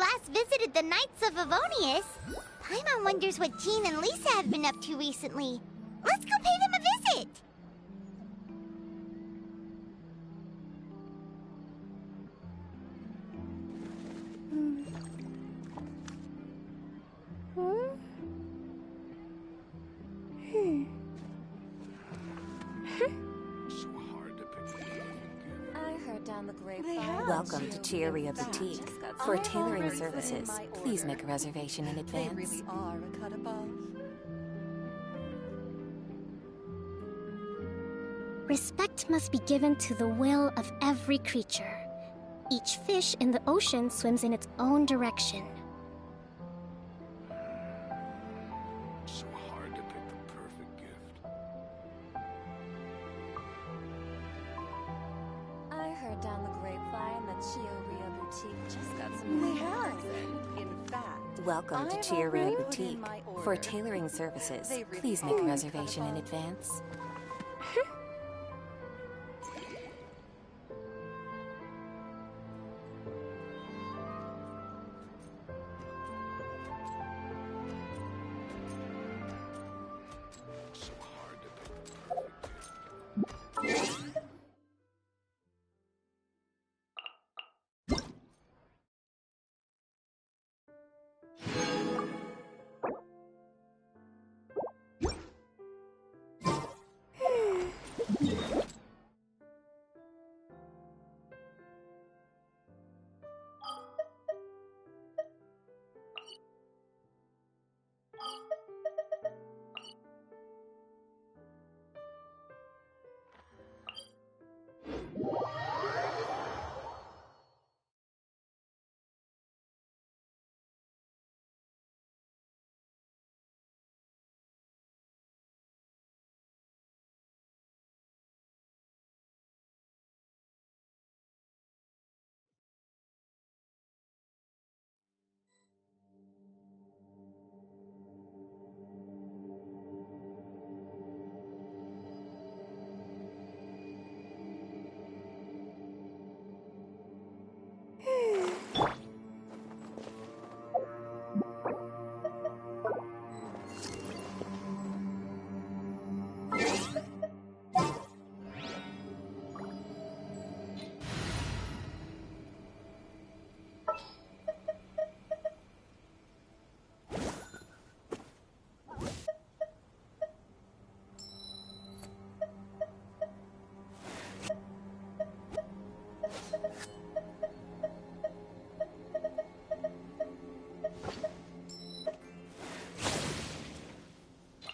last visited the Knights of Avonius. Paimon wonders what Jean and Lisa have been up to recently. Let's go pay them a visit. Welcome to Chiori Boutique. For tailoring services, please make a reservation in advance. They really are a cut above. Respect must be given to the will of every creature. Each fish in the ocean swims in its own direction. So hard to pick the perfect gift. I heard down the grapevine that Chiori Boutique just got some new housing. In fact, Welcome to Chiori Boutique. For tailoring services, please make a reservation in advance. So hard to pick the perfect gift.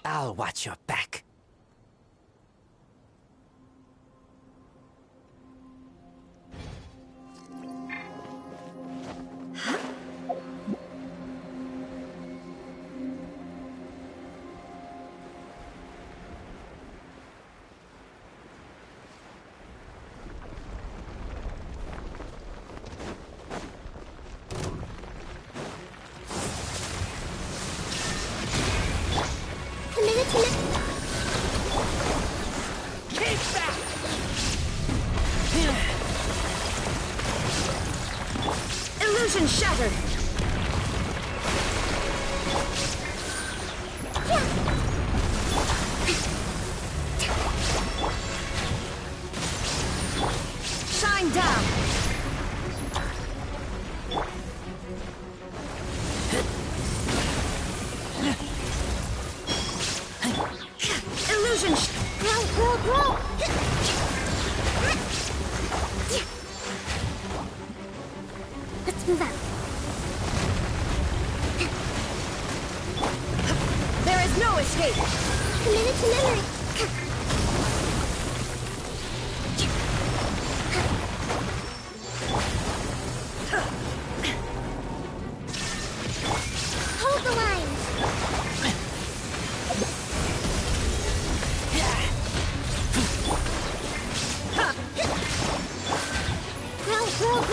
I'll watch your back. Illusion shattered! Shine down! Illusion roll! Let's move out. There is no escape! Committed to memory. Hold the line. Roll.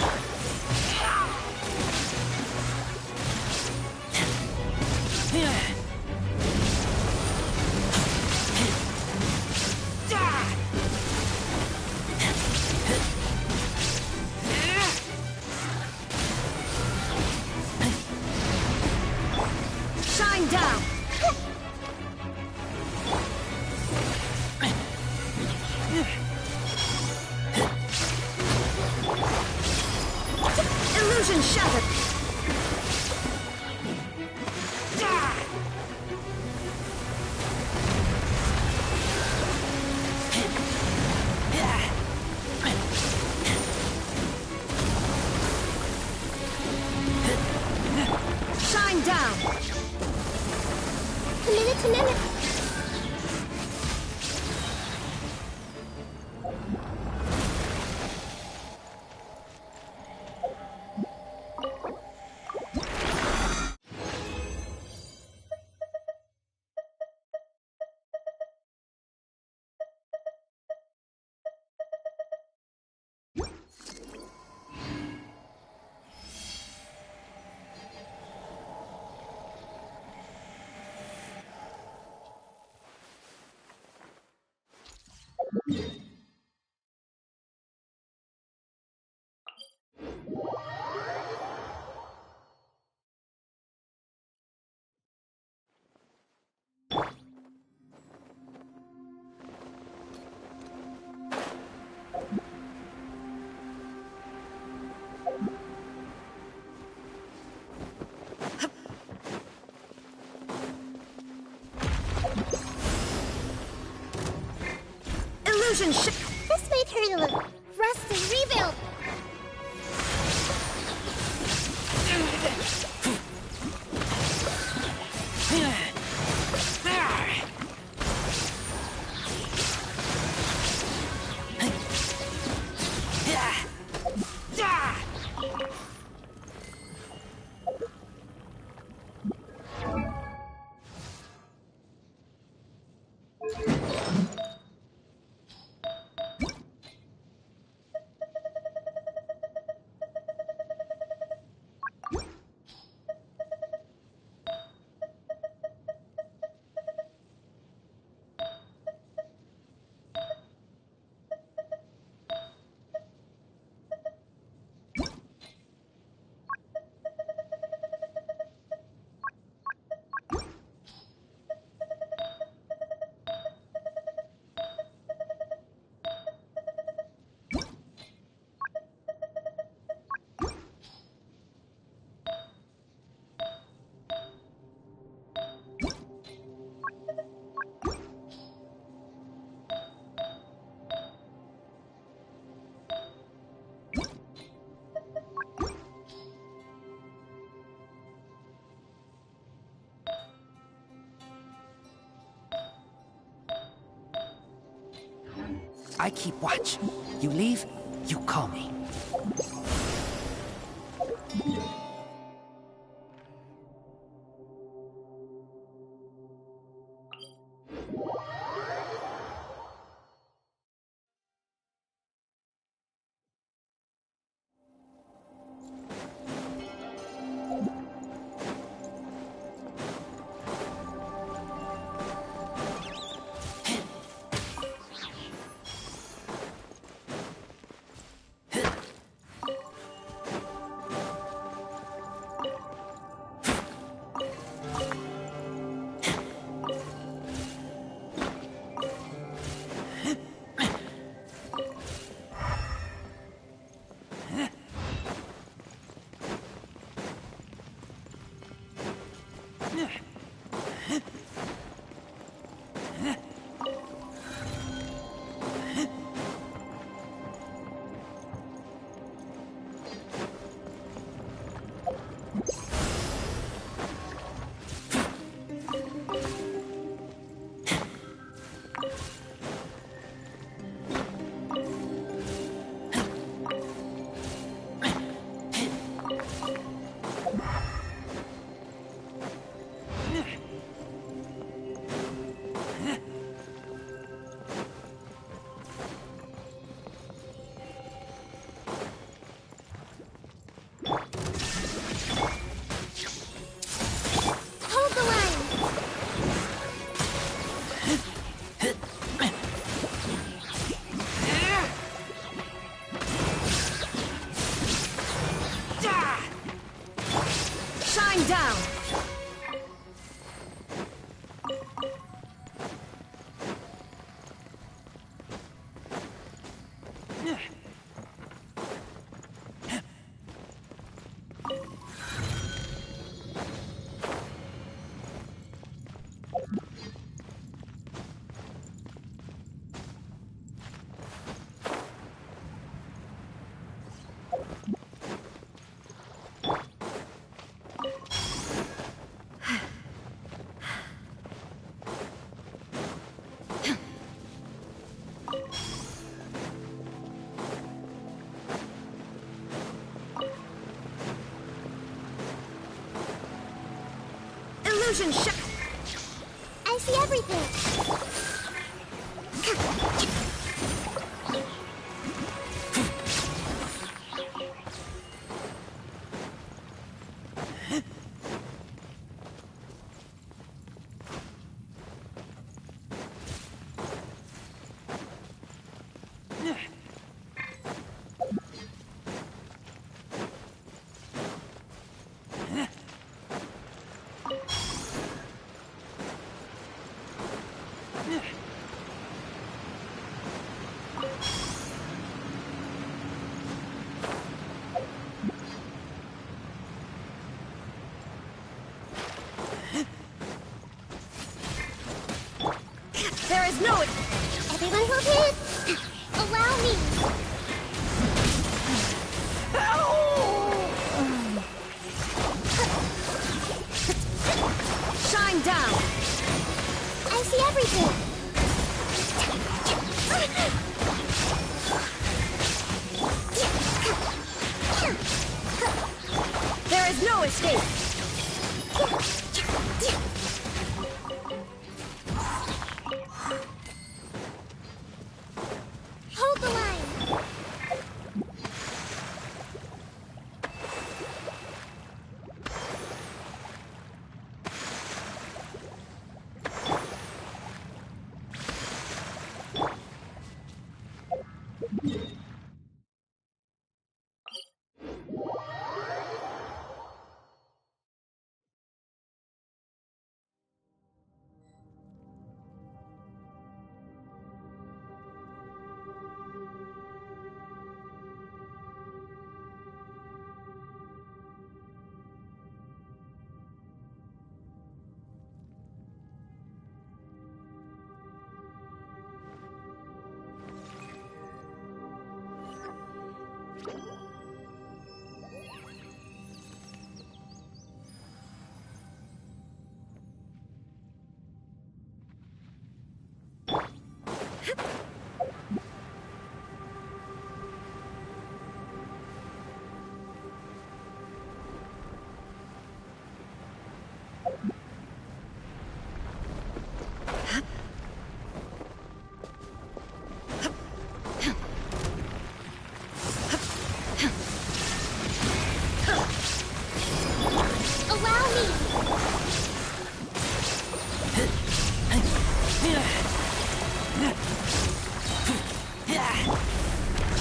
This made her look rust and rebuild. I keep watch. You leave, you call me. I see everything. There is no... Everyone hold his. Allow me. Shine down. I see everything. There is no escape. Hold the line.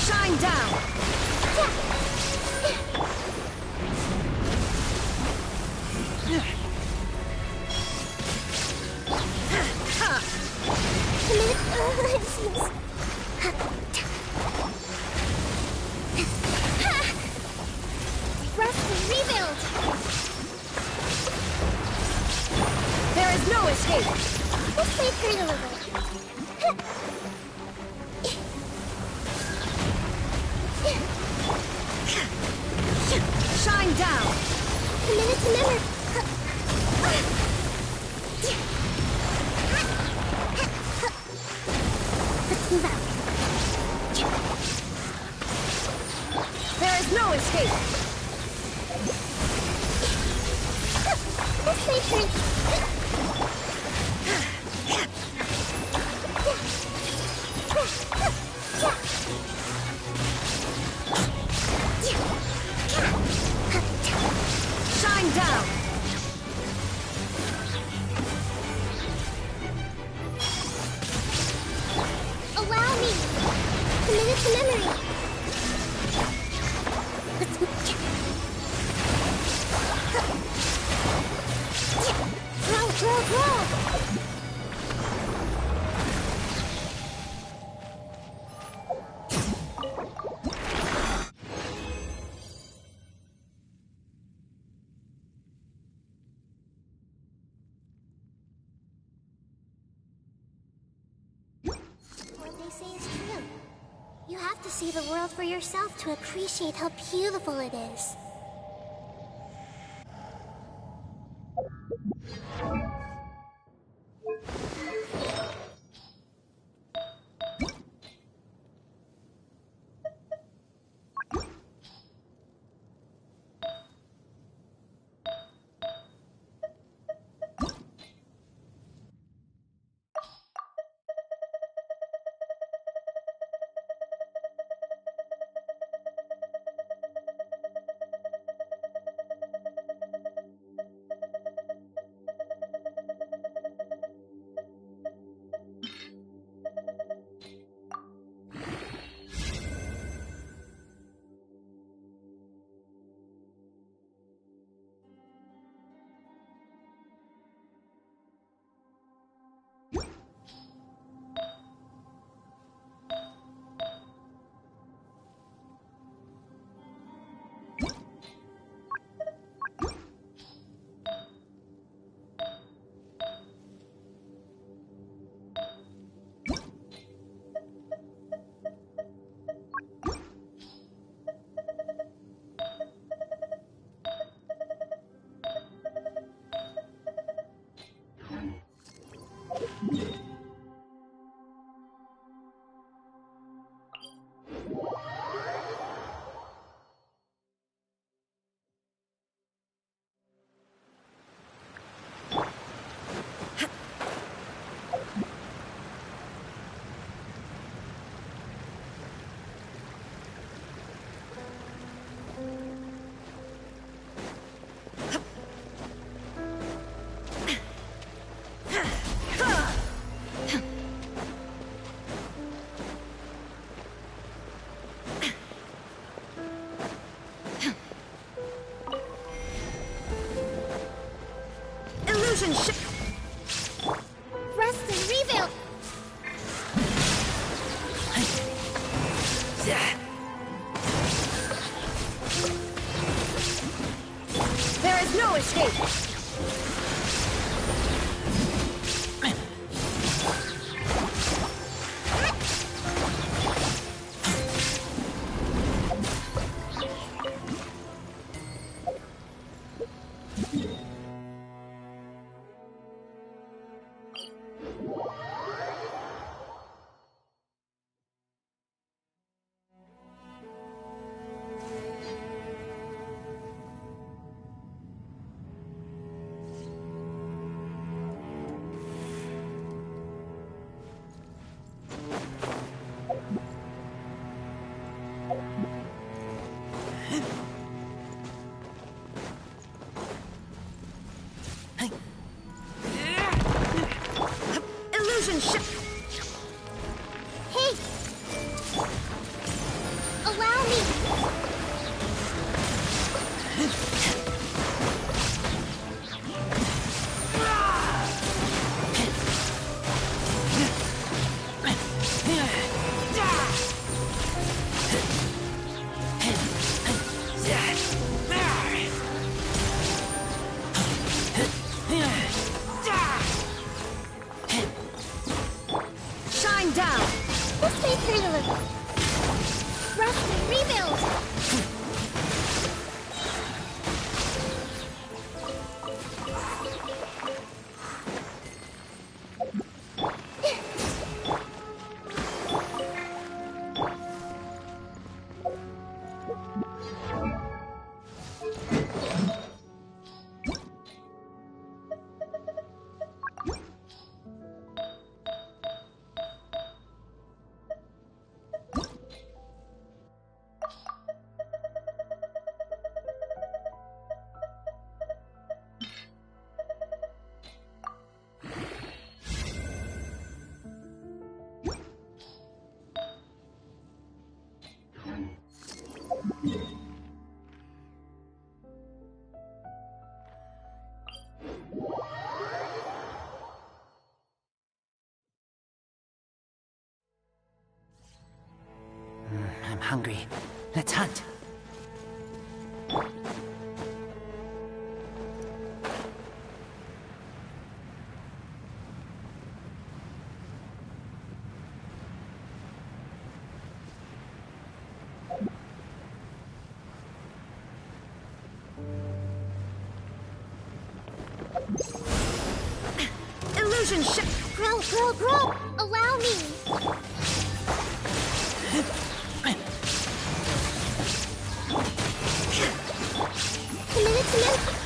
Shine down. Rest and rebuild. There is no escape. This way hurt a little. Shine down. A minute to memory. Let's move out. There is no escape. This way hurt. Shine down. Allow me. A minute to memory. Let's move. Roll. What they say is true. You have to see the world for yourself to appreciate how beautiful it is. Illusion ship. Hey! Allow me! Shine down. This may hurt a little. Rest and rebuild! I'm hungry. Let's hunt. Illusion ship. Grow! Allow me! A minute.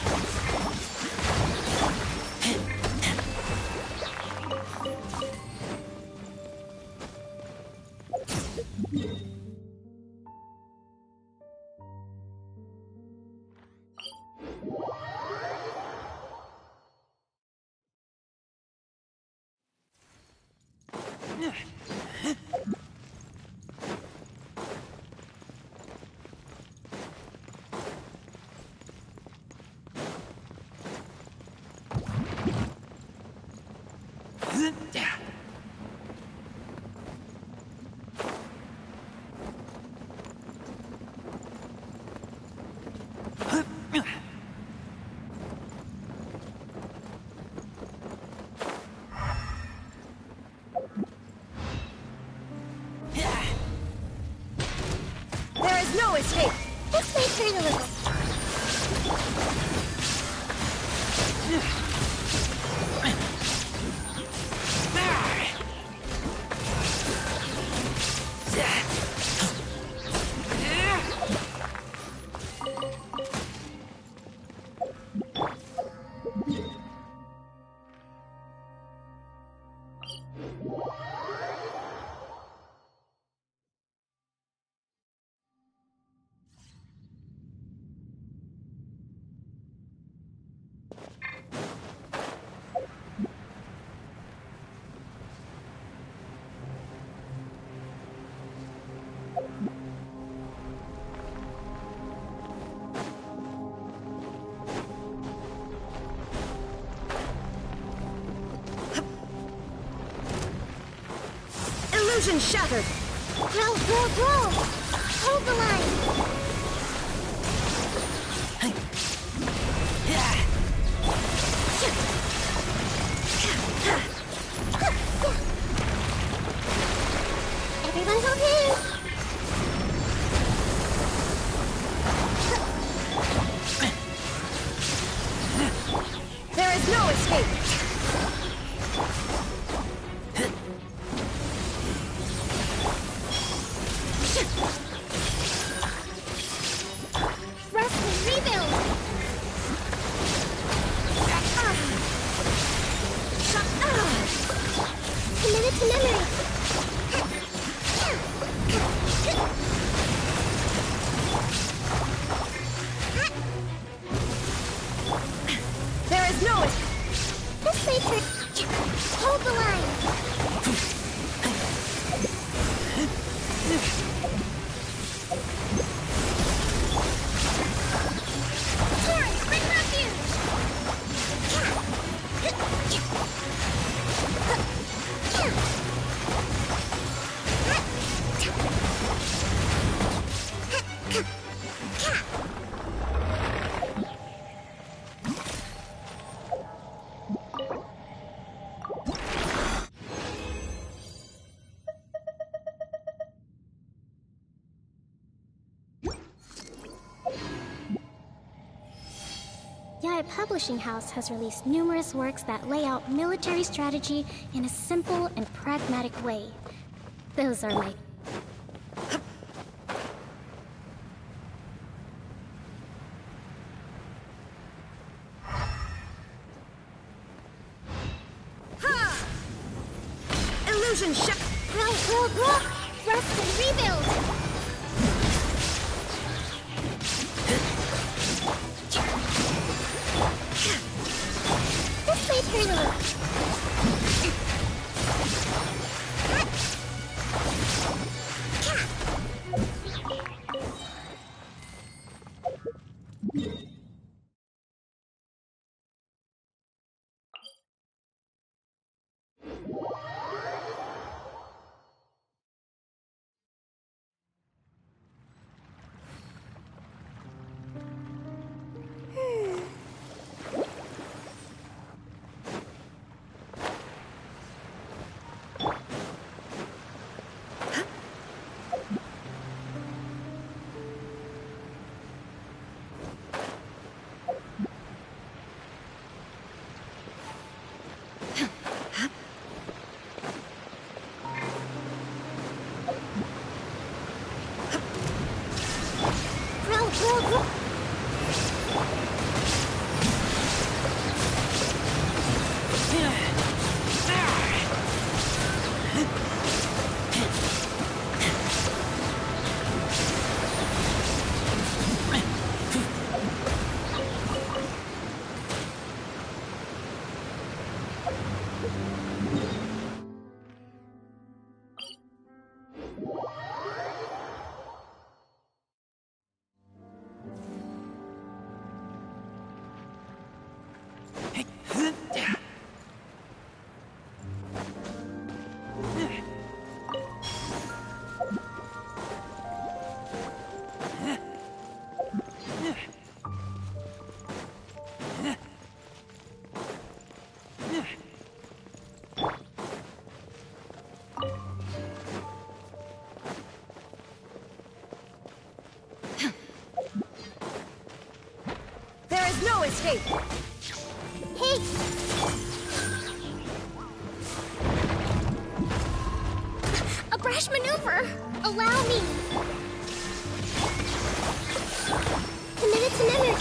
There is no escape. This may hurt a little. Illusion shattered. Grow! Hold the line! Everyone's okay! There is no escape. Rest and rebuild! Committed to memory! There is no escape. This may hurt. Hold the line! Samurai Publishing House has released numerous works that lay out military strategy in a simple and pragmatic way. Those are my... Illusion shut. Grow! Rest and rebuild! This way, Turtle! Grow! No escape! Hey! A brash maneuver! Allow me! Committed to memory!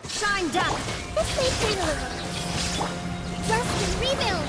Shine down! This way, Turtle! Rest and rebuild!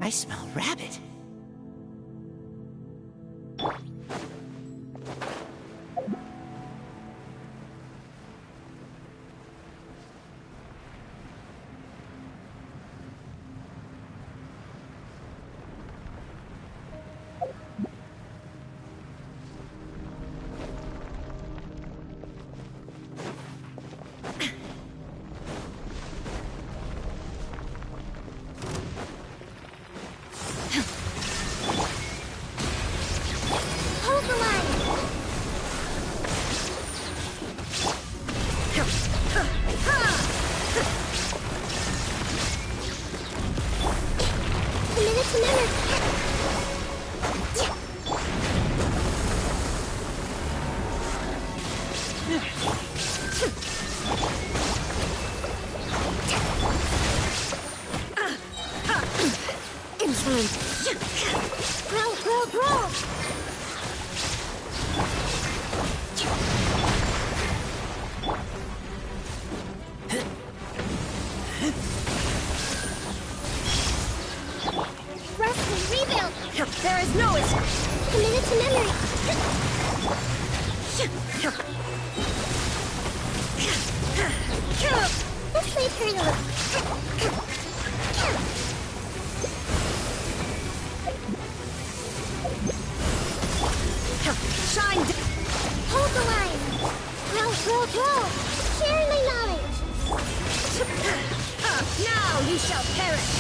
I smell rabbit. Committed to memory. Influence. Grow, grow, grow. Rest and rebuild. There is no escape. Committed to memory. Let's play turn a little. Shine. Hold the line. Grow, grow, grow. Share my knowledge. Now you shall perish.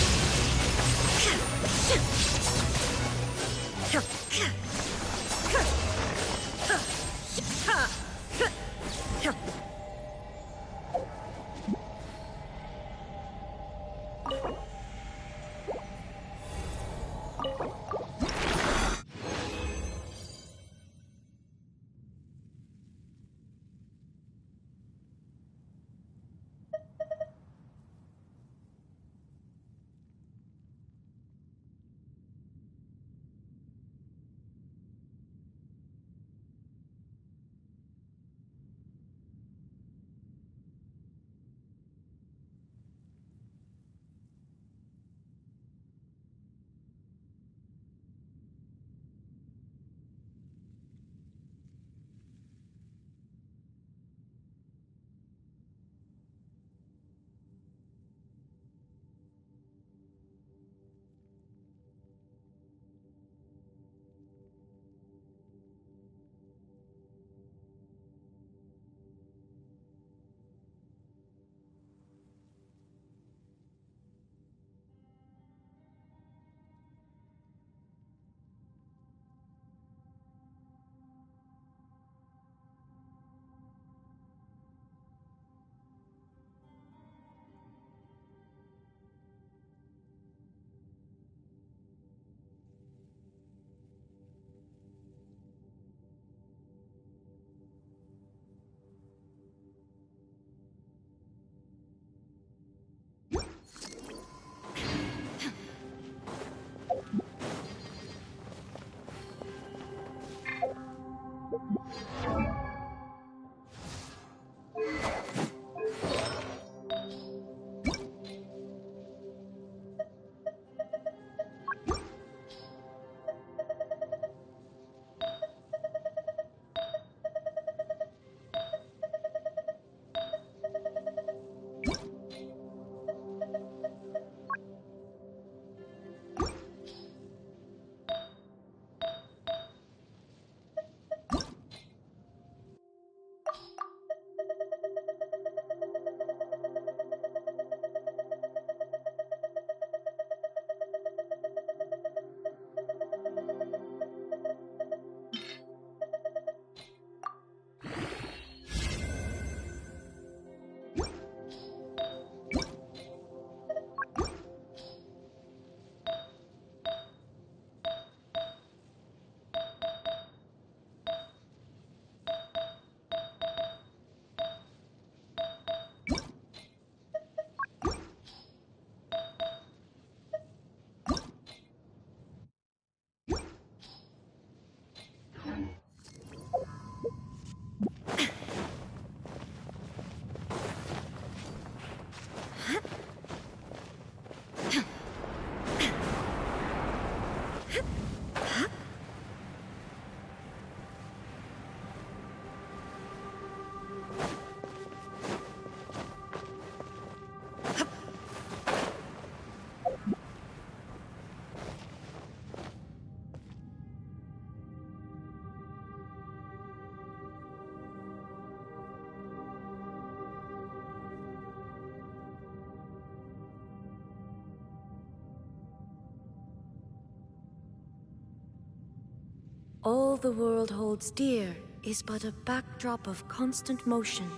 All the world holds dear is but a backdrop of constant motion.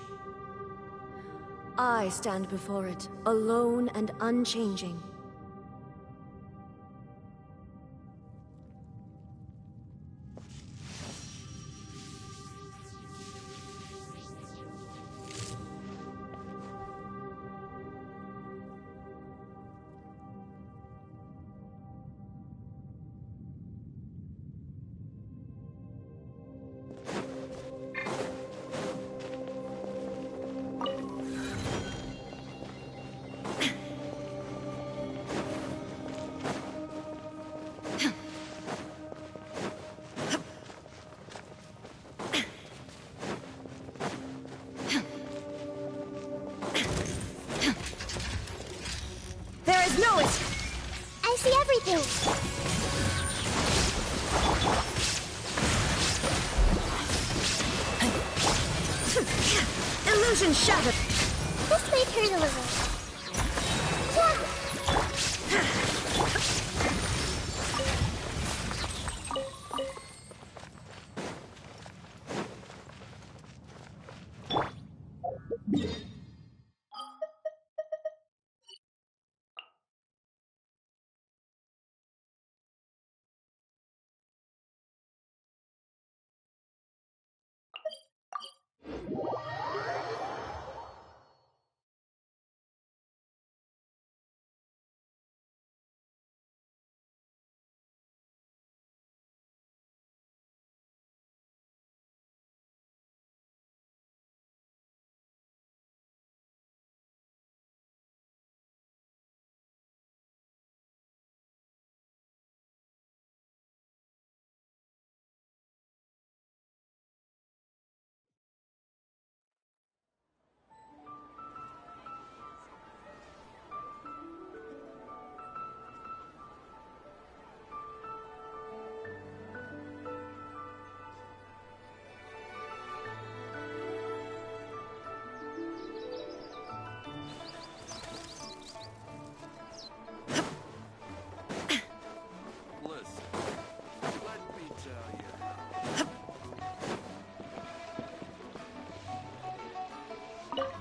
I stand before it, alone and unchanging. I see everything. Illusion shattered. This might hurt a little. Yeah.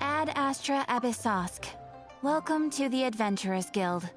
Ad Astra Abyssosk. Welcome to the Adventurers Guild.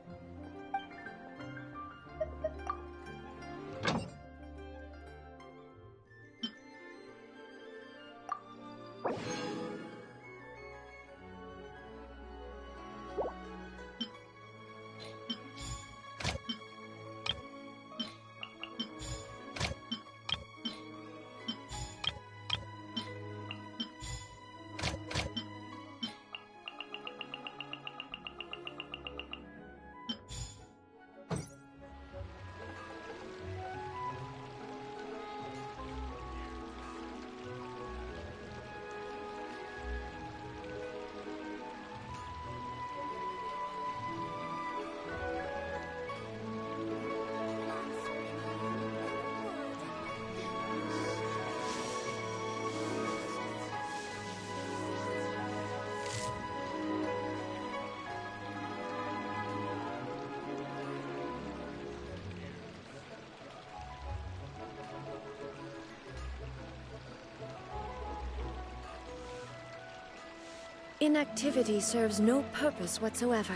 Inactivity serves no purpose whatsoever.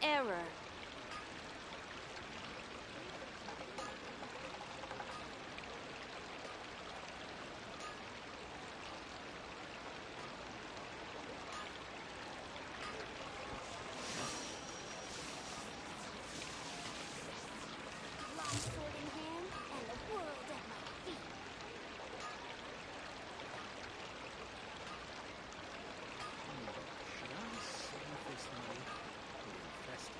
Error. Long sword in hand and the world at my feet. Should I save this money or invest it?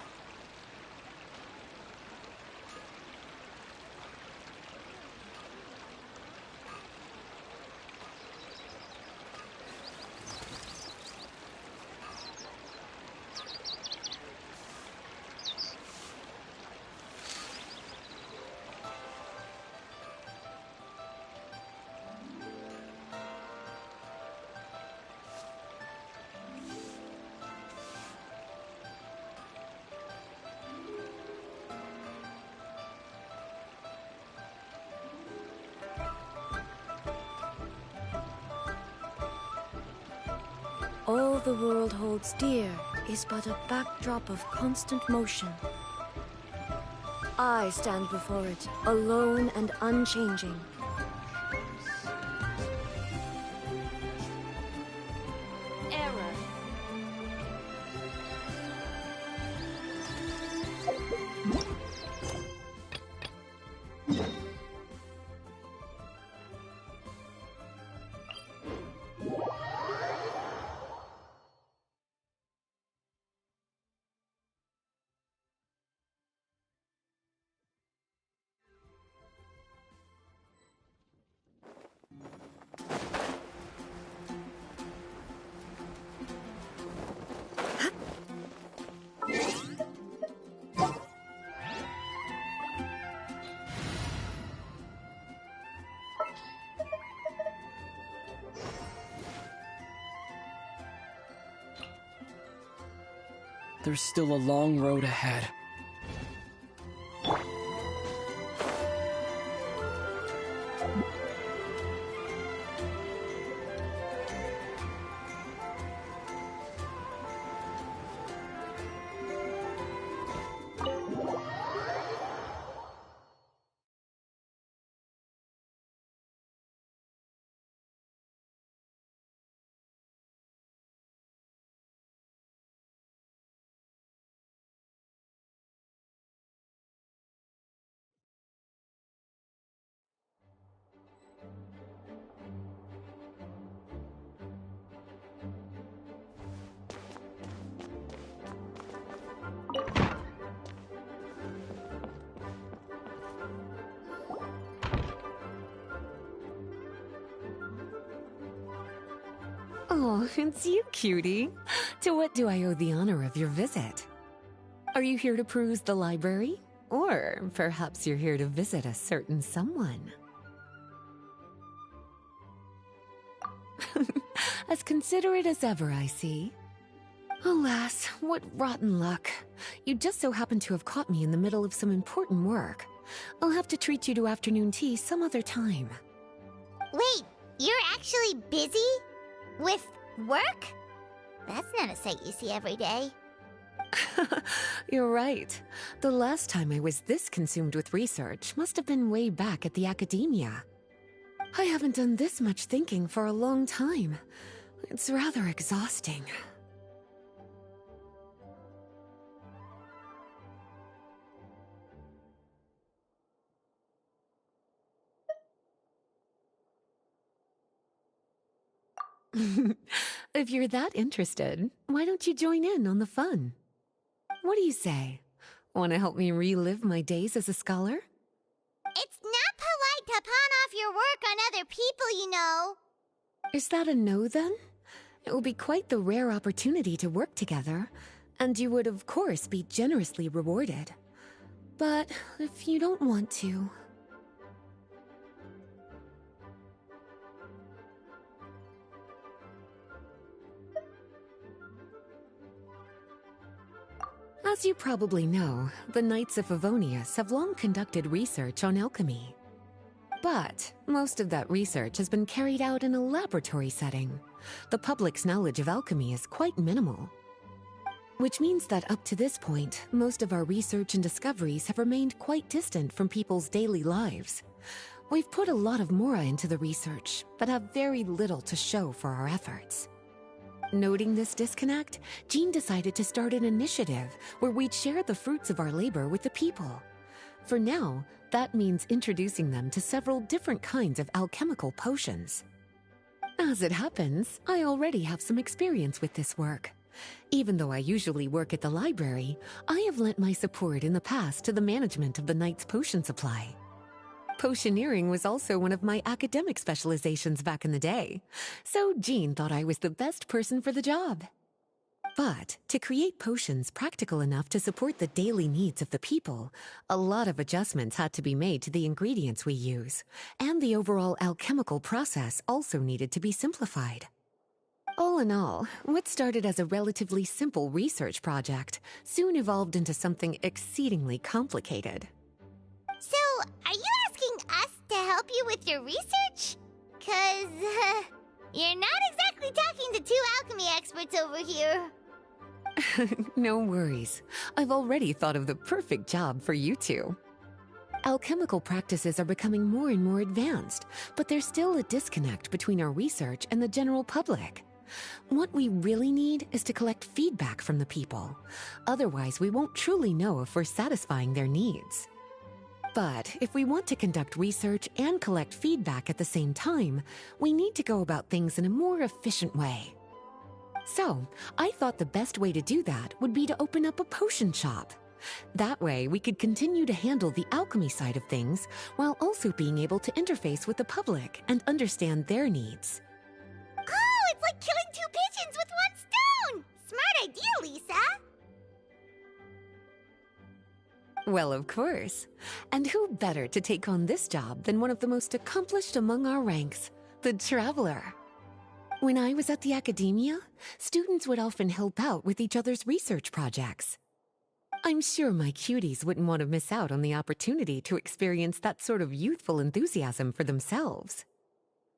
All the world holds dear is but a backdrop of constant motion. I stand before it, alone and unchanging. Error. There's still a long road ahead. Oh, it's you, cutie. To what do I owe the honor of your visit? Are you here to peruse the library? Or perhaps you're here to visit a certain someone? As considerate as ever, I see. Alas, what rotten luck. You just so happen to have caught me in the middle of some important work. I'll have to treat you to afternoon tea some other time. Wait, you're actually busy? With work? That's not a sight you see every day. You're right. The last time I was this consumed with research must have been way back at the academia. I haven't done this much thinking for a long time. It's rather exhausting. If you're that interested, why don't you join in on the fun? What do you say? Want to help me relive my days as a scholar? It's not polite to pawn off your work on other people, you know. Is that a no, then? It will be quite the rare opportunity to work together, and you would, of course, be generously rewarded. But if you don't want to... As you probably know, the Knights of Favonius have long conducted research on alchemy. But most of that research has been carried out in a laboratory setting. The public's knowledge of alchemy is quite minimal. Which means that up to this point, most of our research and discoveries have remained quite distant from people's daily lives. We've put a lot of mora into the research, but have very little to show for our efforts. Noting this disconnect, Jean decided to start an initiative where we'd share the fruits of our labor with the people. For now, that means introducing them to several different kinds of alchemical potions. As it happens, I already have some experience with this work. Even though I usually work at the library, I have lent my support in the past to the management of the Knight's potion supply. Potioneering was also one of my academic specializations back in the day, so Jean thought I was the best person for the job. But to create potions practical enough to support the daily needs of the people, a lot of adjustments had to be made to the ingredients we use, and the overall alchemical process also needed to be simplified. All in all, what started as a relatively simple research project soon evolved into something exceedingly complicated. So, are you asking us to help you with your research? 'Cause, you're not exactly talking to two alchemy experts over here. No worries. I've already thought of the perfect job for you two. Alchemical practices are becoming more and more advanced, but there's still a disconnect between our research and the general public. What we really need is to collect feedback from the people. Otherwise, we won't truly know if we're satisfying their needs. But if we want to conduct research and collect feedback at the same time, we need to go about things in a more efficient way. So, I thought the best way to do that would be to open up a potion shop. That way, we could continue to handle the alchemy side of things while also being able to interface with the public and understand their needs. Oh, it's like killing two pigeons with one stone! Smart idea, Lisa! Well, of course. And who better to take on this job than one of the most accomplished among our ranks, the Traveler? When I was at the academia, students would often help out with each other's research projects. I'm sure my cuties wouldn't want to miss out on the opportunity to experience that sort of youthful enthusiasm for themselves.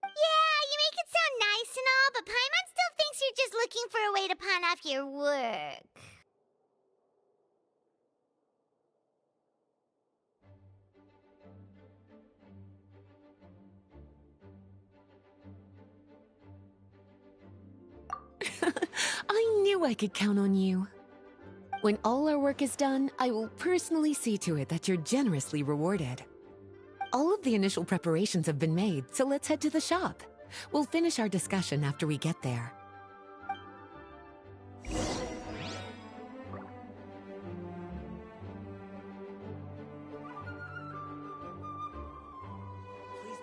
Yeah, you make it sound nice and all, but Paimon still thinks you're just looking for a way to pawn off your work. I knew I could count on you. When all our work is done, I will personally see to it that you're generously rewarded. All of the initial preparations have been made, so let's head to the shop. We'll finish our discussion after we get there. Please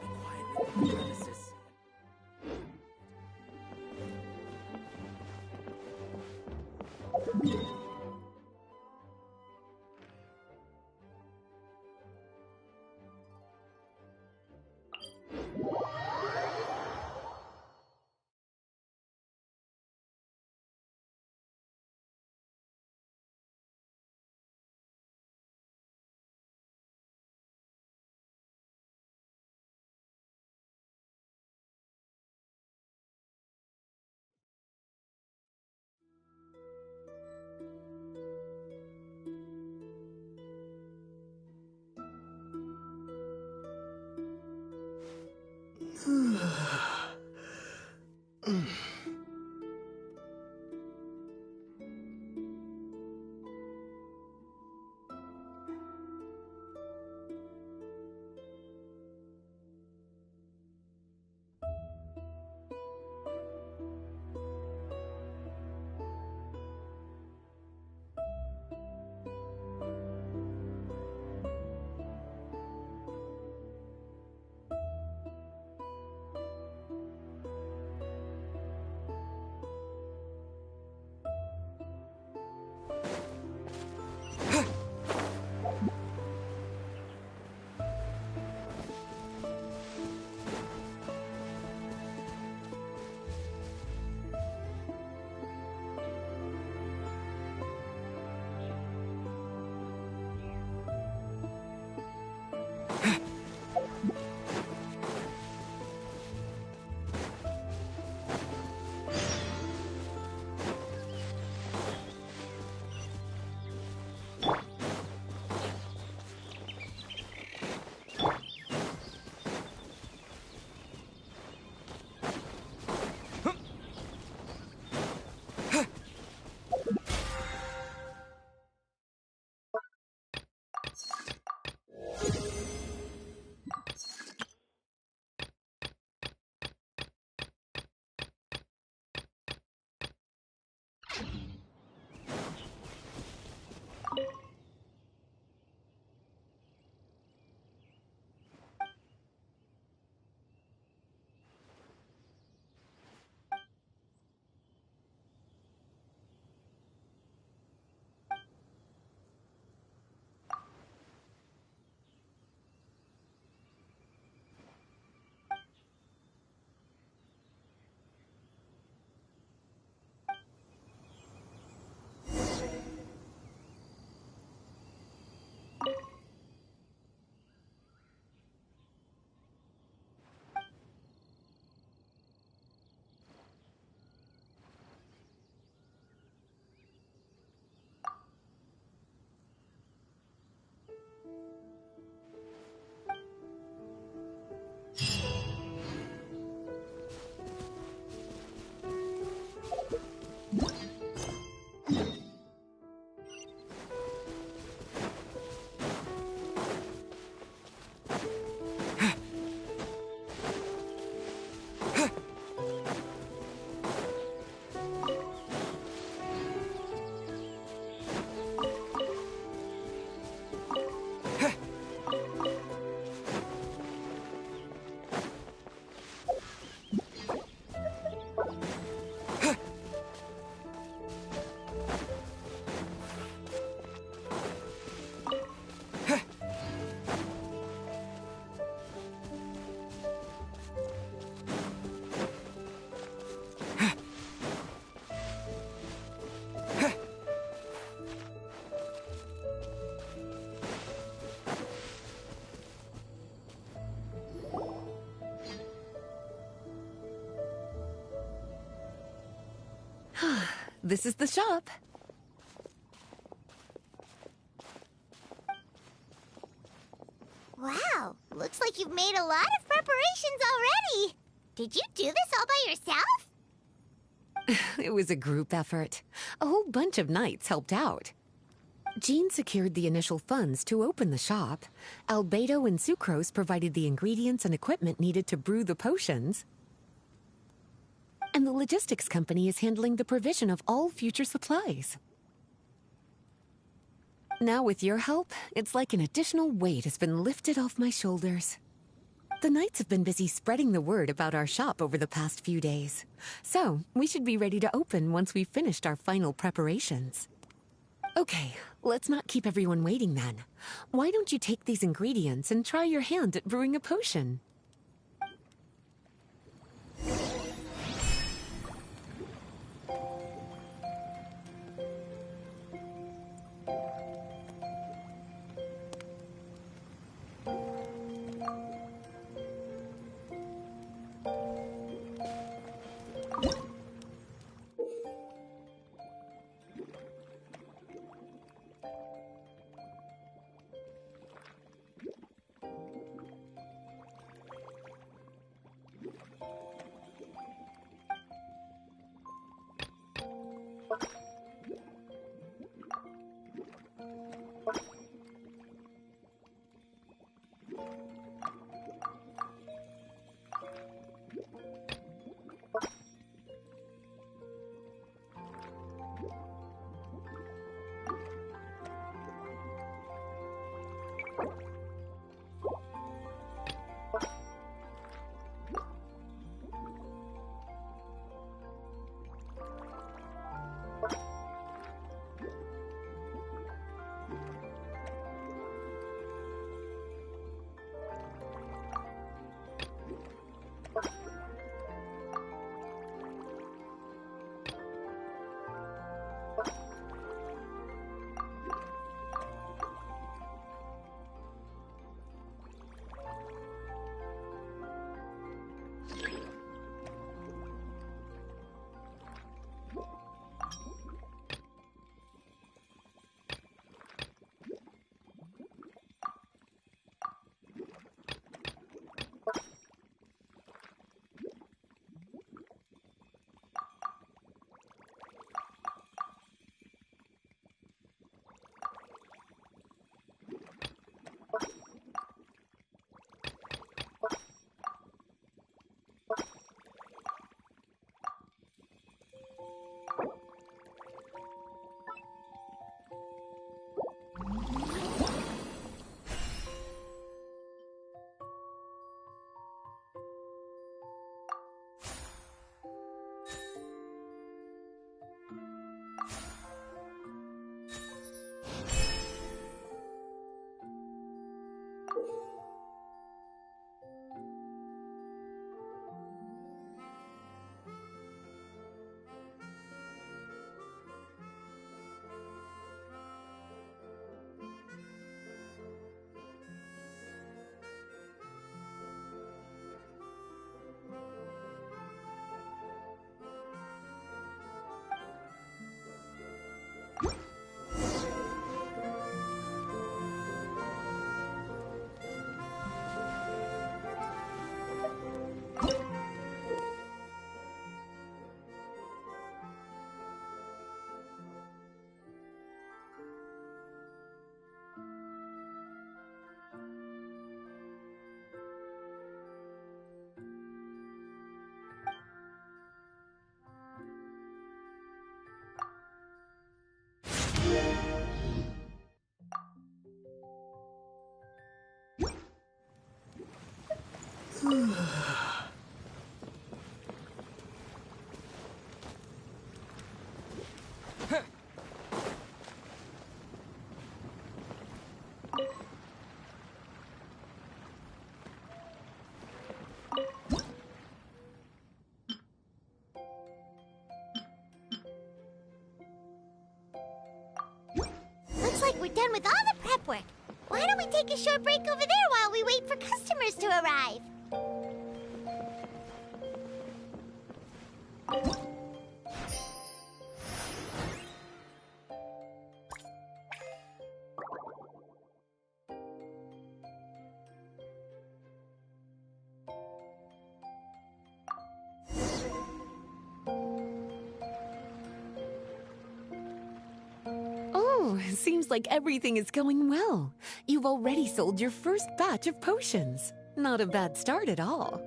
be quiet with the premises. this is the shop. Wow, looks like you've made a lot of preparations already. Did you do this all by yourself? It was a group effort. A whole bunch of knights helped out. Jean secured the initial funds to open the shop. Albedo and Sucrose provided the ingredients and equipment needed to brew the potions. And the logistics company is handling the provision of all future supplies. Now with your help, it's like an additional weight has been lifted off my shoulders. The knights have been busy spreading the word about our shop over the past few days. So, we should be ready to open once we've finished our final preparations. Okay, let's not keep everyone waiting then. Why don't you take these ingredients and try your hand at brewing a potion? Looks like we're done with all the prep work. Why don't we take a short break over there while we wait for customers to arrive? So, seems like everything is going well. You've already sold your first batch of potions. Not a bad start at all.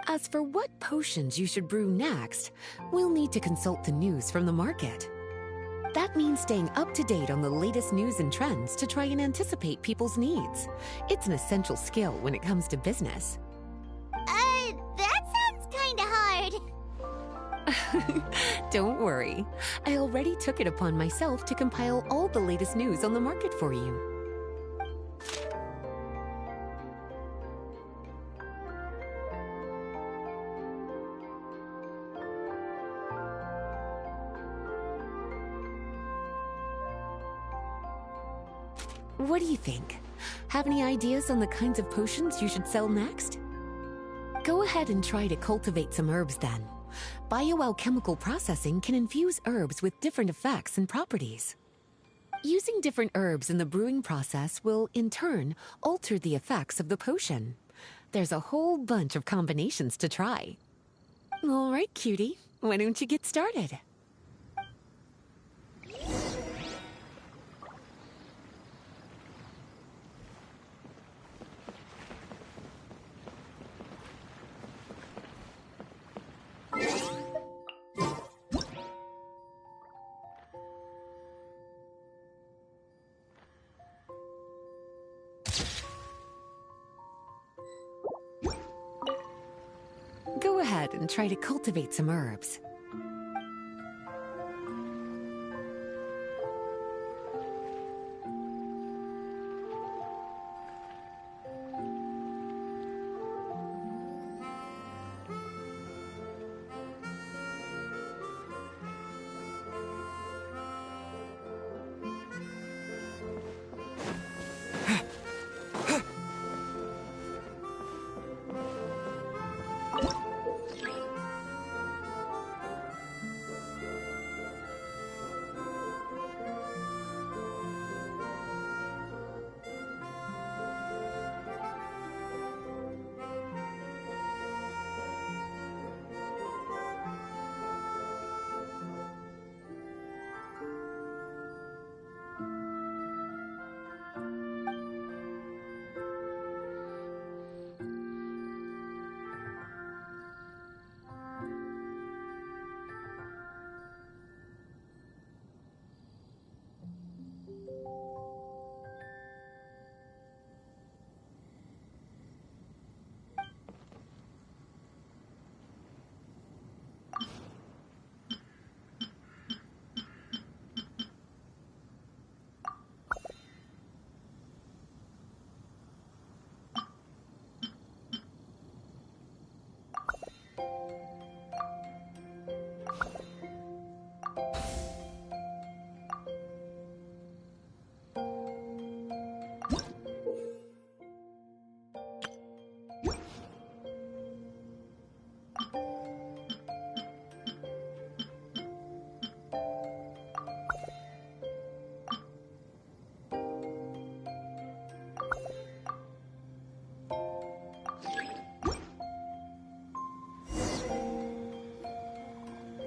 As for what potions you should brew next, we'll need to consult the news from the market. That means staying up to date on the latest news and trends to try and anticipate people's needs. It's an essential skill when it comes to business. That sounds kinda hard. Don't worry. I already took it upon myself to compile all the latest news on the market for you. What do you think? Have any ideas on the kinds of potions you should sell next? Go ahead and try to cultivate some herbs then. Bioalchemical processing can infuse herbs with different effects and properties. Using different herbs in the brewing process will, in turn, alter the effects of the potion. There's a whole bunch of combinations to try. All right, cutie. Why don't you get started? Go ahead and try to cultivate some herbs.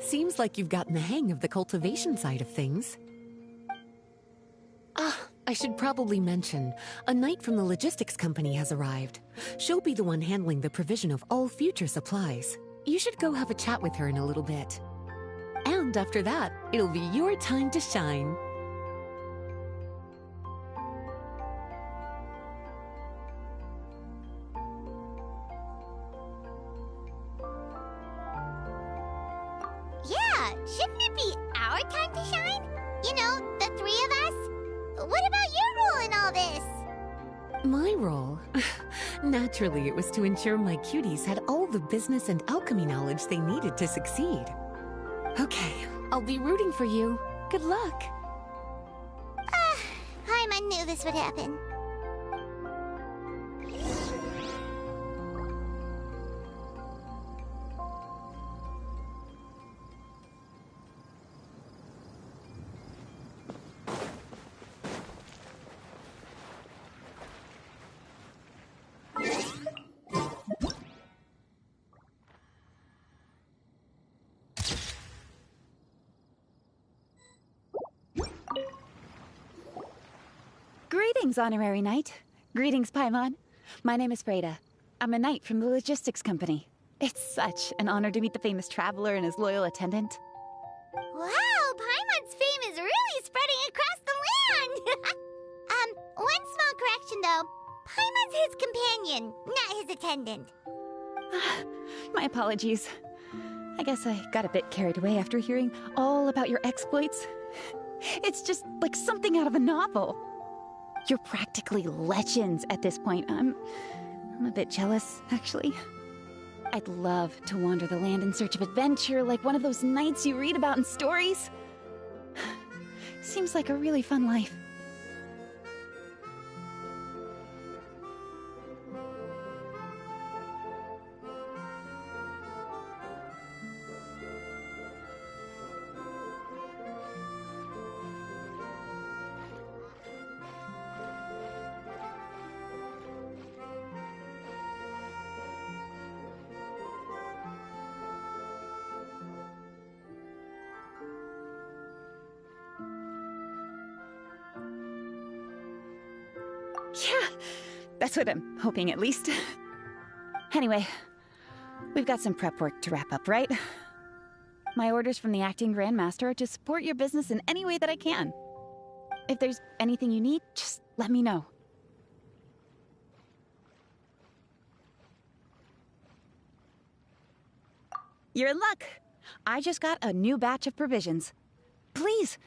Seems like you've gotten the hang of the cultivation side of things. I should probably mention, a knight from the logistics company has arrived. She'll be the one handling the provision of all future supplies. You should go have a chat with her in a little bit. And after that, it'll be your time to shine. Yeah, shouldn't it be our time to shine? You know, the three of us? What about your role in all this? My role? Naturally, it was to ensure my cuties had all the business and alchemy knowledge they needed to succeed. Okay, I'll be rooting for you. Good luck. I knew this would happen. Greetings, Honorary Knight. Greetings, Paimon. My name is Freda. I'm a knight from the logistics company. It's such an honor to meet the famous traveler and his loyal attendant. Wow, Paimon's fame is really spreading across the land! One small correction though. Paimon's his companion, not his attendant. My apologies. I guess I got a bit carried away after hearing all about your exploits. It's just like something out of a novel. You're practically legends at this point. I'm a bit jealous, actually. I'd love to wander the land in search of adventure like one of those knights you read about in stories. Seems like a really fun life. Yeah, that's what I'm hoping at least. Anyway, we've got some prep work to wrap up, right? My orders from the acting grandmaster are to support your business in any way that I can. If there's anything you need, just let me know. You're in luck. I just got a new batch of provisions. Please,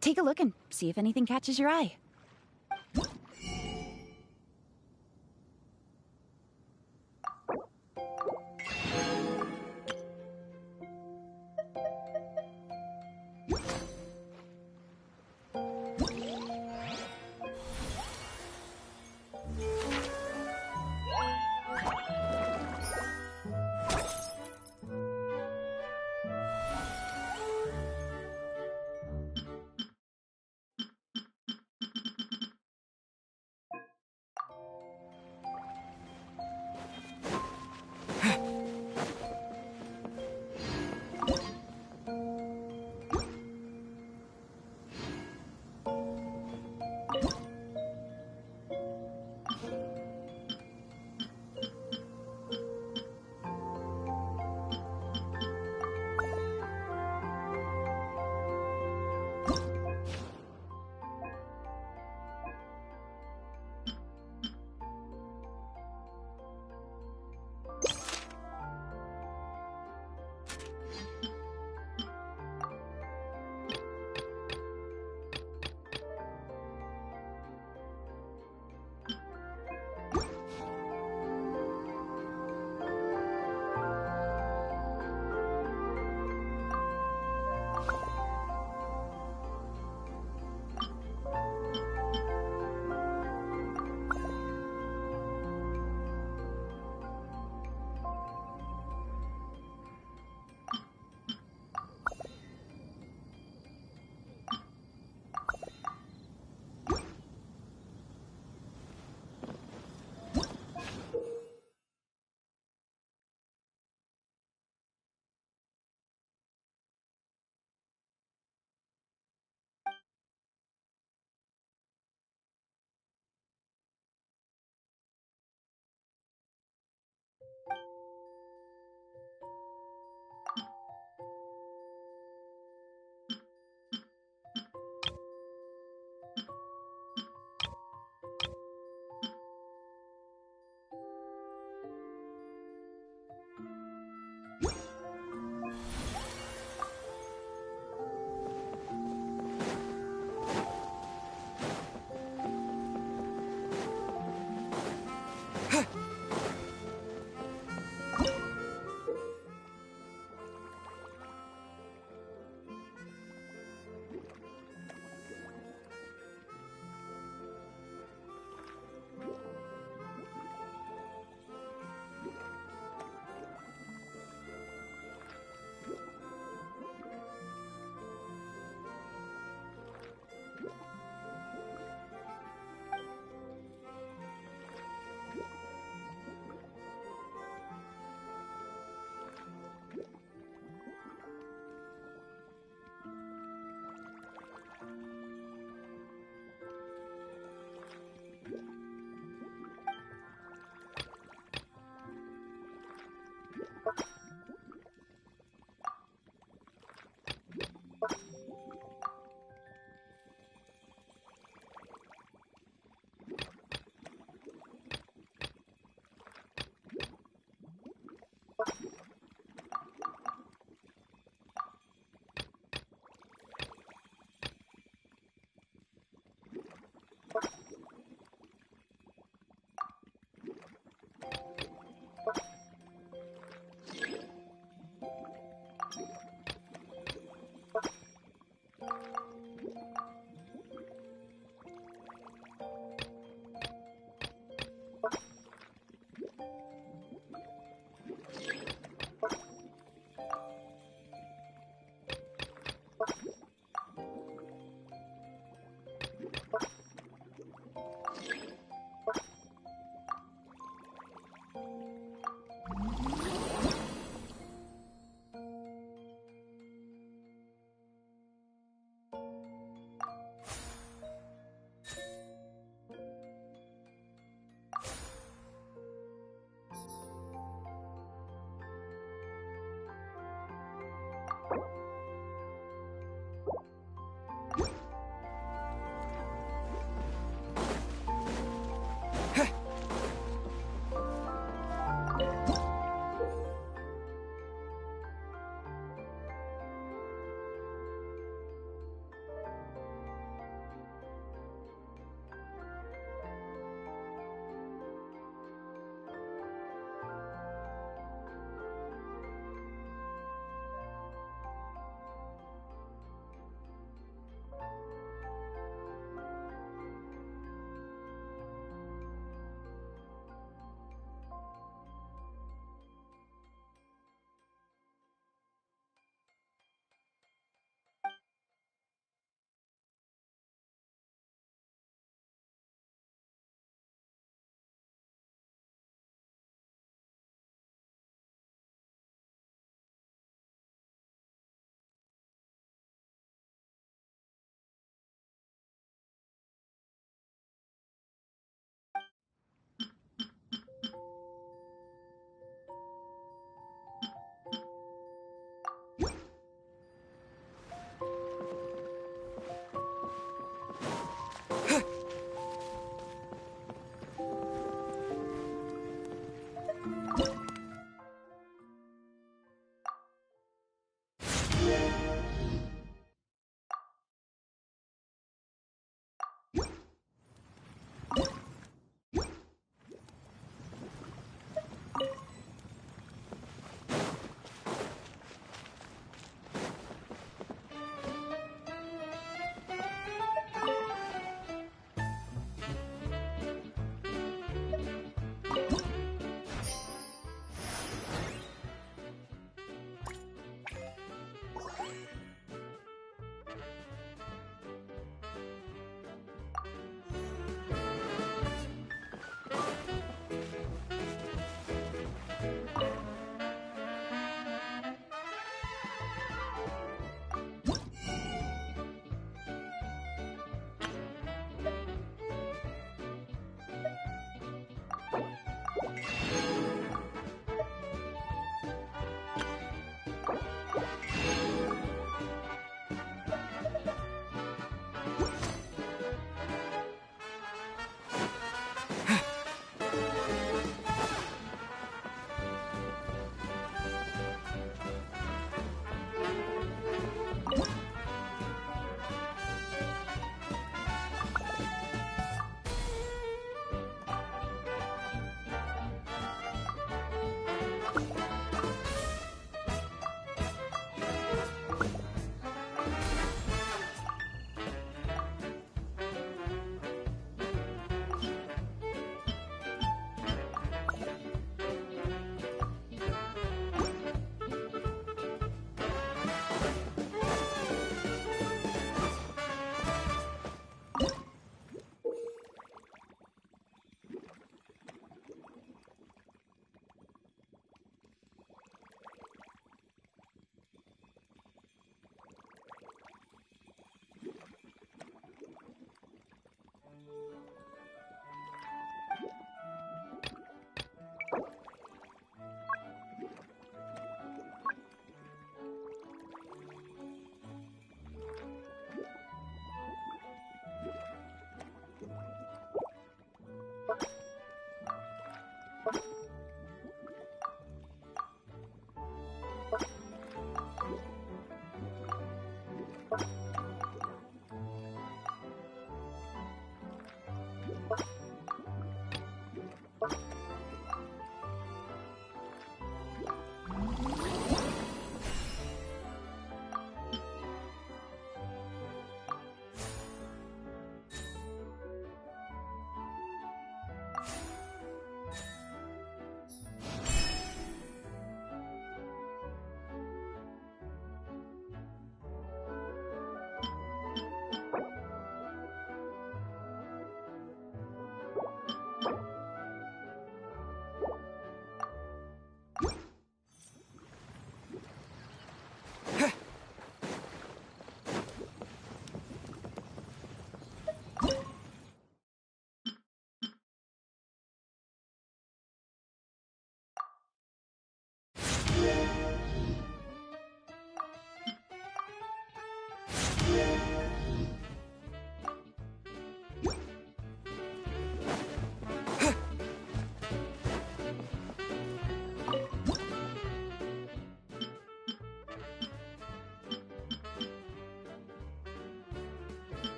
take a look and see if anything catches your eye.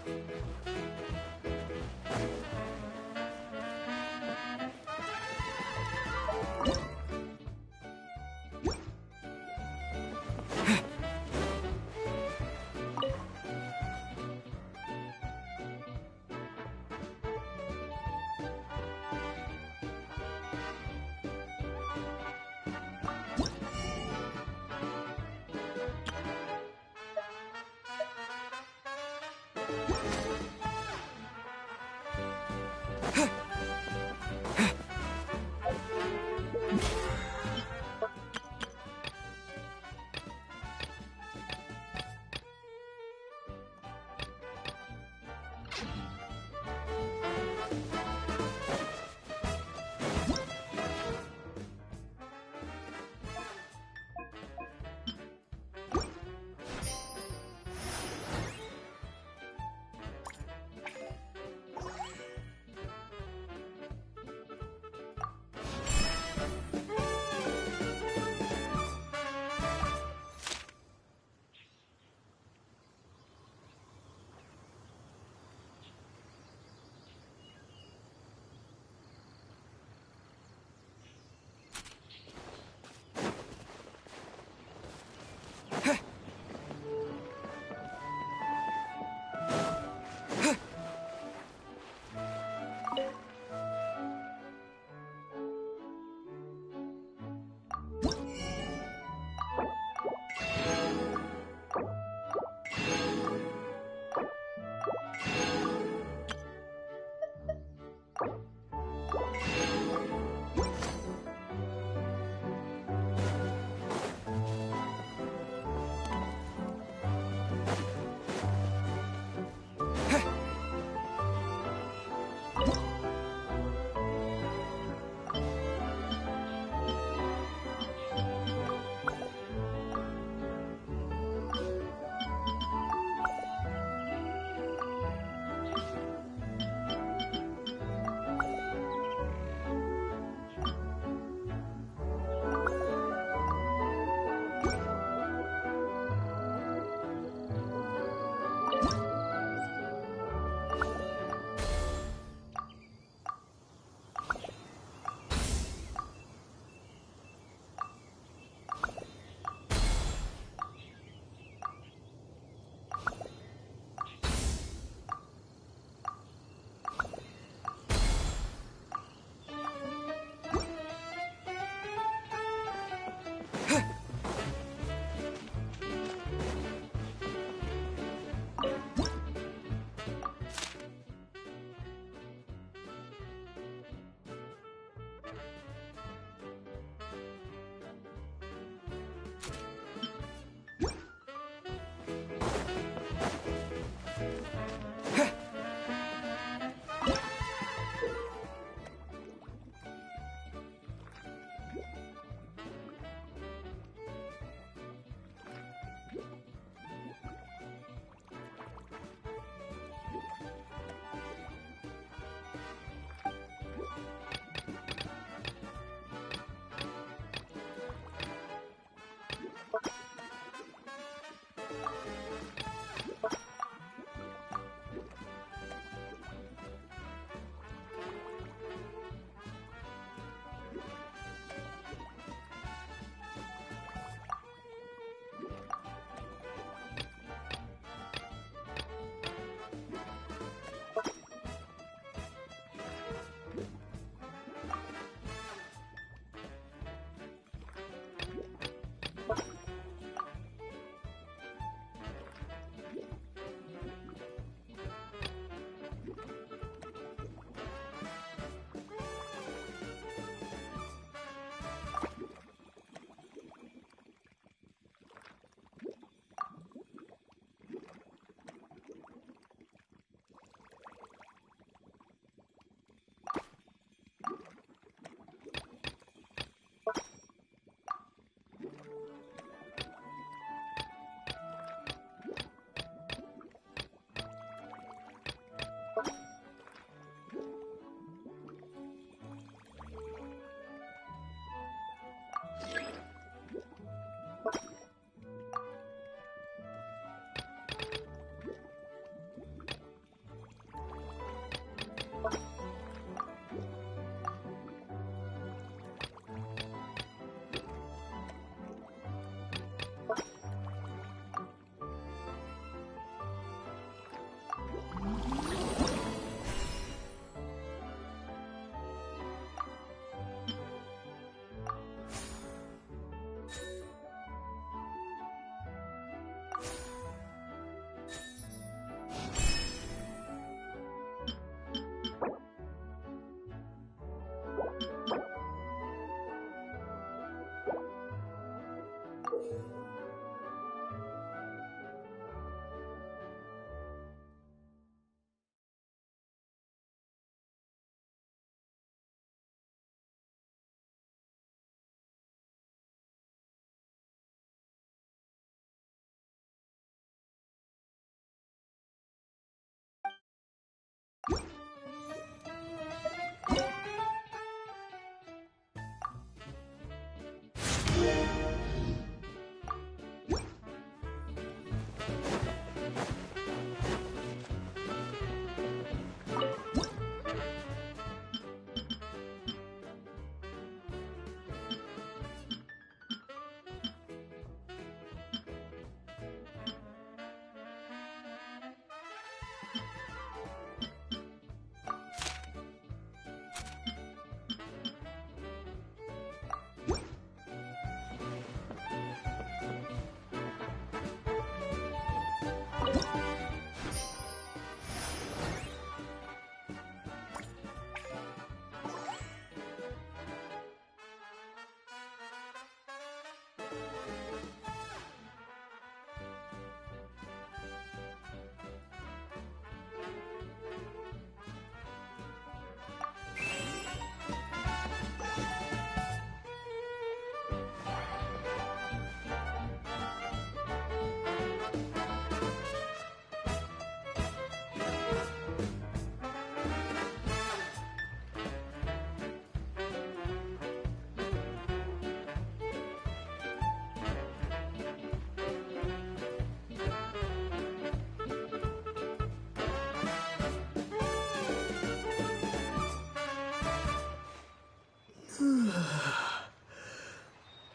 Wow,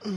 Huh?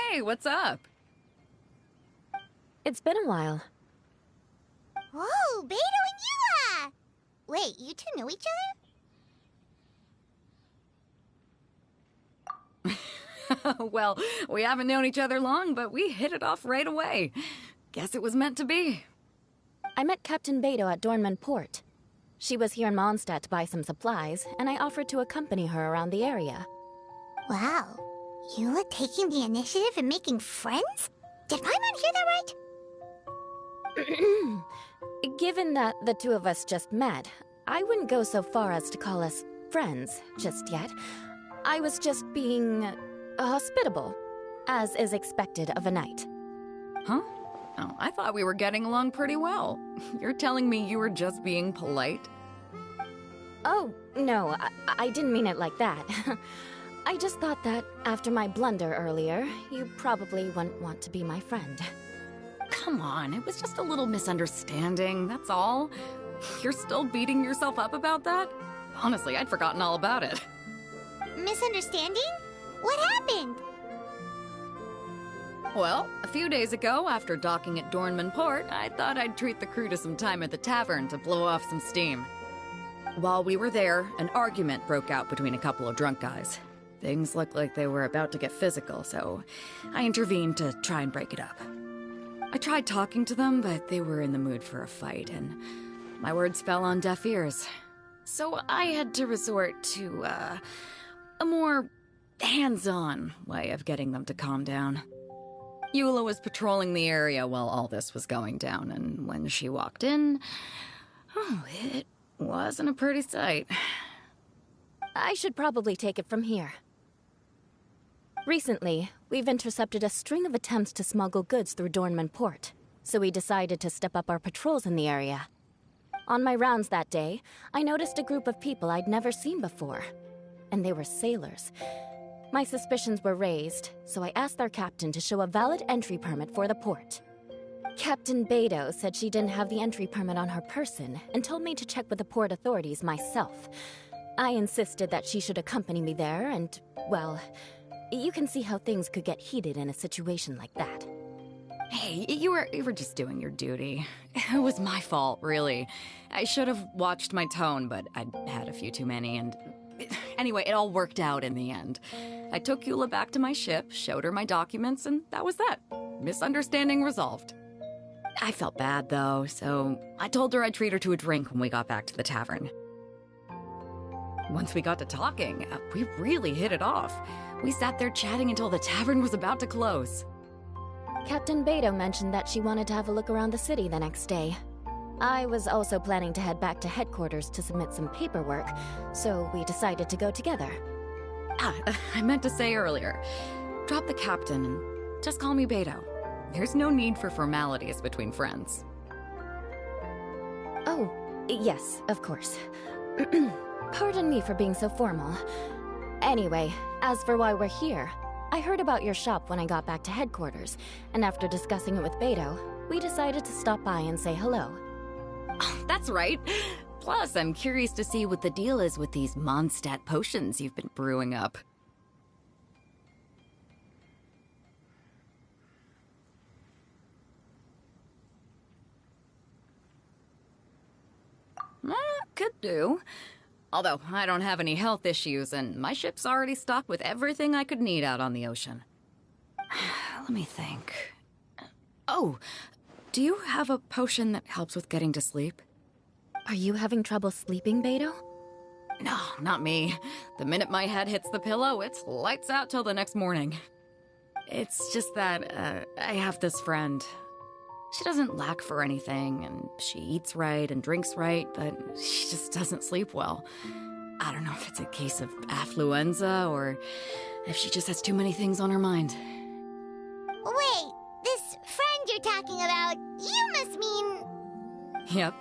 Hey, what's up? It's been a while. Whoa, Beto and Yua! Wait, you two know each other? Well, we haven't known each other long, but we hit it off right away. Guess it was meant to be. I met Captain Beto at Dornman Port. She was here in Mondstadt to buy some supplies, and I offered to accompany her around the area. Wow. Yua taking the initiative and making friends? Did Paimon hear that right? Given that the two of us just met, I wouldn't go so far as to call us friends just yet. I was just being hospitable, as is expected of a knight. Huh? Oh, I thought we were getting along pretty well. You're telling me you were just being polite? Oh, no, I didn't mean it like that. I just thought that after my blunder earlier, you probably wouldn't want to be my friend. Come on, it was just a little misunderstanding, that's all. You're still beating yourself up about that? Honestly, I'd forgotten all about it. Misunderstanding? What happened? Well, a few days ago, after docking at Dornman Port, I thought I'd treat the crew to some time at the tavern to blow off some steam. While we were there, an argument broke out between a couple of drunk guys. Things looked like they were about to get physical, so I intervened to try and break it up. I tried talking to them, but they were in the mood for a fight, and my words fell on deaf ears. So I had to resort to, a more hands-on way of getting them to calm down. Eula was patrolling the area while all this was going down, and when she walked in, oh, it wasn't a pretty sight. I should probably take it from here. Recently, we've intercepted a string of attempts to smuggle goods through Dornman Port, so we decided to step up our patrols in the area. On my rounds that day, I noticed a group of people I'd never seen before, and they were sailors. My suspicions were raised, so I asked our captain to show a valid entry permit for the port. Captain Beto said she didn't have the entry permit on her person and told me to check with the port authorities myself. I insisted that she should accompany me there and, well, you can see how things could get heated in a situation like that. Hey, you were just doing your duty. It was my fault, really. I should have watched my tone, but I'd had a few too many, and anyway, it all worked out in the end. I took Eula back to my ship, showed her my documents, and that was that. Misunderstanding resolved. I felt bad, though, so I told her I'd treat her to a drink when we got back to the tavern. Once we got to talking, we really hit it off. We sat there chatting until the tavern was about to close. Captain Beto mentioned that she wanted to have a look around the city the next day. I was also planning to head back to headquarters to submit some paperwork, so we decided to go together. I meant to say earlier, drop the captain and just call me Beto. There's no need for formalities between friends. Oh, yes, of course. Pardon me for being so formal. Anyway, as for why we're here, I heard about your shop when I got back to headquarters, and after discussing it with Beto, we decided to stop by and say hello. Oh, that's right. Plus, I'm curious to see what the deal is with these Mondstadt potions you've been brewing up. Could do. Although, I don't have any health issues, and my ship's already stocked with everything I could need out on the ocean. Let me think. Oh, do you have a potion that helps with getting to sleep? Are you having trouble sleeping, Beto? No, not me. The minute my head hits the pillow, it's lights out till the next morning. It's just that, I have this friend. She doesn't lack for anything, and she eats right and drinks right, but she just doesn't sleep well. I don't know if it's a case of affluenza, or if she just has too many things on her mind. Wait, this friend you're talking about, you must mean... Yep.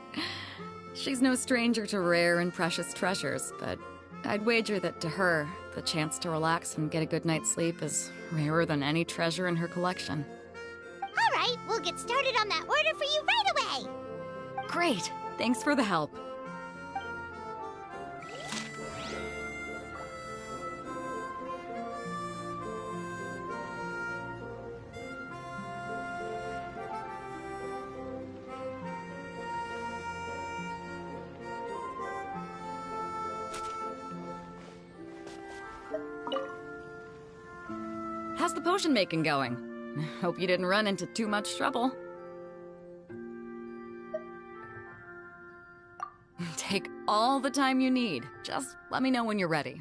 She's no stranger to rare and precious treasures, but I'd wager that to her, the chance to relax and get a good night's sleep is rarer than any treasure in her collection. All right, we'll get started on that order for you right away. Great. Thanks for the help. How's the potion making going? Hope you didn't run into too much trouble. Take all the time you need. Just let me know when you're ready.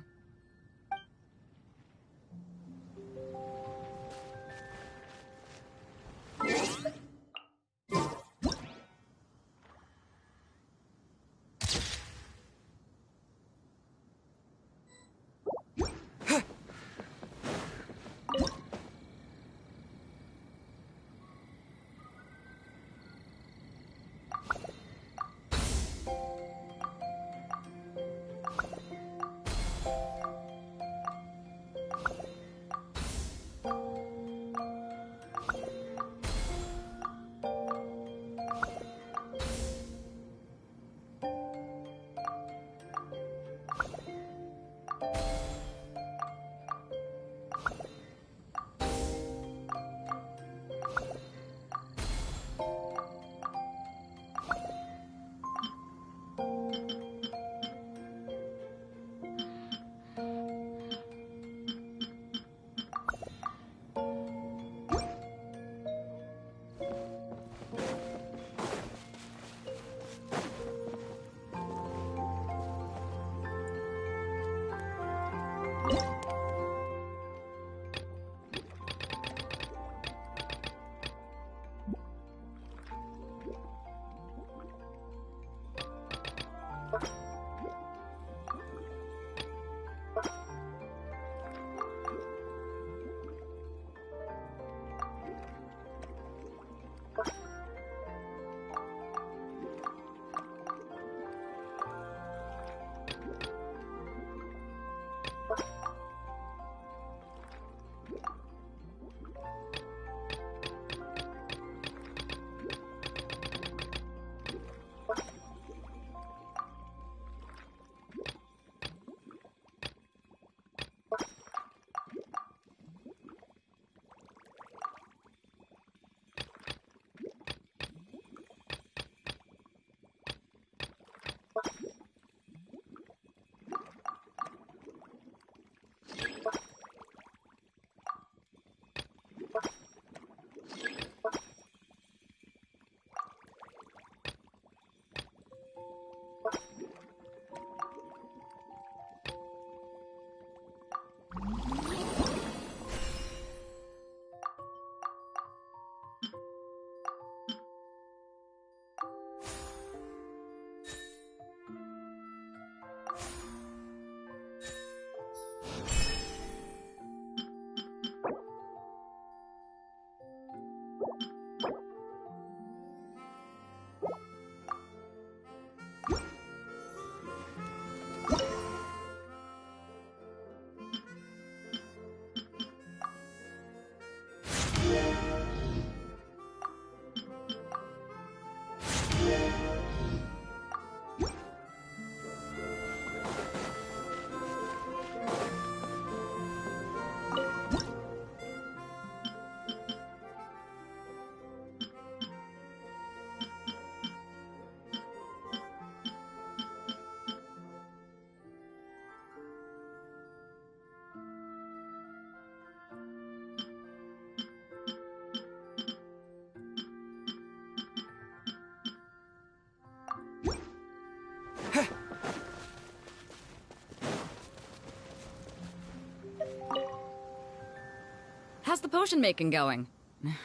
How's the potion making going?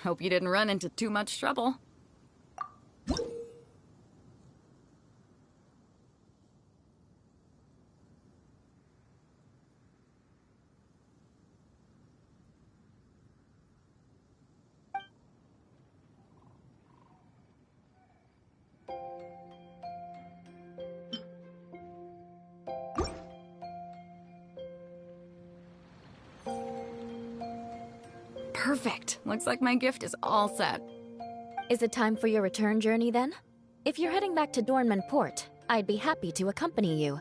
Hope you didn't run into too much trouble. Perfect. Looks like my gift is all set. Is it time for your return journey then? If you're heading back to Dornman Port, I'd be happy to accompany you.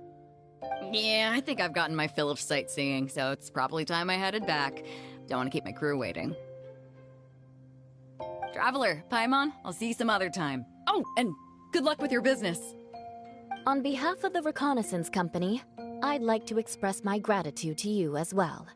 Yeah, I think I've gotten my fill of sightseeing, so it's probably time I headed back. Don't want to keep my crew waiting. Traveler, Paimon, I'll see you some other time. Oh, and good luck with your business. On behalf of the Reconnaissance Company, I'd like to express my gratitude to you as well.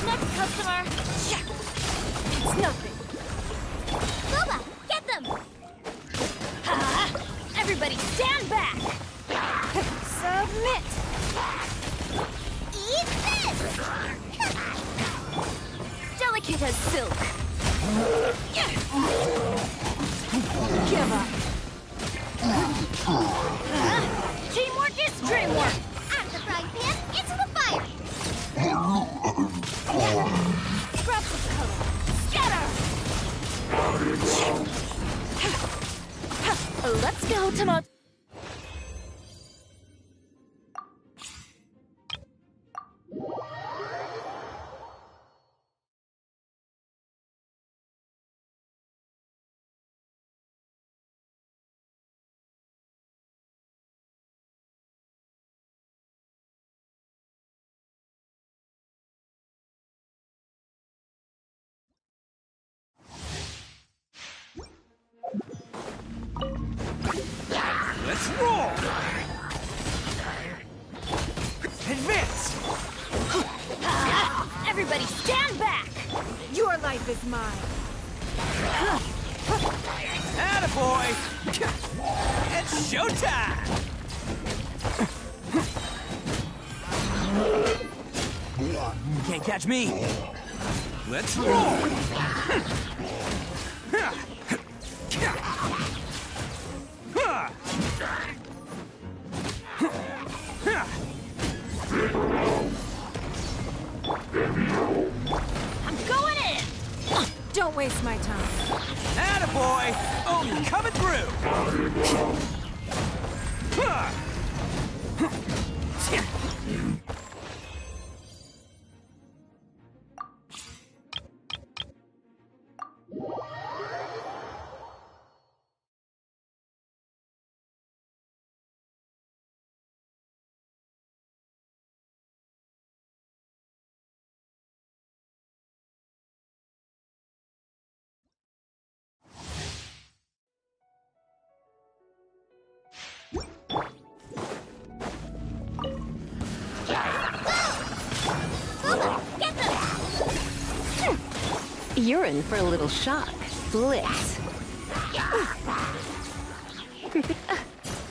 Next customer! It's nothing. Boba, get them! Everybody stand back! Submit! Eat this! Delicate as silk. Give up. Teamwork is dreamwork! Out of the frying pan, into the fire! Scraps of color. Scatter! Let's go, Tomo. Let's roll! Advance! Everybody stand back! Your life is mine. Attaboy! It's showtime! Can't catch me! Let's roll! I'm going in! Don't waste my time. Attaboy! Omi coming through! You're in for a little shock. Blitz.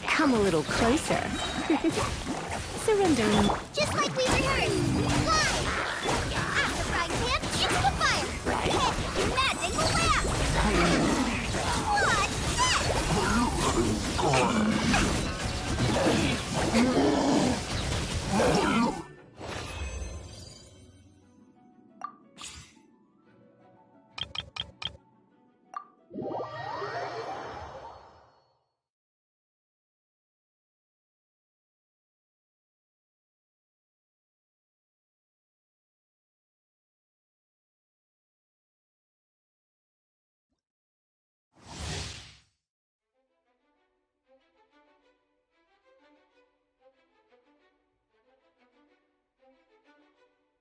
Come a little closer. Surrendering. Just like we rehearsed! Fly! Out the frying pan, into the fire! Hit your magic blast!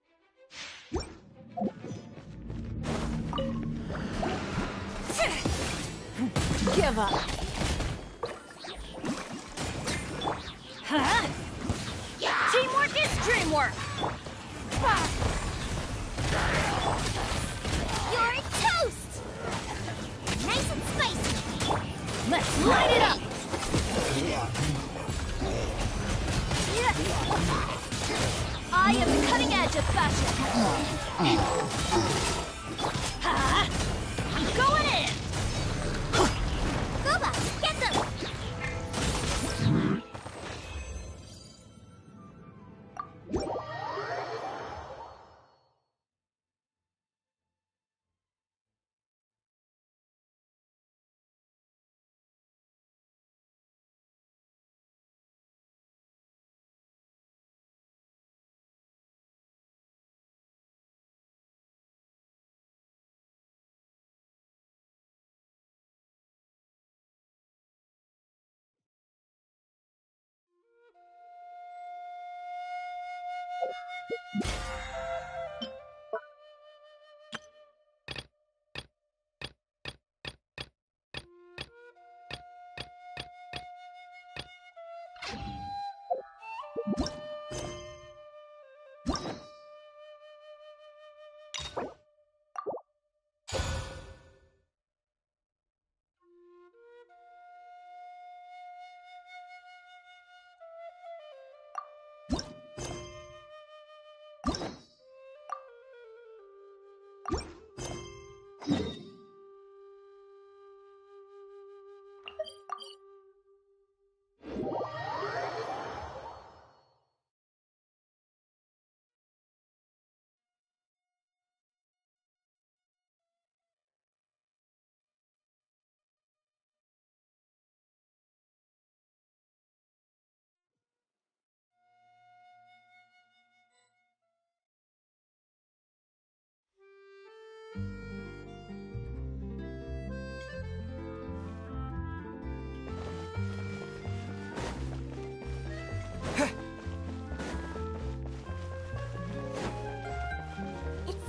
What's this? Give up. Huh? Teamwork is dreamwork! You're toast! Nice and spicy! Let's light it up! I am the cutting edge of fashion! I'm going in! Boba, get them!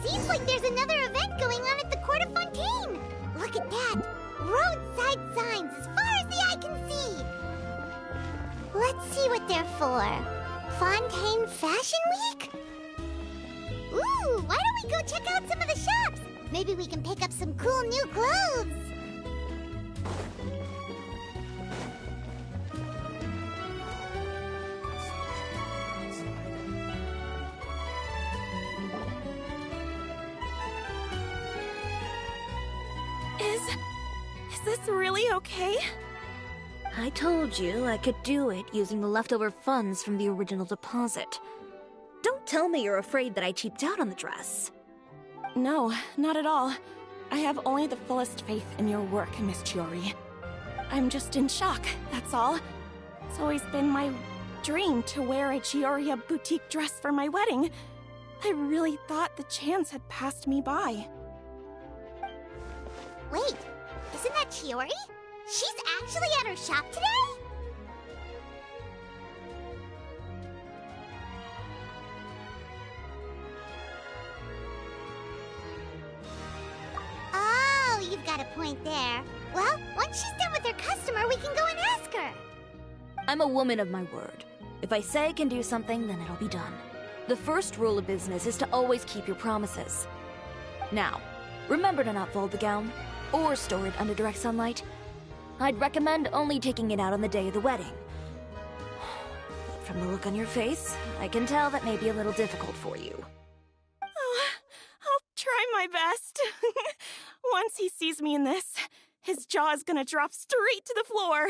Seems like there's another event going on at the Court of Fontaine! Look at that! Roadside signs as far as the eye can see! Let's see what they're for. Fontaine Fashion Week? Ooh, why don't we go check out some of the shops? Maybe we can pick up some cool new clothes! Is this really okay? I told you I could do it using the leftover funds from the original deposit. Don't tell me you're afraid that I cheaped out on the dress. No, not at all. I have only the fullest faith in your work, Miss Chiori. I'm just in shock, that's all. It's always been my dream to wear a Chiori boutique dress for my wedding. I really thought the chance had passed me by. Wait, isn't that Chiori? She's actually at her shop today? Oh, you've got a point there. Well, once she's done with her customer, we can go and ask her. I'm a woman of my word. If I say I can do something, then it'll be done. The first rule of business is to always keep your promises. Now, remember to not fold the gown, or store it under direct sunlight. I'd recommend only taking it out on the day of the wedding. From the look on your face, I can tell that may be a little difficult for you. Oh, I'll try my best. Once he sees me in this, his jaw is gonna drop straight to the floor.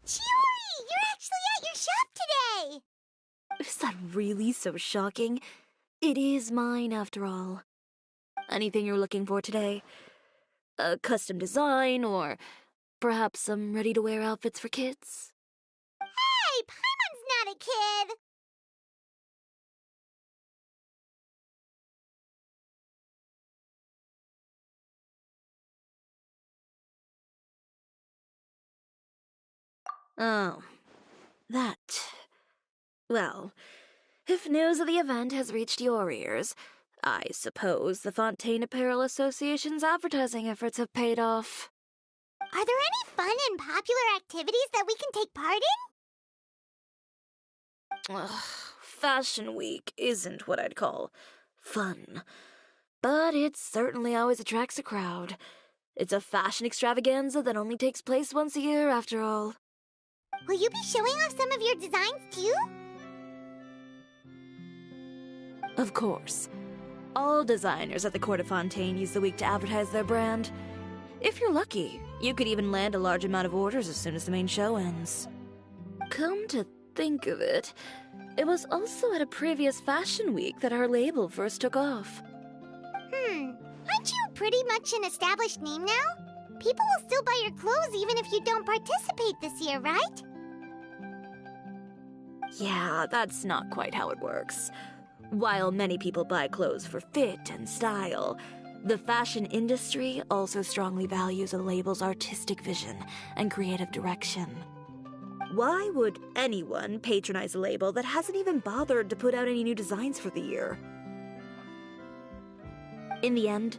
Chiori, you're actually at your shop today! Is that really so shocking? It is mine, after all. Anything you're looking for today? A custom design, or perhaps some ready-to-wear outfits for kids? Hey, Paimon's not a kid! Oh, that. Well, if news of the event has reached your ears, I suppose the Fontaine Apparel Association's advertising efforts have paid off. Are there any fun and popular activities that we can take part in? Fashion Week isn't what I'd call fun. But it certainly always attracts a crowd. It's a fashion extravaganza that only takes place once a year, after all. Will you be showing off some of your designs, too? Of course. All designers at the Court of Fontaine use the week to advertise their brand. If you're lucky, you could even land a large amount of orders as soon as the main show ends. Come to think of it, it was also at a previous fashion week that our label first took off. Aren't you pretty much an established name now? People will still buy your clothes even if you don't participate this year, right? Yeah, that's not quite how it works. While many people buy clothes for fit and style, the fashion industry also strongly values a label's artistic vision and creative direction. Why would anyone patronize a label that hasn't even bothered to put out any new designs for the year? In the end,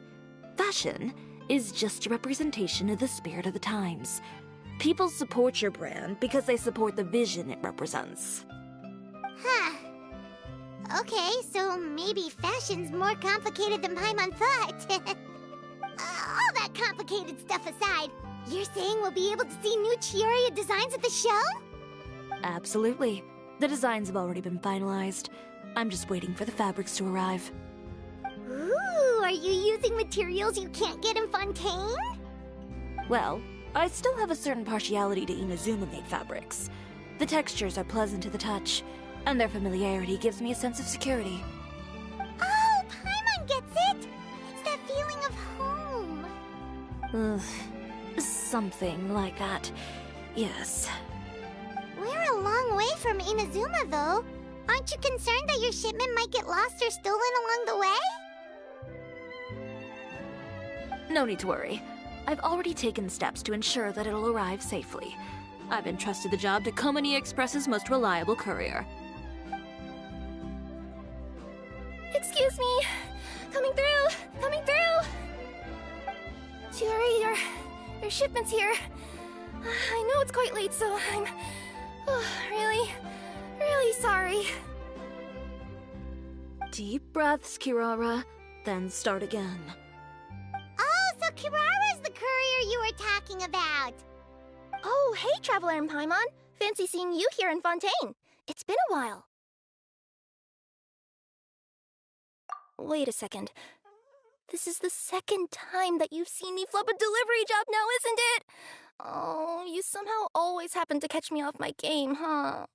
fashion is just a representation of the spirit of the times. People support your brand because they support the vision it represents. Huh. Okay, so maybe fashion's more complicated than Paimon thought. All that complicated stuff aside, you're saying we'll be able to see new Chiori designs at the show? Absolutely. The designs have already been finalized. I'm just waiting for the fabrics to arrive. Ooh, are you using materials you can't get in Fontaine? Well, I still have a certain partiality to Inazuma-made fabrics. The textures are pleasant to the touch, and their familiarity gives me a sense of security. Oh, Paimon gets it! It's that feeling of home. Something like that. Yes. We're a long way from Inazuma, though. Aren't you concerned that your shipment might get lost or stolen along the way? No need to worry. I've already taken steps to ensure that it'll arrive safely. I've entrusted the job to Komani Express's most reliable courier. Excuse me! Coming through! Coming through! Chiori, your shipment's here. I know it's quite late, so I'm really sorry. Deep breaths, Kirara, then start again. Oh, so Kirara's the courier you were talking about. Oh, hey, Traveler and Paimon. Fancy seeing you here in Fontaine. It's been a while. Wait a second. This is the second time that you've seen me flub a delivery job now, isn't it? Oh, you somehow always happen to catch me off my game, huh?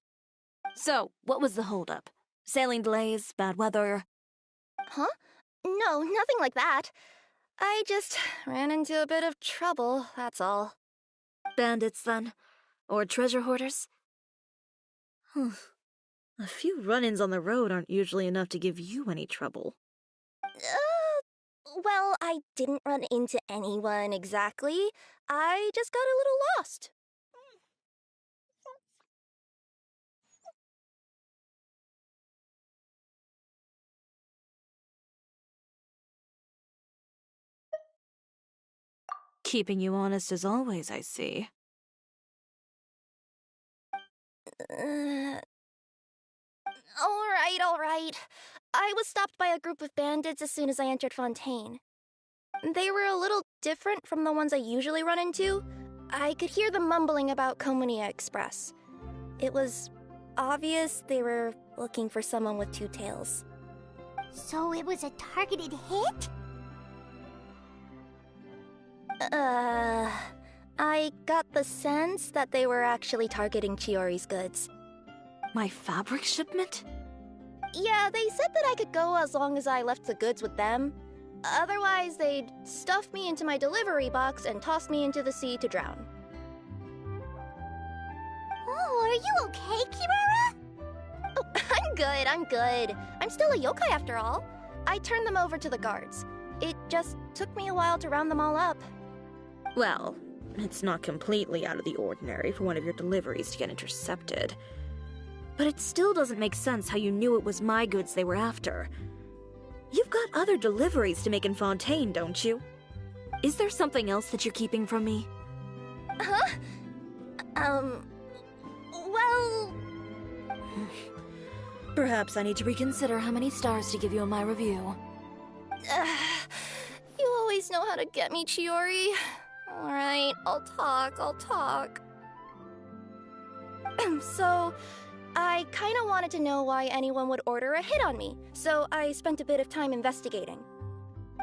So, what was the holdup? Sailing delays, bad weather? Huh? No, nothing like that. I just ran into a bit of trouble, that's all. Bandits, then? Or treasure hoarders? A few run-ins on the road aren't usually enough to give you any trouble. Well, I didn't run into anyone exactly. I just got a little lost. Keeping you honest as always, I see. All right. I was stopped by a group of bandits as soon as I entered Fontaine. They were a little different from the ones I usually run into. I could hear them mumbling about Komani Express. It was obvious they were looking for someone with two tails. So it was a targeted hit? I got the sense that they were actually targeting Chiori's goods. My fabric shipment? Yeah, they said that I could go as long as I left the goods with them. Otherwise, they'd stuff me into my delivery box and toss me into the sea to drown. Oh, are you okay, Kirara? Oh, I'm good. I'm still a yokai after all. I turned them over to the guards. It just took me a while to round them all up. Well, it's not completely out of the ordinary for one of your deliveries to get intercepted. But it still doesn't make sense how you knew it was my goods they were after. You've got other deliveries to make in Fontaine, don't you? Is there something else that you're keeping from me? Huh? Well... Perhaps I need to reconsider how many stars to give you in my review. You always know how to get me, Chiori. Alright, I'll talk. So, I kinda wanted to know why anyone would order a hit on me, so I spent a bit of time investigating.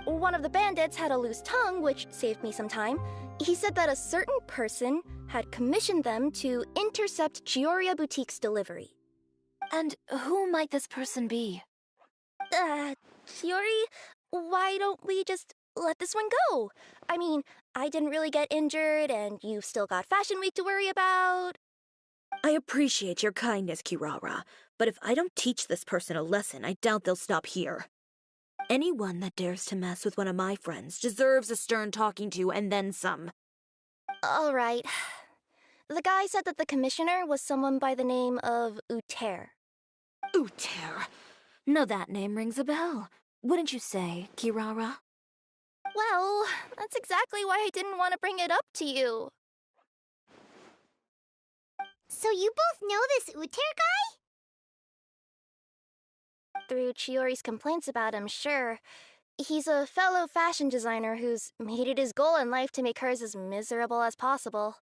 One of the bandits had a loose tongue, which saved me some time. He said that a certain person had commissioned them to intercept Chiori Boutique's delivery. And who might this person be? Chiori, why don't we just let this one go? I mean, I didn't really get injured, and you've still got Fashion Week to worry about. I appreciate your kindness, Kirara, but if I don't teach this person a lesson, I doubt they'll stop here. Anyone that dares to mess with one of my friends deserves a stern talking to and then some. All right. The guy said that the commissioner was someone by the name of Uter. Uter? Now that name rings a bell. Wouldn't you say, Kirara? Well, that's exactly why I didn't want to bring it up to you. So you both know this Uter guy? Through Chiori's complaints about him, sure. He's a fellow fashion designer who's made it his goal in life to make hers as miserable as possible.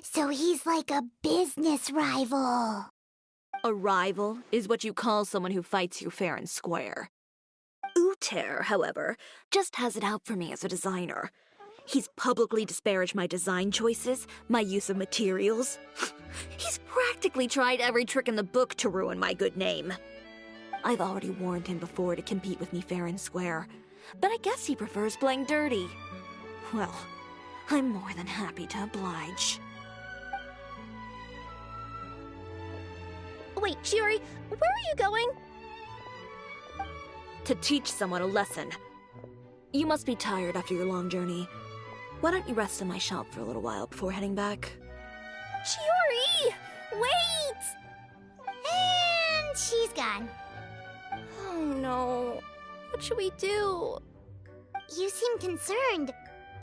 So he's like a business rival. A rival is what you call someone who fights you fair and square. Uter, however, just has it out for me as a designer. He's publicly disparaged my design choices, my use of materials. He's practically tried every trick in the book to ruin my good name. I've already warned him before to compete with me fair and square, but I guess he prefers playing dirty. Well, I'm more than happy to oblige. Wait, Chiori, where are you going? To teach someone a lesson. You must be tired after your long journey. Why don't you rest in my shop for a little while before heading back? Chiori! Wait! And she's gone. Oh no. What should we do? You seem concerned.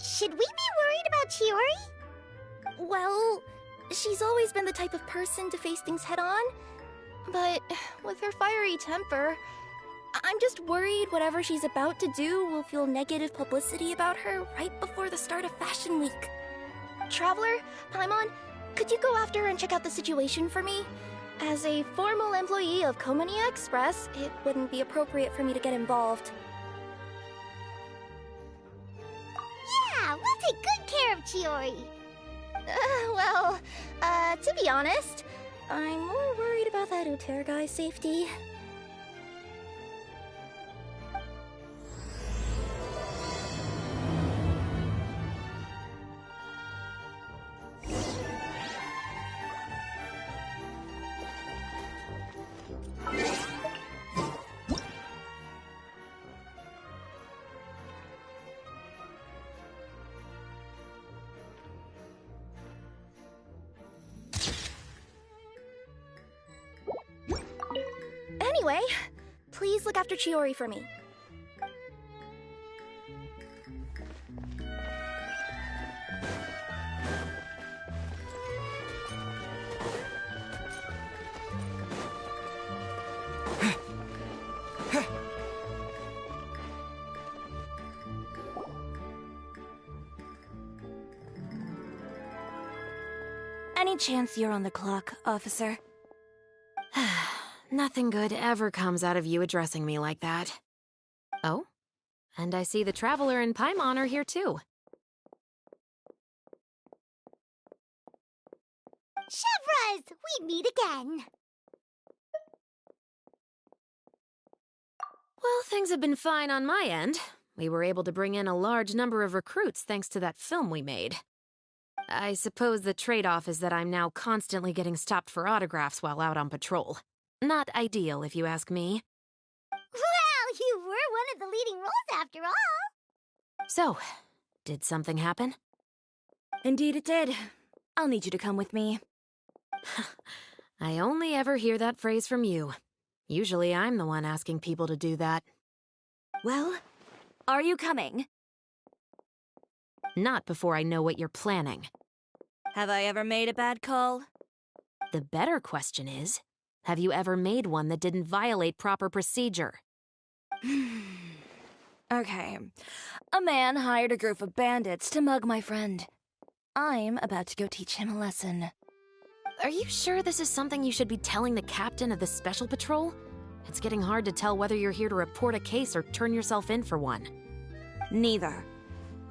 Should we be worried about Chiori? Well, she's always been the type of person to face things head-on. But with her fiery temper, I'm just worried whatever she's about to do will feel negative publicity about her right before the start of Fashion Week. Traveler, Paimon, could you go after her and check out the situation for me? As a formal employee of Komania Express, it wouldn't be appropriate for me to get involved. Yeah, we'll take good care of Chiori. To be honest, I'm more worried about that Uter guy's safety. Anyway, please look after Chiori for me. Any chance you're on the clock, officer? Nothing good ever comes out of you addressing me like that. Oh? And I see the Traveler and Paimon are here too. Chevras, we meet again. Well, things have been fine on my end. We were able to bring in a large number of recruits thanks to that film we made. I suppose the trade-off is that I'm now constantly getting stopped for autographs while out on patrol. Not ideal, if you ask me. Well, you were one of the leading roles after all. So, did something happen? Indeed it did. I'll need you to come with me. I only ever hear that phrase from you. Usually I'm the one asking people to do that. Well, are you coming? Not before I know what you're planning. Have I ever made a bad call? The better question is, Have you ever made one that didn't violate proper procedure? Okay. A man hired a group of bandits to mug my friend. I'm about to go teach him a lesson. Are you sure this is something you should be telling the captain of the special patrol? It's getting hard to tell whether you're here to report a case or turn yourself in for one. Neither.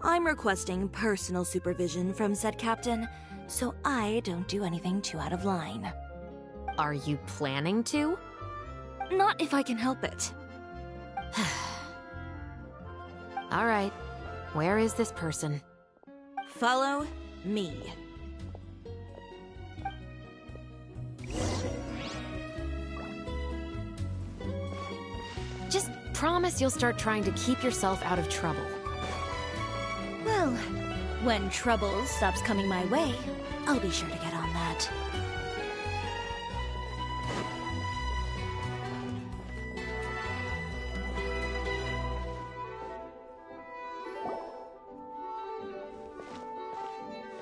I'm requesting personal supervision from said captain, so I don't do anything too out of line. Are you planning to? Not if I can help it. All right. Where is this person? Follow me. Just promise you'll start trying to keep yourself out of trouble. Well, when trouble stops coming my way, I'll be sure to get on that.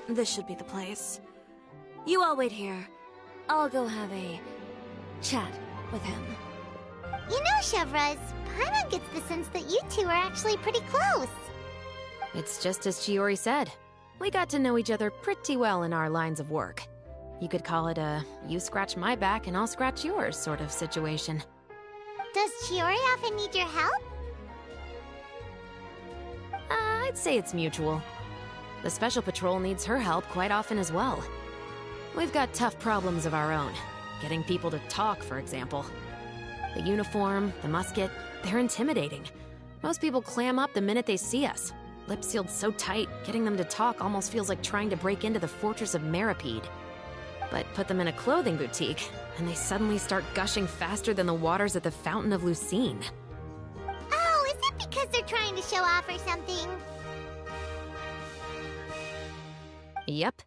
This should be the place. You all wait here. I'll go have a chat with him. You know, Chevraz, Paimon gets the sense that you two are actually pretty close. It's just as Chiori said. We got to know each other pretty well in our lines of work. You could call it a you scratch my back and I'll scratch yours sort of situation. Does Chiori often need your help? I'd say it's mutual. The Special Patrol needs her help quite often as well. We've got tough problems of our own. Getting people to talk, for example. The uniform, the musket, they're intimidating. Most people clam up the minute they see us. Lips sealed so tight, getting them to talk almost feels like trying to break into the fortress of Meripede. But put them in a clothing boutique, and they suddenly start gushing faster than the waters at the Fountain of Lucine. Oh, is it because they're trying to show off or something? Yep.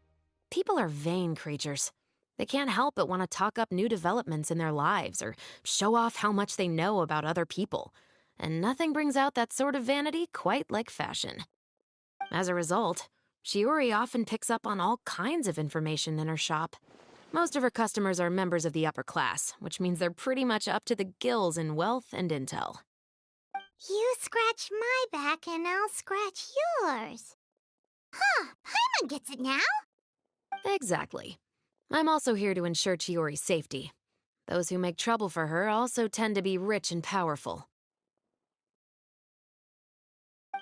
People are vain creatures. They can't help but want to talk up new developments in their lives or show off how much they know about other people. And nothing brings out that sort of vanity quite like fashion. As a result, Chiori often picks up on all kinds of information in her shop. Most of her customers are members of the upper class, which means they're pretty much up to the gills in wealth and intel. You scratch my back and I'll scratch yours. Huh, Paimon gets it now. Exactly. I'm also here to ensure Chiori's safety. Those who make trouble for her also tend to be rich and powerful.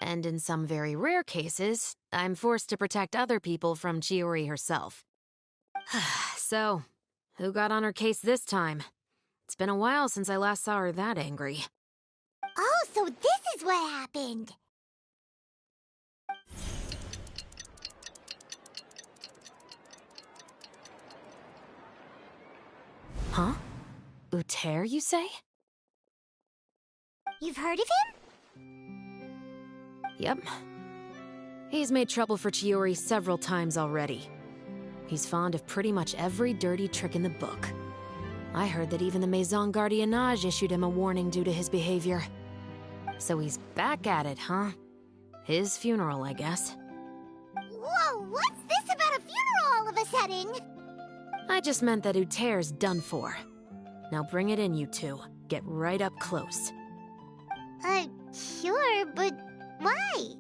And in some very rare cases, I'm forced to protect other people from Chiori herself. So, who got on her case this time? It's been a while since I last saw her that angry. Oh, so this is what happened. Huh? Uter, you say? You've heard of him? Yep. He's made trouble for Chiori several times already. He's fond of pretty much every dirty trick in the book. I heard that even the Maison Gardiennage issued him a warning due to his behavior. So he's back at it, huh? His funeral, I guess. Whoa, what's this about a funeral all of a sudden? I just meant that Uter's done for. Now bring it in, you two. Get right up close. Sure, but why?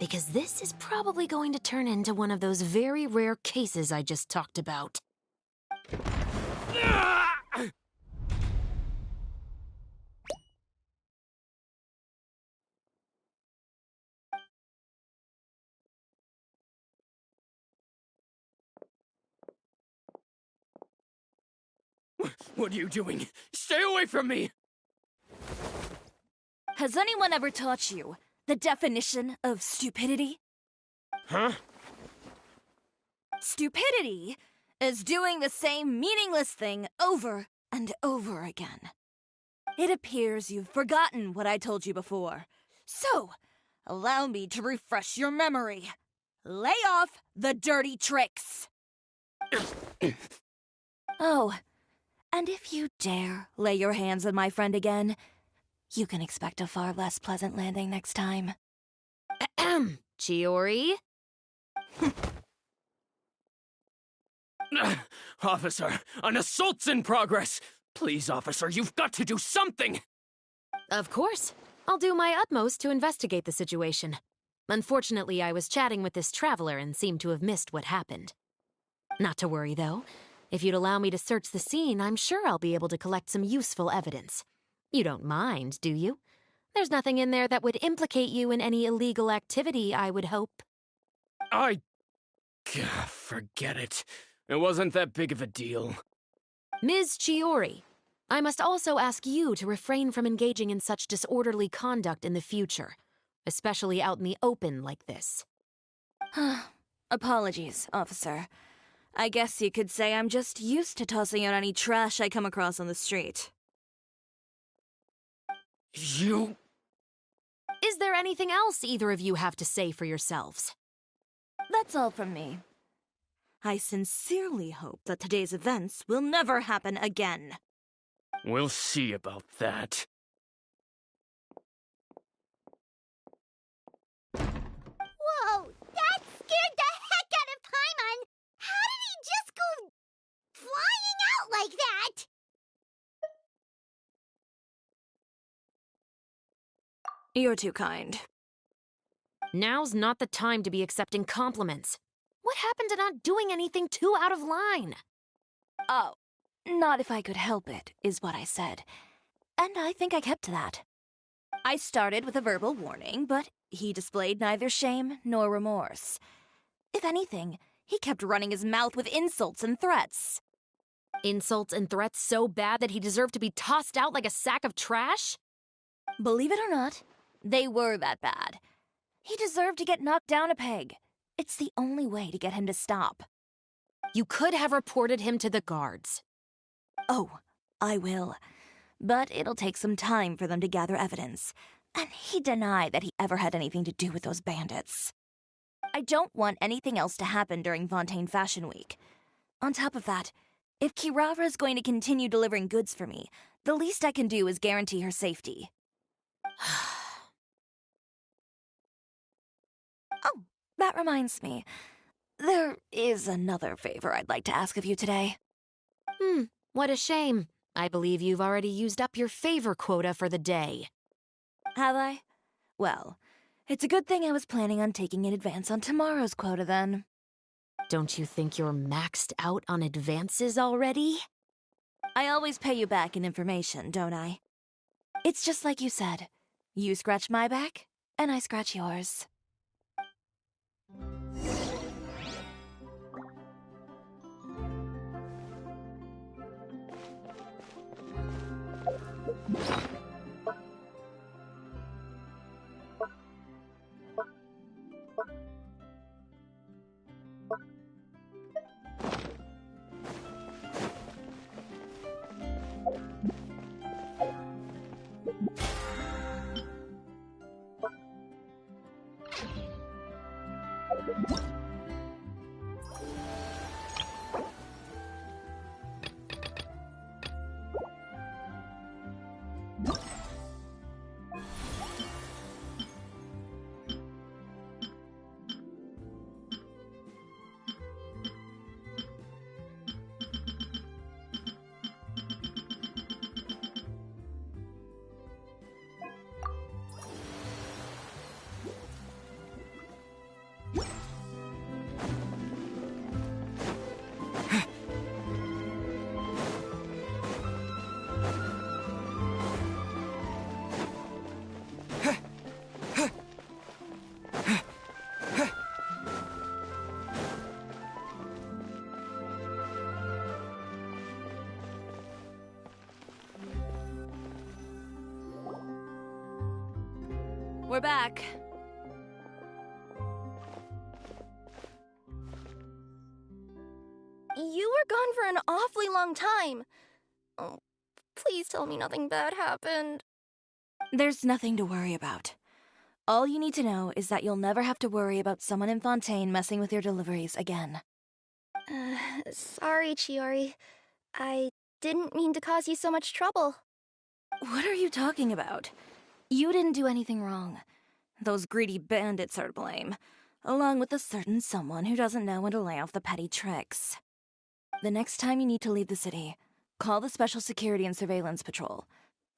Because this is probably going to turn into one of those very rare cases I just talked about. What are you doing? Stay away from me! Has anyone ever taught you the definition of stupidity? Huh? Stupidity is doing the same meaningless thing over and over again. It appears you've forgotten what I told you before. So, allow me to refresh your memory. Lay off the dirty tricks! Oh, and if you dare lay your hands on my friend again, you can expect a far less pleasant landing next time. Chiori? Officer, an assault's in progress! Please, officer, you've got to do something! Of course. I'll do my utmost to investigate the situation. Unfortunately, I was chatting with this traveler and seemed to have missed what happened. Not to worry, though. If you'd allow me to search the scene, I'm sure I'll be able to collect some useful evidence. You don't mind, do you? There's nothing in there that would implicate you in any illegal activity, I would hope. Forget it. It wasn't that big of a deal. Ms. Chiori, I must also ask you to refrain from engaging in such disorderly conduct in the future, especially out in the open like this. Apologies, officer. I guess you could say I'm just used to tossing out any trash I come across on the street. You... Is there anything else either of you have to say for yourselves? That's all from me. I sincerely hope that today's events will never happen again. We'll see about that. Whoa! That scared the heck out of Paimon! How did he just go flying out like that? You're too kind. Now's not the time to be accepting compliments. What happened to not doing anything too out of line? Oh, not if I could help it, is what I said. And I think I kept to that. I started with a verbal warning, but he displayed neither shame nor remorse. If anything, he kept running his mouth with insults and threats. Insults and threats so bad that he deserved to be tossed out like a sack of trash? Believe it or not, they were that bad. He deserved to get knocked down a peg. It's the only way to get him to stop. You could have reported him to the guards. Oh, I will. But it'll take some time for them to gather evidence. And he denied that he ever had anything to do with those bandits. I don't want anything else to happen during Fontaine Fashion Week. On top of that, if Kirara is going to continue delivering goods for me, the least I can do is guarantee her safety. Oh, that reminds me. There is another favor I'd like to ask of you today. What a shame. I believe you've already used up your favor quota for the day. Have I? Well, it's a good thing I was planning on taking an advance on tomorrow's quota then. Don't you think you're maxed out on advances already? I always pay you back in information, don't I? It's just like you said. You scratch my back, and I scratch yours. We're back. You were gone for an awfully long time. Oh, please tell me nothing bad happened. There's nothing to worry about. All you need to know is that you'll never have to worry about someone in Fontaine messing with your deliveries again. Sorry, Chiori. I didn't mean to cause you so much trouble. What are you talking about? You didn't do anything wrong. Those greedy bandits are to blame, along with a certain someone who doesn't know when to lay off the petty tricks. The next time you need to leave the city, call the Special Security and Surveillance Patrol.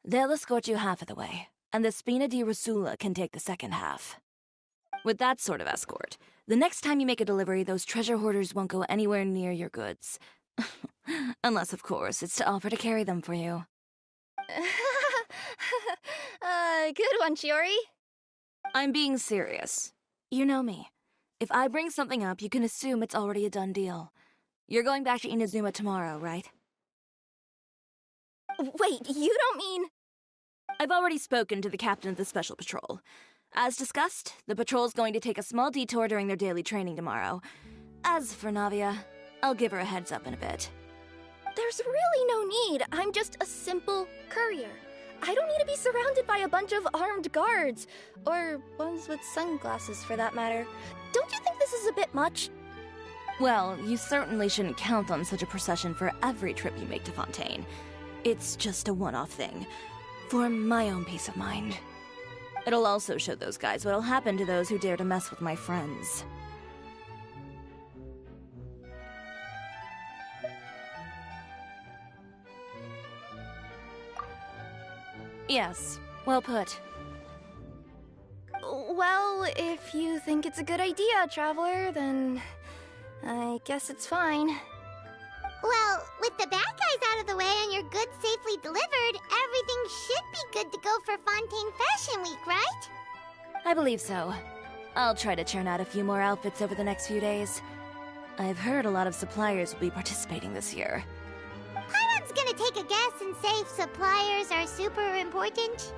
They'll escort you half of the way, and the Spina di Rosula can take the second half. With that sort of escort, the next time you make a delivery, those treasure hoarders won't go anywhere near your goods. Unless, of course, it's to offer to carry them for you. Good one, Chiori. I'm being serious. You know me. If I bring something up, you can assume it's already a done deal. You're going back to Inazuma tomorrow, right? Wait, you don't mean... I've already spoken to the captain of the Special Patrol. As discussed, the patrol's going to take a small detour during their daily training tomorrow. As for Navia, I'll give her a heads up in a bit. There's really no need. I'm just a simple courier. I don't need to be surrounded by a bunch of armed guards. Or ones with sunglasses, for that matter. Don't you think this is a bit much? Well, you certainly shouldn't count on such a procession for every trip you make to Fontaine. It's just a one-off thing. For my own peace of mind. It'll also show those guys what'll happen to those who dare to mess with my friends. Yes, well put. Well, if you think it's a good idea, Traveler, then I guess it's fine. Well, with the bad guys out of the way and your goods safely delivered, everything should be good to go for Fontaine Fashion Week, right? I believe so. I'll try to churn out a few more outfits over the next few days. I've heard a lot of suppliers will be participating this year. Paimon's gonna take a guess and say suppliers are super important.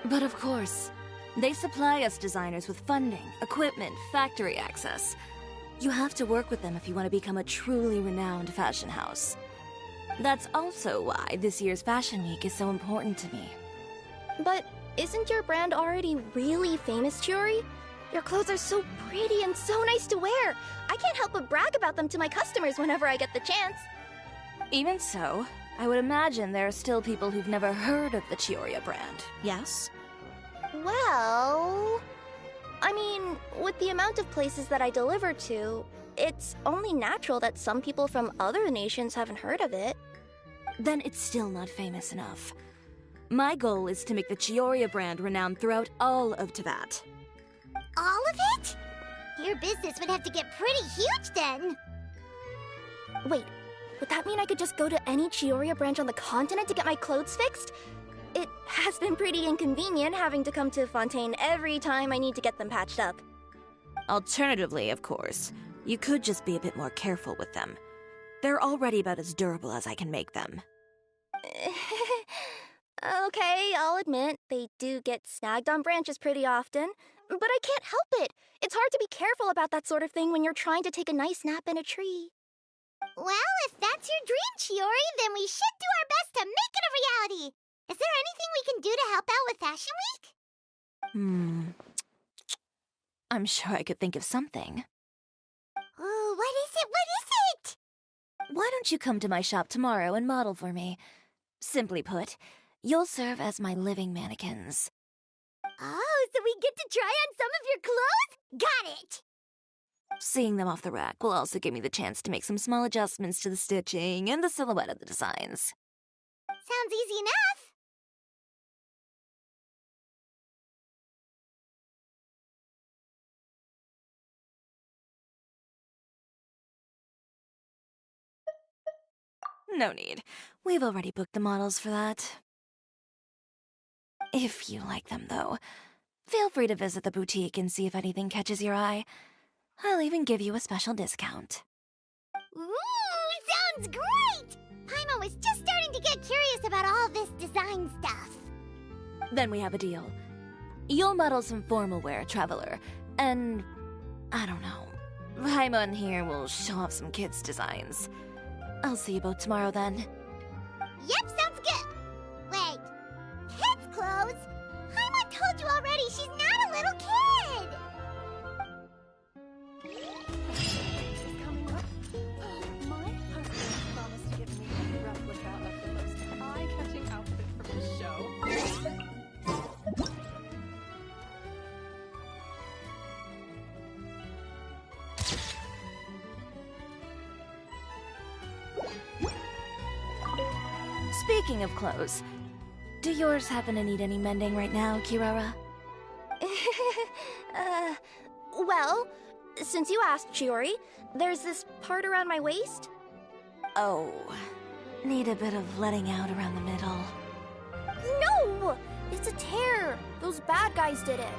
But of course, they supply us designers with funding, equipment, factory access. You have to work with them if you want to become a truly renowned fashion house. That's also why this year's Fashion Week is so important to me. But isn't your brand already really famous, Chiori? Your clothes are so pretty and so nice to wear. I can't help but brag about them to my customers whenever I get the chance. Even so, I would imagine there are still people who've never heard of the Chiori brand, yes? Well... I mean, with the amount of places that I deliver to, it's only natural that some people from other nations haven't heard of it. Then it's still not famous enough. My goal is to make the Chiori brand renowned throughout all of Teyvat. All of it? Your business would have to get pretty huge then. Wait, would that mean I could just go to any Chiori branch on the continent to get my clothes fixed? It has been pretty inconvenient having to come to Fontaine every time I need to get them patched up. Alternatively, of course, you could just be a bit more careful with them. They're already about as durable as I can make them. Okay, I'll admit, they do get snagged on branches pretty often, but I can't help it. It's hard to be careful about that sort of thing when you're trying to take a nice nap in a tree. Well, if that's your dream, Chiori, then we should do our best to make it a reality. Is there anything we can do to help out with Fashion Week? I'm sure I could think of something. Oh, what is it? What is it? Why don't you come to my shop tomorrow and model for me? Simply put, you'll serve as my living mannequins. Oh, so we get to try on some of your clothes? Got it! Seeing them off the rack will also give me the chance to make some small adjustments to the stitching and the silhouette of the designs. Sounds easy enough. No need. We've already booked the models for that. If you like them, though, feel free to visit the boutique and see if anything catches your eye. I'll even give you a special discount. Ooh, sounds great! Paimon was just starting to get curious about all this design stuff. Then we have a deal. You'll model some formal wear, Traveler, and... I don't know. Paimon here will show off some kids' designs. I'll see you both tomorrow, then. Yep, sounds good. Wait, kids' clothes? Paimon told you already she's not a little kid! My husband promised to give me a replica of the most eye-catching outfit from the show. Speaking of clothes, do yours happen to need any mending right now, Kirara? Well, since you asked, Chiori, there's this part around my waist. Oh, need a bit of letting out around the middle. No! It's a tear. Those bad guys did it.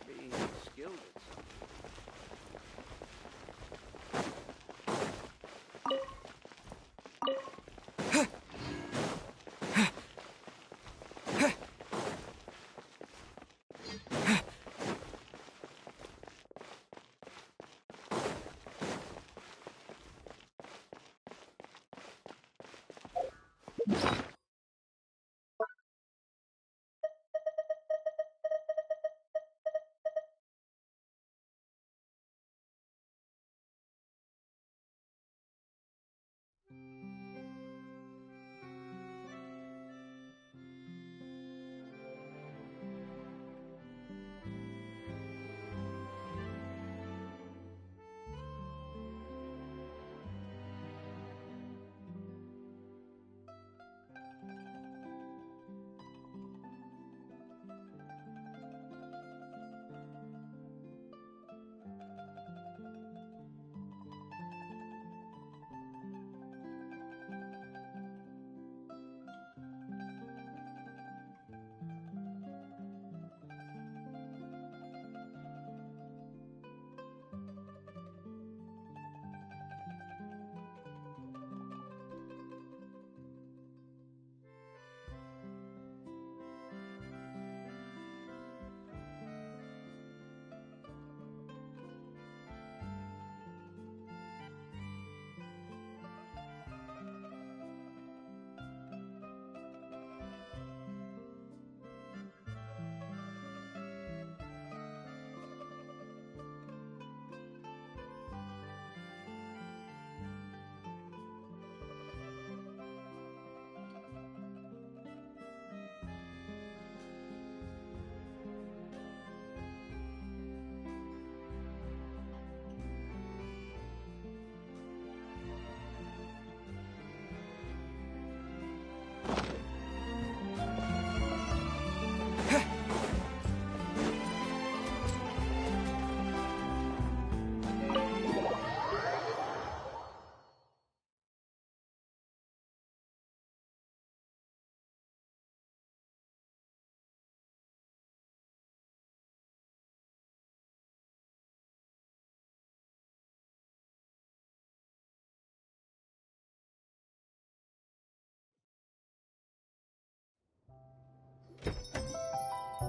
Being skilled at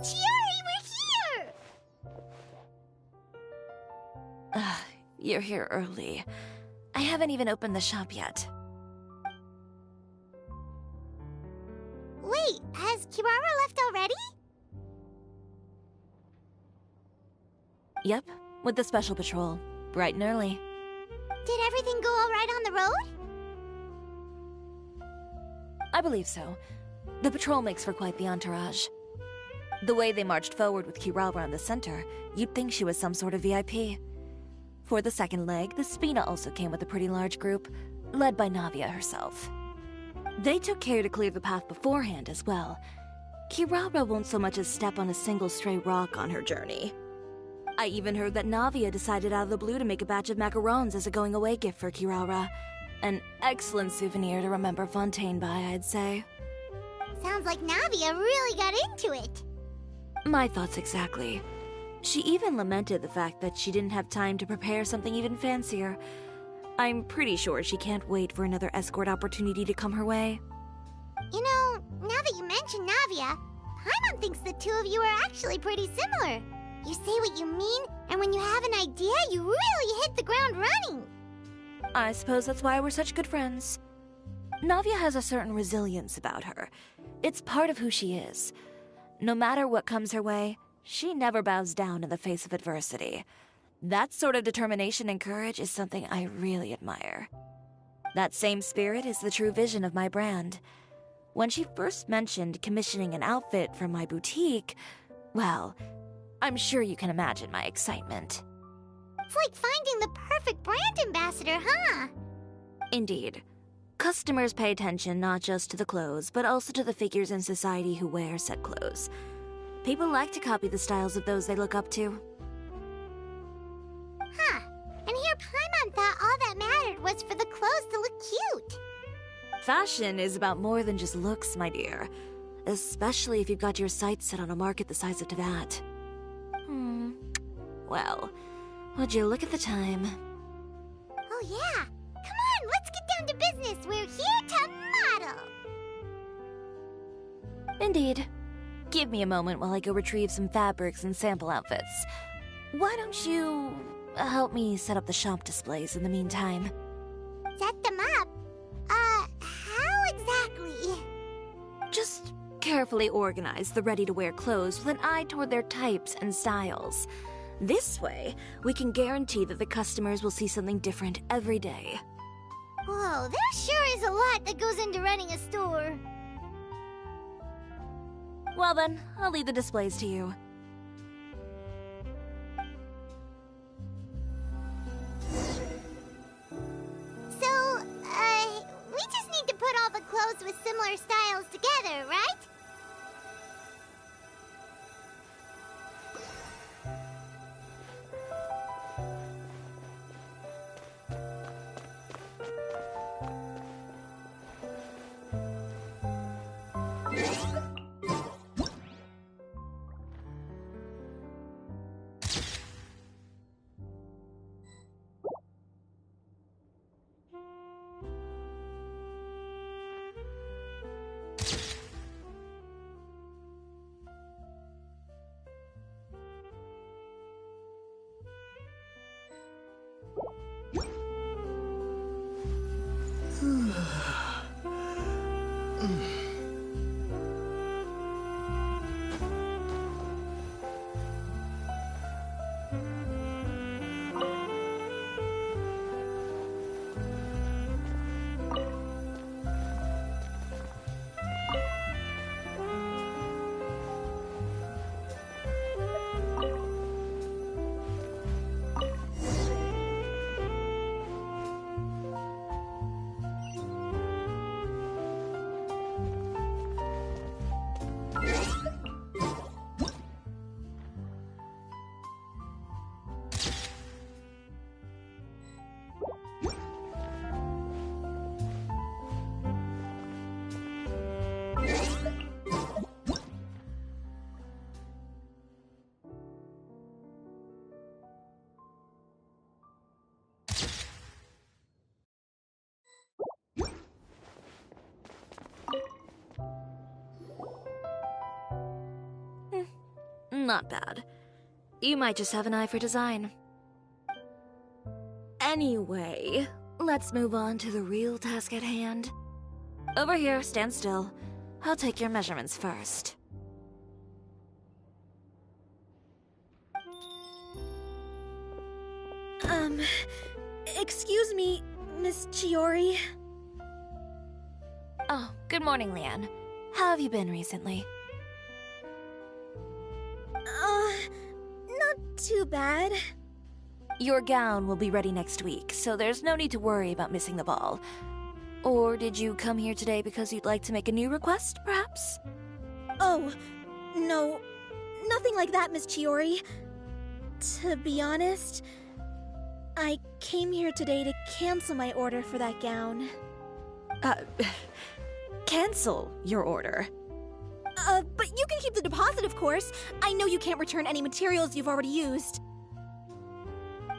Chiori, we're here! You're here early. I haven't even opened the shop yet. Wait, has Kirara left already? Yep, with the special patrol. Bright and early. Did everything go all right on the road? I believe so. The patrol makes for quite the entourage. The way they marched forward with Kirara in the center, you'd think she was some sort of VIP. For the second leg, the Spina also came with a pretty large group, led by Navia herself. They took care to clear the path beforehand as well. Kirara won't so much as step on a single stray rock on her journey. I even heard that Navia decided out of the blue to make a batch of macarons as a going-away gift for Kirara. An excellent souvenir to remember Fontaine by, I'd say. Sounds like Navia really got into it. My thoughts exactly. She even lamented the fact that she didn't have time to prepare something even fancier. I'm pretty sure she can't wait for another escort opportunity to come her way. You know, now that you mention Navia, Paimon thinks the two of you are actually pretty similar. You say what you mean, and when you have an idea, you really hit the ground running. I suppose that's why we're such good friends. Navia has a certain resilience about her. It's part of who she is. No matter what comes her way, she never bows down in the face of adversity. That sort of determination and courage is something I really admire. That same spirit is the true vision of my brand. When she first mentioned commissioning an outfit for my boutique, well, I'm sure you can imagine my excitement. It's like finding the perfect brand ambassador, huh? Indeed. Customers pay attention not just to the clothes, but also to the figures in society who wear said clothes. People like to copy the styles of those they look up to. Huh. And here Paimon thought all that mattered was for the clothes to look cute. Fashion is about more than just looks, my dear. Especially if you've got your sights set on a market the size of Teyvat. Well, would you look at the time? Oh yeah! Come on, let's get down to business! We're here to model! Indeed. Give me a moment while I go retrieve some fabrics and sample outfits. Why don't you help me set up the shop displays in the meantime? Set them up? How exactly? Just carefully organize the ready-to-wear clothes with an eye toward their types and styles. This way, we can guarantee that the customers will see something different every day. Whoa, there sure is a lot that goes into running a store. Well then, I'll leave the displays to you. So, we just need to put all the clothes with similar styles together, right? Not bad. You might just have an eye for design. Anyway, let's move on to the real task at hand. Over here, stand still. I'll take your measurements first. Excuse me, Miss Chiori. Oh, good morning, Leanne. How have you been recently? Not too bad. Your gown will be ready next week, so there's no need to worry about missing the ball. Or did you come here today because you'd like to make a new request, perhaps? Oh, no. Nothing like that, Miss Chiori. To be honest, I came here today to cancel my order for that gown. Cancel your order? But you can keep the deposit, of course. I know you can't return any materials you've already used.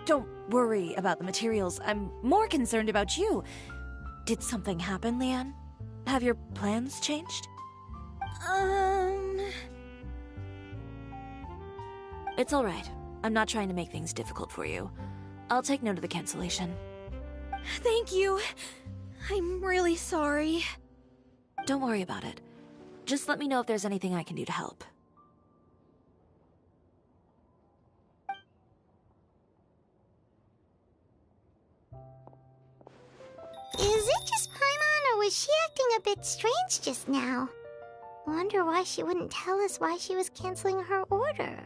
Don't worry about the materials. I'm more concerned about you. Did something happen, Leanne? Have your plans changed? It's all right. I'm not trying to make things difficult for you. I'll take note of the cancellation. Thank you. I'm really sorry. Don't worry about it. Just let me know if there's anything I can do to help. Is it just Paimon, or was she acting a bit strange just now? Wonder why she wouldn't tell us why she was canceling her order.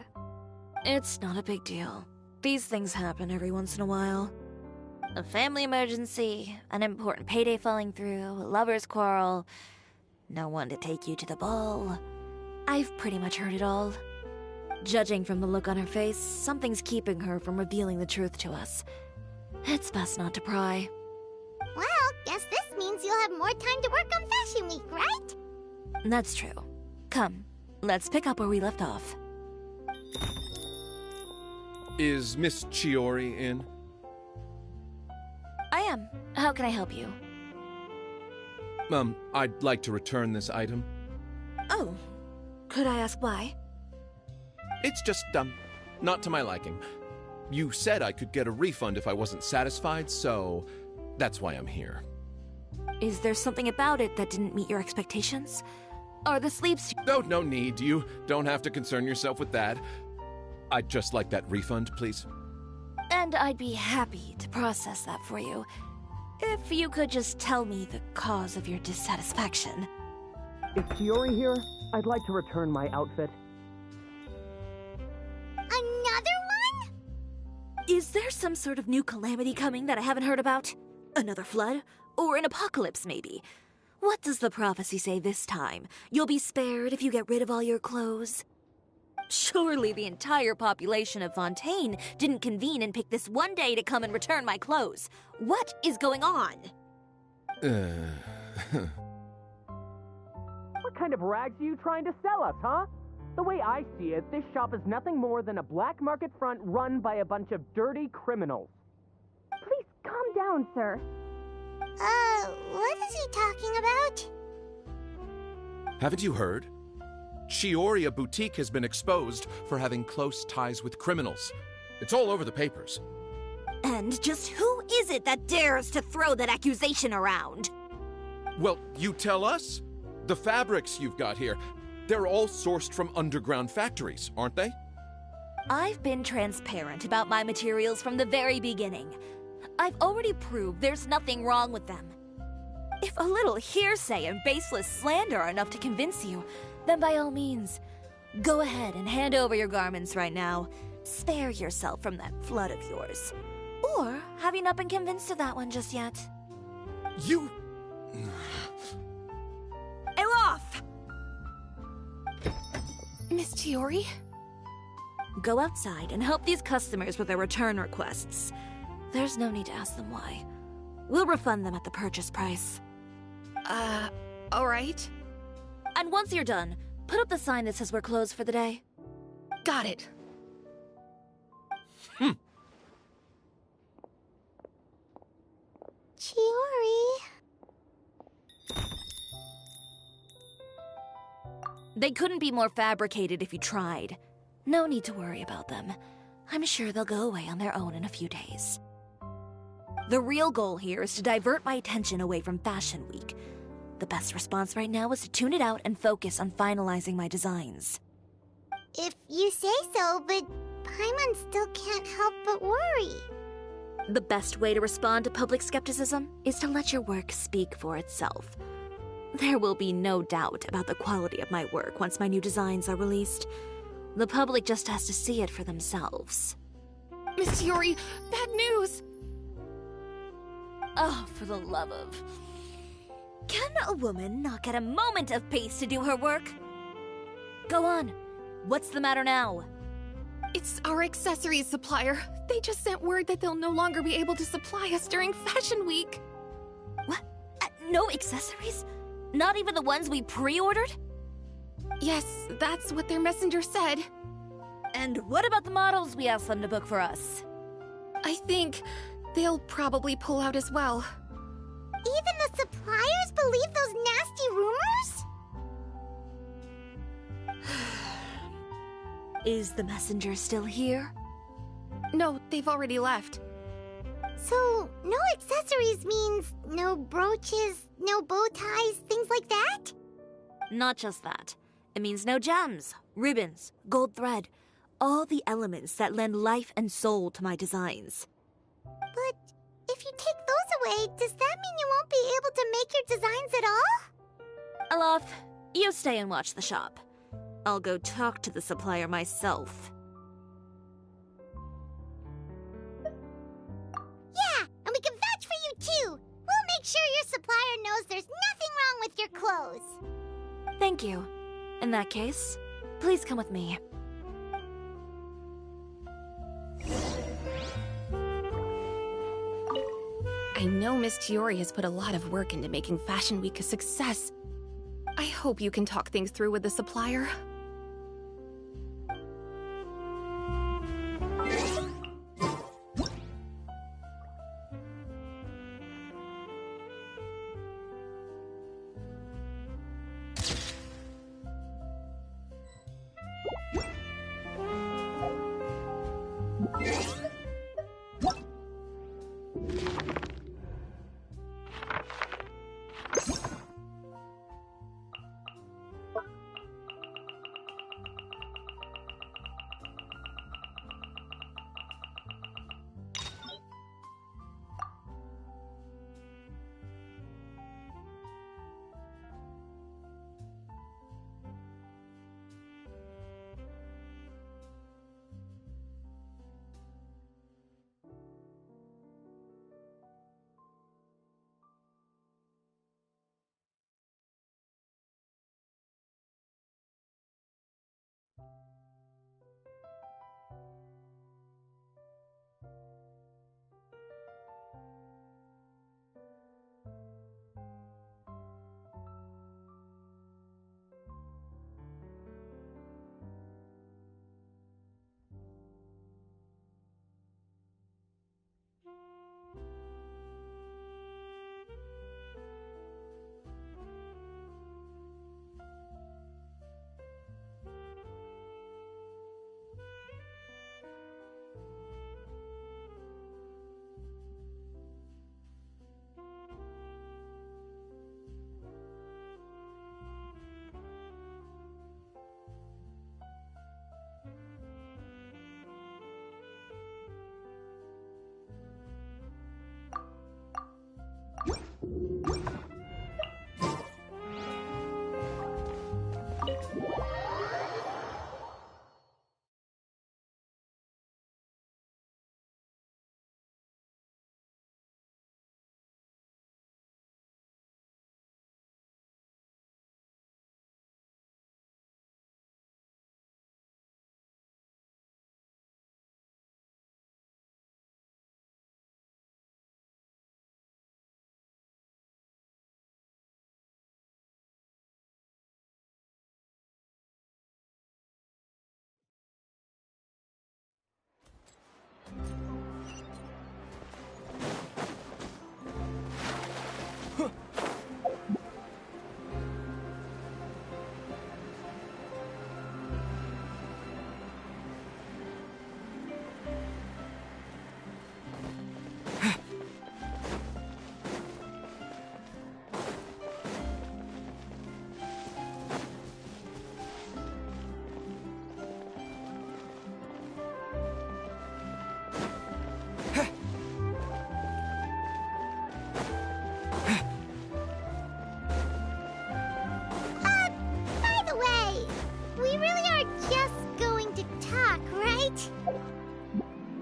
It's not a big deal. These things happen every once in a while. A family emergency, an important payday falling through, a lover's quarrel, no one to take you to the ball. I've pretty much heard it all. Judging from the look on her face, something's keeping her from revealing the truth to us. It's best not to pry. Well, guess this means you'll have more time to work on Fashion Week, right? That's true. Come, let's pick up where we left off. Is Miss Chiori in? I am. How can I help you? I'd like to return this item. Oh. Could I ask why? It's just, not to my liking. You said I could get a refund if I wasn't satisfied, so that's why I'm here. Is there something about it that didn't meet your expectations? Are the sleeves... No need. You don't have to concern yourself with that. I'd just like that refund, please. And I'd be happy to process that for you. If you could just tell me the cause of your dissatisfaction. Is Chiori here? I'd like to return my outfit. Another one? Is there some sort of new calamity coming that I haven't heard about? Another flood? Or an apocalypse, maybe? What does the prophecy say this time? You'll be spared if you get rid of all your clothes? Surely the entire population of Fontaine didn't convene and pick this one day to come and return my clothes. What is going on? What kind of rags are you trying to sell us, huh? The way I see it, this shop is nothing more than a black market front run by a bunch of dirty criminals. Please calm down, sir. What is he talking about? Haven't you heard? Chiori Boutique has been exposed for having close ties with criminals. It's all over the papers. And just who is it that dares to throw that accusation around? Well, you tell us. The fabrics you've got here, they're all sourced from underground factories, aren't they? I've been transparent about my materials from the very beginning. I've already proved there's nothing wrong with them. If a little hearsay and baseless slander are enough to convince you, then by all means, go ahead and hand over your garments right now. Spare yourself from that flood of yours. Or have you not been convinced of that one just yet? You... Elof! Miss Chiori? Go outside and help these customers with their return requests. There's no need to ask them why. We'll refund them at the purchase price. Alright. And once you're done, put up the sign that says we're closed for the day. Got it. Chiori. They couldn't be more fabricated if you tried. No need to worry about them. I'm sure they'll go away on their own in a few days. The real goal here is to divert my attention away from Fashion Week. The best response right now is to tune it out and focus on finalizing my designs. If you say so, but Paimon still can't help but worry. The best way to respond to public skepticism is to let your work speak for itself. There will be no doubt about the quality of my work once my new designs are released. The public just has to see it for themselves. Miss Chiori, bad news! Oh, for the love of... Can a woman not get a moment of peace to do her work? Go on. What's the matter now? It's our accessories supplier. They just sent word that they'll no longer be able to supply us during Fashion Week. What? No accessories? Not even the ones we pre-ordered? Yes, that's what their messenger said. And what about the models we asked them to book for us? I think they'll probably pull out as well. Even the suppliers believe those nasty rumors? Is the messenger still here? No, they've already left. So, no accessories means no brooches, no bow ties, things like that? Not just that. It means no gems, ribbons, gold thread, all the elements that lend life and soul to my designs. But if you take those away, does that mean you won't be able to make your designs at all? Alof, you stay and watch the shop. I'll go talk to the supplier myself. Yeah, and we can vouch for you too! We'll make sure your supplier knows there's nothing wrong with your clothes. Thank you. In that case, please come with me. I know Miss Chiori has put a lot of work into making Fashion Week a success. I hope you can talk things through with the supplier.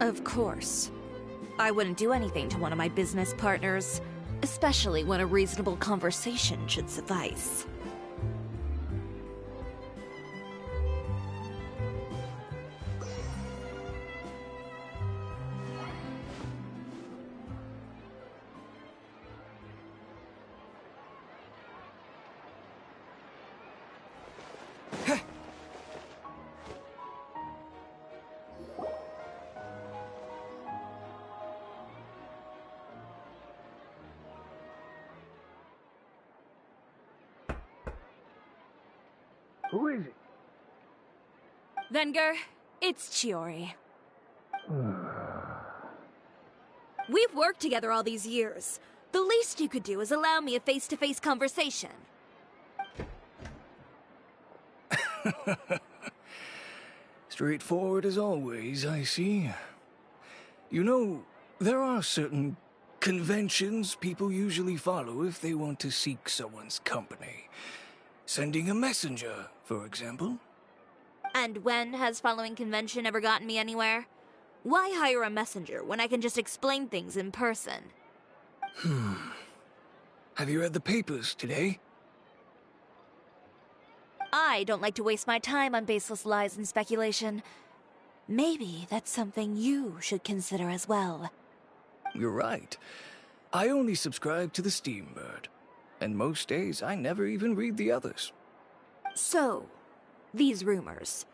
Of course. I wouldn't do anything to one of my business partners, especially when a reasonable conversation should suffice. Who is it? Venger, it's Chiori. We've worked together all these years. The least you could do is allow me a face-to-face conversation. Straightforward as always, I see. You know, there are certain conventions people usually follow if they want to seek someone's company. Sending a messenger, for example. And when has following convention ever gotten me anywhere? Why hire a messenger when I can just explain things in person? Have you read the papers today? I don't like to waste my time on baseless lies and speculation. Maybe that's something you should consider as well. You're right. I only subscribe to the Steambird. And most days, I never even read the others. So, these rumors.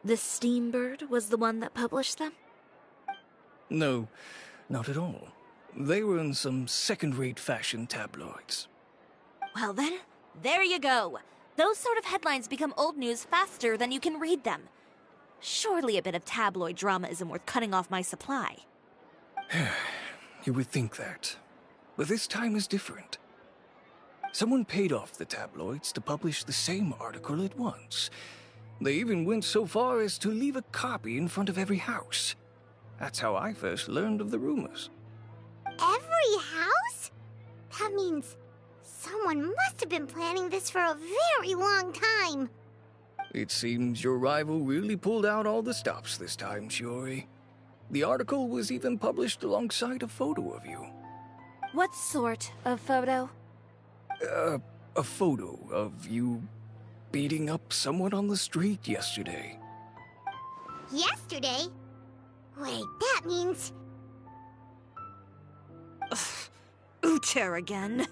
The Steambird was the one that published them? No, not at all. They were in some second-rate fashion tabloids. Well then, there you go. Those sort of headlines become old news faster than you can read them. Surely a bit of tabloid drama isn't worth cutting off my supply. You would think that. But this time is different. Someone paid off the tabloids to publish the same article at once. They even went so far as to leave a copy in front of every house. That's how I first learned of the rumors. Every house? That means someone must have been planning this for a very long time. It seems your rival really pulled out all the stops this time, Chiori. The article was even published alongside a photo of you. What sort of photo? A photo of you beating up someone on the street yesterday. Yesterday? Wait, that means... Ucher again.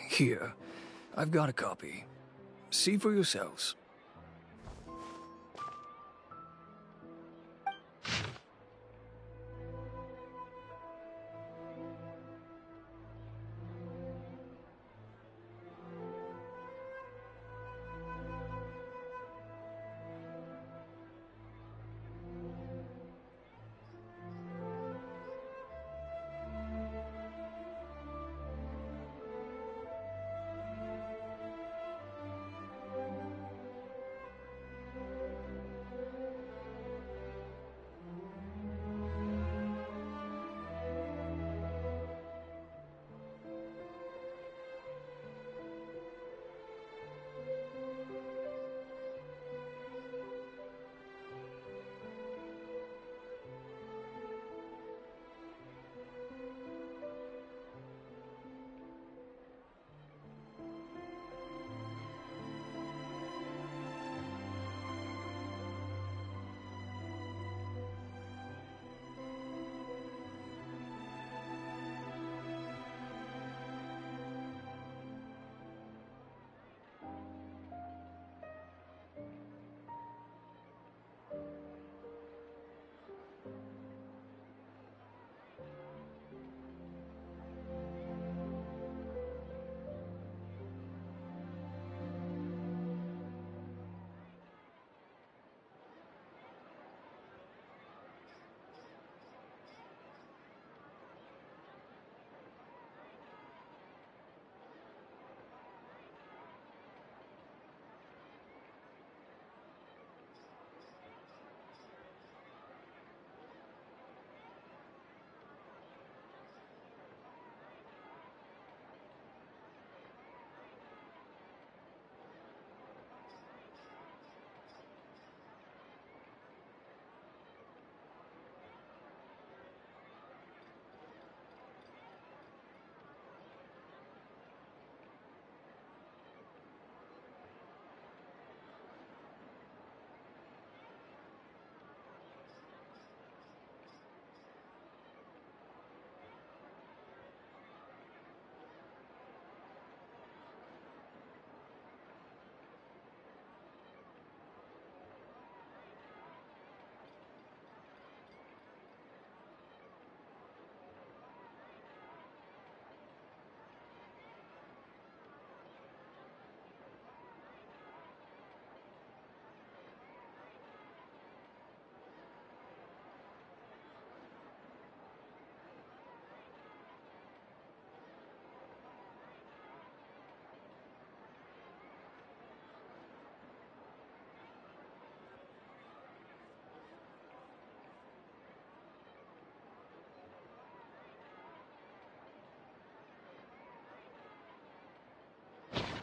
Here, I've got a copy. See for yourselves.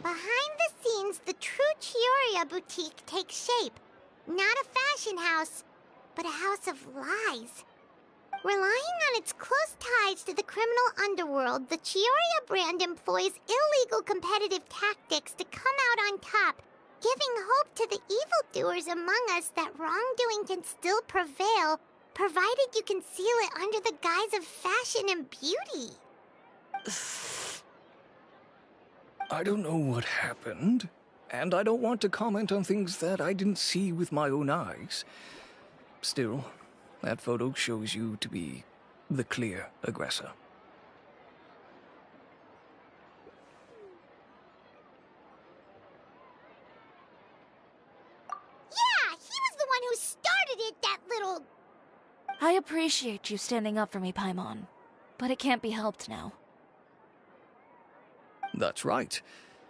Behind the scenes, the true Chiori boutique takes shape. Not a fashion house, but a house of lies. Relying on its close ties to the criminal underworld, the Chiori brand employs illegal competitive tactics to come out on top, giving hope to the evildoers among us that wrongdoing can still prevail, provided you conceal it under the guise of fashion and beauty. I don't know what happened, and I don't want to comment on things that I didn't see with my own eyes. Still, that photo shows you to be the clear aggressor. Yeah, he was the one who started it, that little... I appreciate you standing up for me, Paimon, but it can't be helped now. That's right.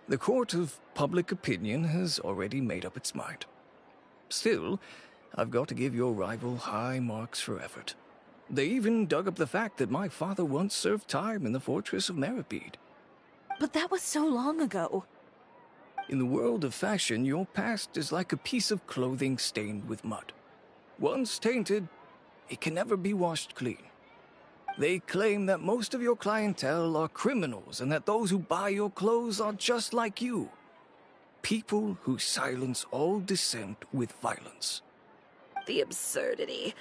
The court of public opinion has already made up its mind. Still, I've got to give your rival high marks for effort. They even dug up the fact that my father once served time in the fortress of Meripede. But that was so long ago. In the world of fashion, your past is like a piece of clothing stained with mud. Once tainted, it can never be washed clean. They claim that most of your clientele are criminals and that those who buy your clothes are just like you. People who silence all dissent with violence. The absurdity.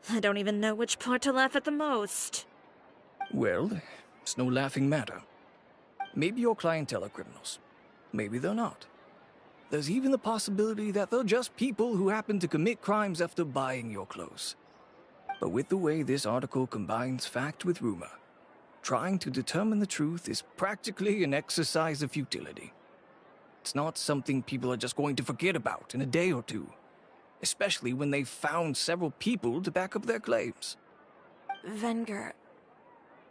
I don't even know which part to laugh at the most. Well, it's no laughing matter. Maybe your clientele are criminals. Maybe they're not. There's even the possibility that they're just people who happen to commit crimes after buying your clothes. But with the way this article combines fact with rumor, trying to determine the truth is practically an exercise of futility. It's not something people are just going to forget about in a day or two, especially when they've found several people to back up their claims. Venger,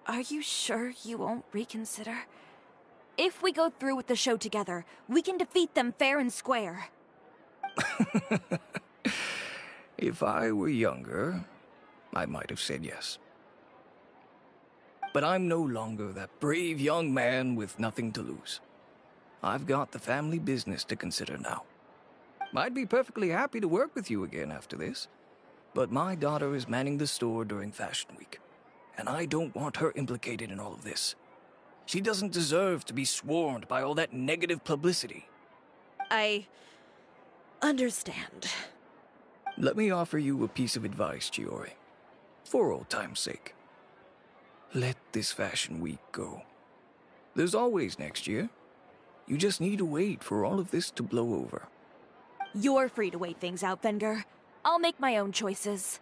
are you sure you won't reconsider? If we go through with the show together, we can defeat them fair and square. If I were younger, I might have said yes. But I'm no longer that brave young man with nothing to lose. I've got the family business to consider now. I'd be perfectly happy to work with you again after this, but my daughter is manning the store during Fashion Week, and I don't want her implicated in all of this. She doesn't deserve to be swarmed by all that negative publicity. I understand. Let me offer you a piece of advice, Chiori. For old time's sake. Let this Fashion Week go. There's always next year. You just need to wait for all of this to blow over. You're free to wait things out, Venger. I'll make my own choices.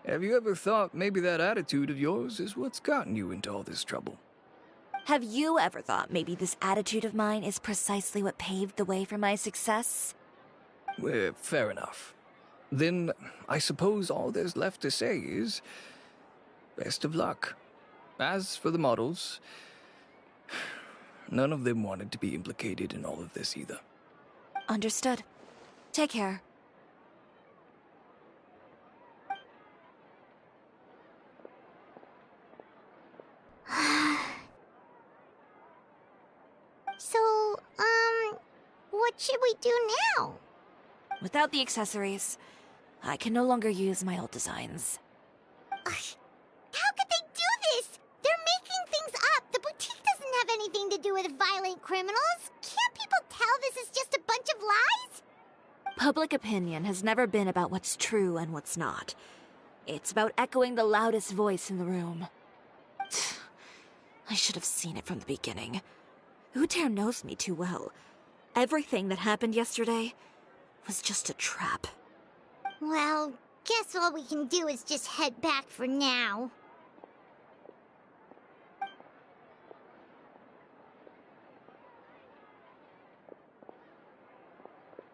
Have you ever thought maybe that attitude of yours is what's gotten you into all this trouble? Have you ever thought maybe this attitude of mine is precisely what paved the way for my success? Well, fair enough. Then I suppose all there's left to say is, best of luck. As for the models, none of them wanted to be implicated in all of this either. Understood. Take care. So, what should we do now? Without the accessories, I can no longer use my old designs. How could they do this? They're making things up. The boutique doesn't have anything to do with violent criminals. Can't people tell this is just a bunch of lies? Public opinion has never been about what's true and what's not. It's about echoing the loudest voice in the room. I should have seen it from the beginning. Uter knows me too well. Everything that happened yesterday was just a trap. Well, guess all we can do is just head back for now.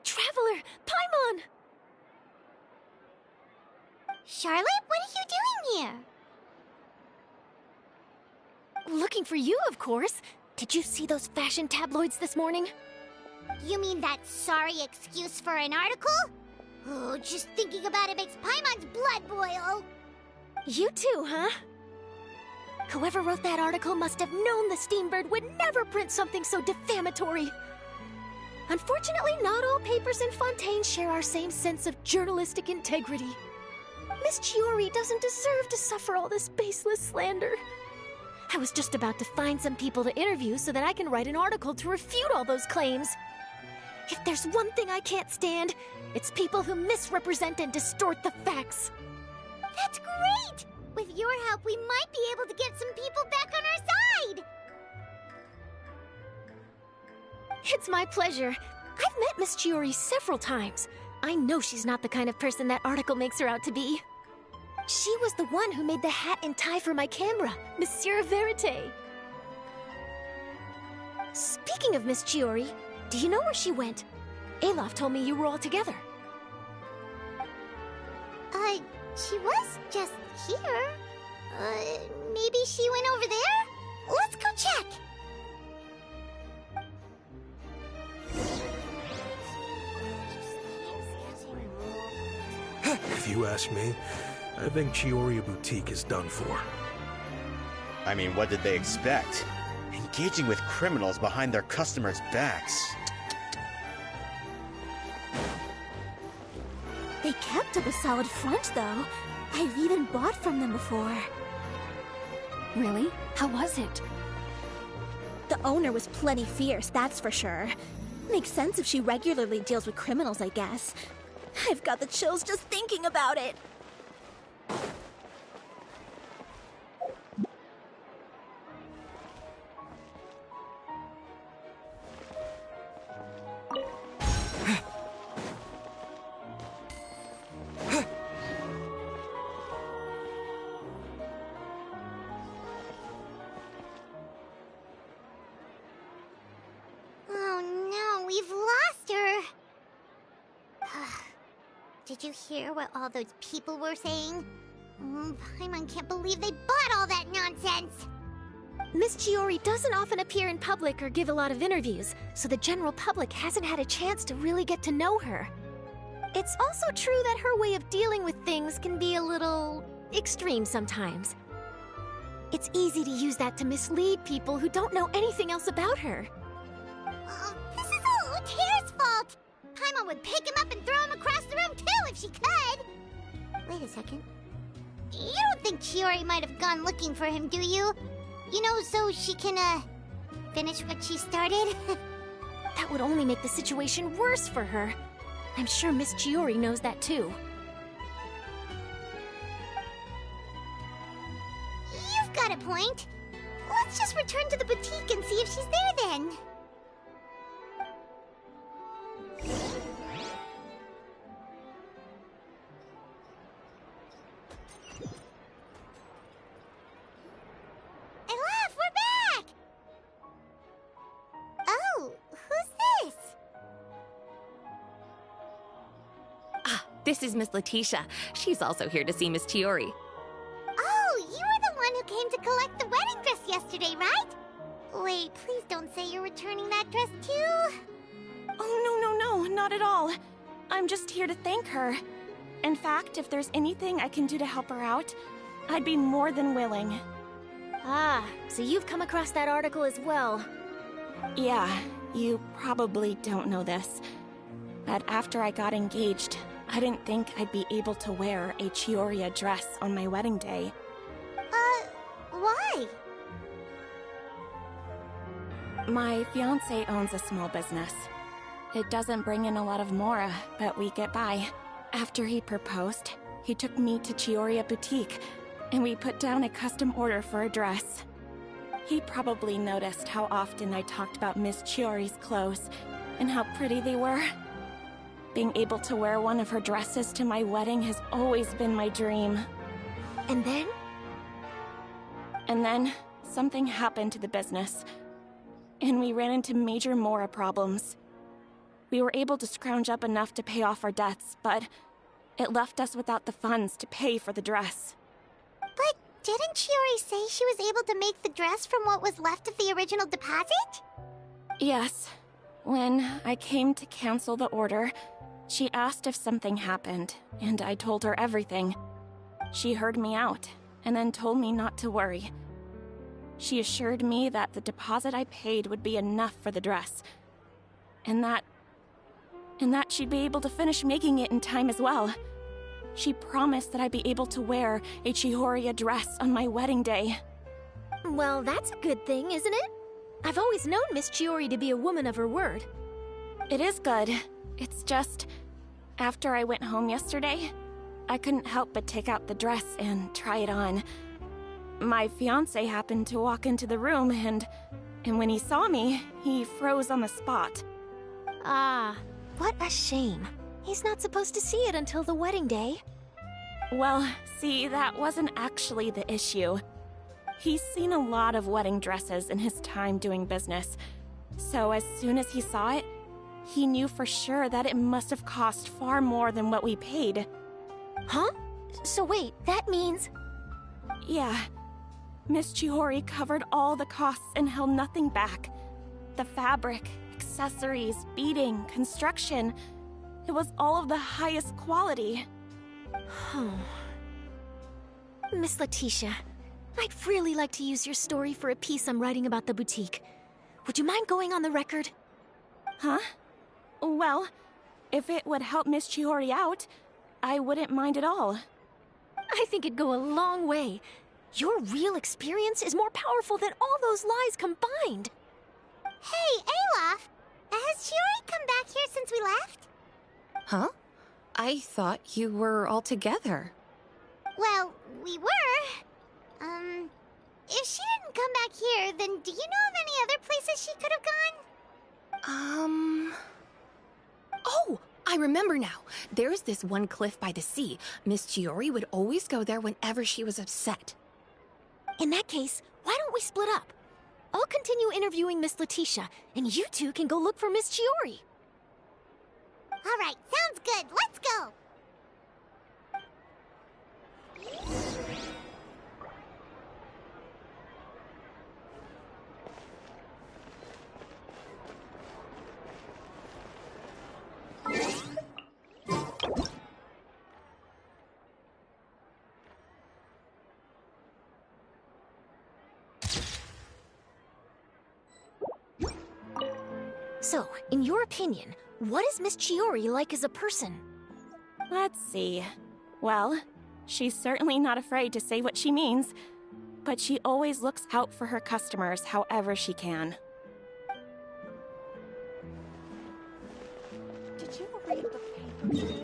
Traveler! Paimon! Charlotte, what are you doing here? Looking for you, of course. Did you see those fashion tabloids this morning? You mean that sorry excuse for an article? Oh, just thinking about it makes Paimon's blood boil. You too, huh? Whoever wrote that article must have known the Steambird would never print something so defamatory. Unfortunately, not all papers in Fontaine share our same sense of journalistic integrity. Miss Chiori doesn't deserve to suffer all this baseless slander. I was just about to find some people to interview so that I can write an article to refute all those claims. If there's one thing I can't stand, it's people who misrepresent and distort the facts. That's great! With your help, we might be able to get some people back on our side! It's my pleasure. I've met Miss Chiori several times. I know she's not the kind of person that article makes her out to be. She was the one who made the hat and tie for my camera, Monsieur Verite. Speaking of Miss Chiori, do you know where she went? Alof told me you were all together. She was just here. Maybe she went over there? Let's go check! If you ask me, I think Chiori Boutique is done for. I mean, what did they expect? Engaging with criminals behind their customers' backs. They kept up a solid front, though. I've even bought from them before. Really? How was it? The owner was plenty fierce, that's for sure. Makes sense if she regularly deals with criminals, I guess. I've got the chills just thinking about it. Did you hear what all those people were saying? Paimon can't believe they bought all that nonsense! Miss Chiori doesn't often appear in public or give a lot of interviews, so the general public hasn't had a chance to really get to know her. It's also true that her way of dealing with things can be a little extreme sometimes. It's easy to use that to mislead people who don't know anything else about her. This is all Tear's fault! Paimon would pick him up and throw him across the room too if she could! Wait a second. You don't think Chiori might have gone looking for him, do you? You know, so she can, finish what she started? That would only make the situation worse for her. I'm sure Miss Chiori knows that too. You've got a point. Let's just return to the boutique and see if she's there then. This is Miss Letitia. She's also here to see Miss Chiori. Oh, you were the one who came to collect the wedding dress yesterday, right? Wait, please don't say you're returning that dress too. Oh, no, not at all. I'm just here to thank her. In fact, if there's anything I can do to help her out, I'd be more than willing. Ah, so you've come across that article as well. Yeah, you probably don't know this, but after I got engaged, I didn't think I'd be able to wear a Chiori dress on my wedding day. Why? My fiancé owns a small business. It doesn't bring in a lot of mora, but we get by. After he proposed, he took me to Chiori Boutique, and we put down a custom order for a dress. He probably noticed how often I talked about Miss Chiori's clothes, and how pretty they were. Being able to wear one of her dresses to my wedding has always been my dream. And then? And then, something happened to the business, and we ran into major mora problems. We were able to scrounge up enough to pay off our debts, but it left us without the funds to pay for the dress. But didn't Chiori say she was able to make the dress from what was left of the original deposit? Yes. When I came to cancel the order, she asked if something happened, and I told her everything. She heard me out, and then told me not to worry. She assured me that the deposit I paid would be enough for the dress. And that she'd be able to finish making it in time as well. She promised that I'd be able to wear a Chiori dress on my wedding day. Well, that's a good thing, isn't it? I've always known Miss Chiori to be a woman of her word. It is good. It's just, after I went home yesterday, I couldn't help but take out the dress and try it on. My fiancé happened to walk into the room and when he saw me, he froze on the spot. Ah, what a shame. He's not supposed to see it until the wedding day. Well, see, that wasn't actually the issue. He's seen a lot of wedding dresses in his time doing business. So as soon as he saw it, he knew for sure that it must have cost far more than what we paid. Huh? So wait, that means... Yeah. Miss Chiori covered all the costs and held nothing back. The fabric, accessories, beading, construction... It was all of the highest quality. Miss Letitia, I'd really like to use your story for a piece I'm writing about the boutique. Would you mind going on the record? Huh? Well, if it would help Miss Chiori out, I wouldn't mind at all. I think it'd go a long way. Your real experience is more powerful than all those lies combined. Hey, Olaf! Has Chiori come back here since we left? Huh? I thought you were all together. Well, we were. If she didn't come back here, then do you know of any other places she could have gone? Oh, I remember now. There's this one cliff by the sea. Miss Chiori would always go there whenever she was upset. In that case, why don't we split up? I'll continue interviewing Miss Letitia, and you two can go look for Miss Chiori. All right, sounds good. Let's go. So, in your opinion, what is Miss Chiori like as a person? Let's see. Well, she's certainly not afraid to say what she means, but she always looks out for her customers however she can. Did you read the paper today?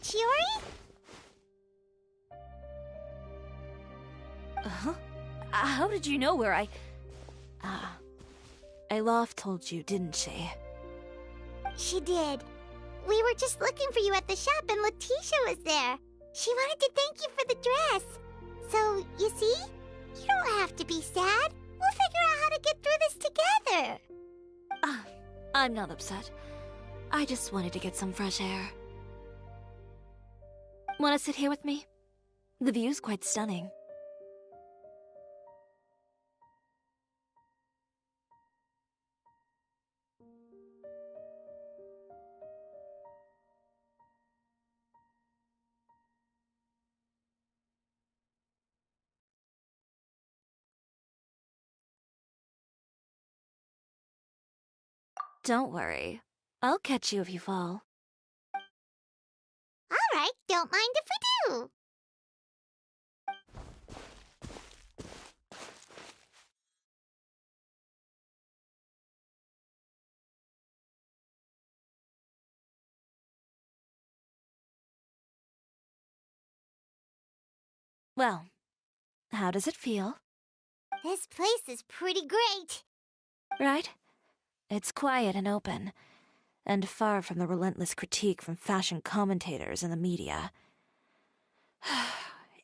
Chiori? How did you know where Olaf told you, didn't she? She did. We were just looking for you at the shop and Letitia was there. She wanted to thank you for the dress. So, you see? You don't have to be sad. We'll figure out how to get through this together. I'm not upset. I just wanted to get some fresh air. Want to sit here with me? The view's quite stunning. Don't worry. I'll catch you if you fall. Alright, don't mind if we do. Well, how does it feel? This place is pretty great. Right? It's quiet and open, and far from the relentless critique from fashion commentators and the media.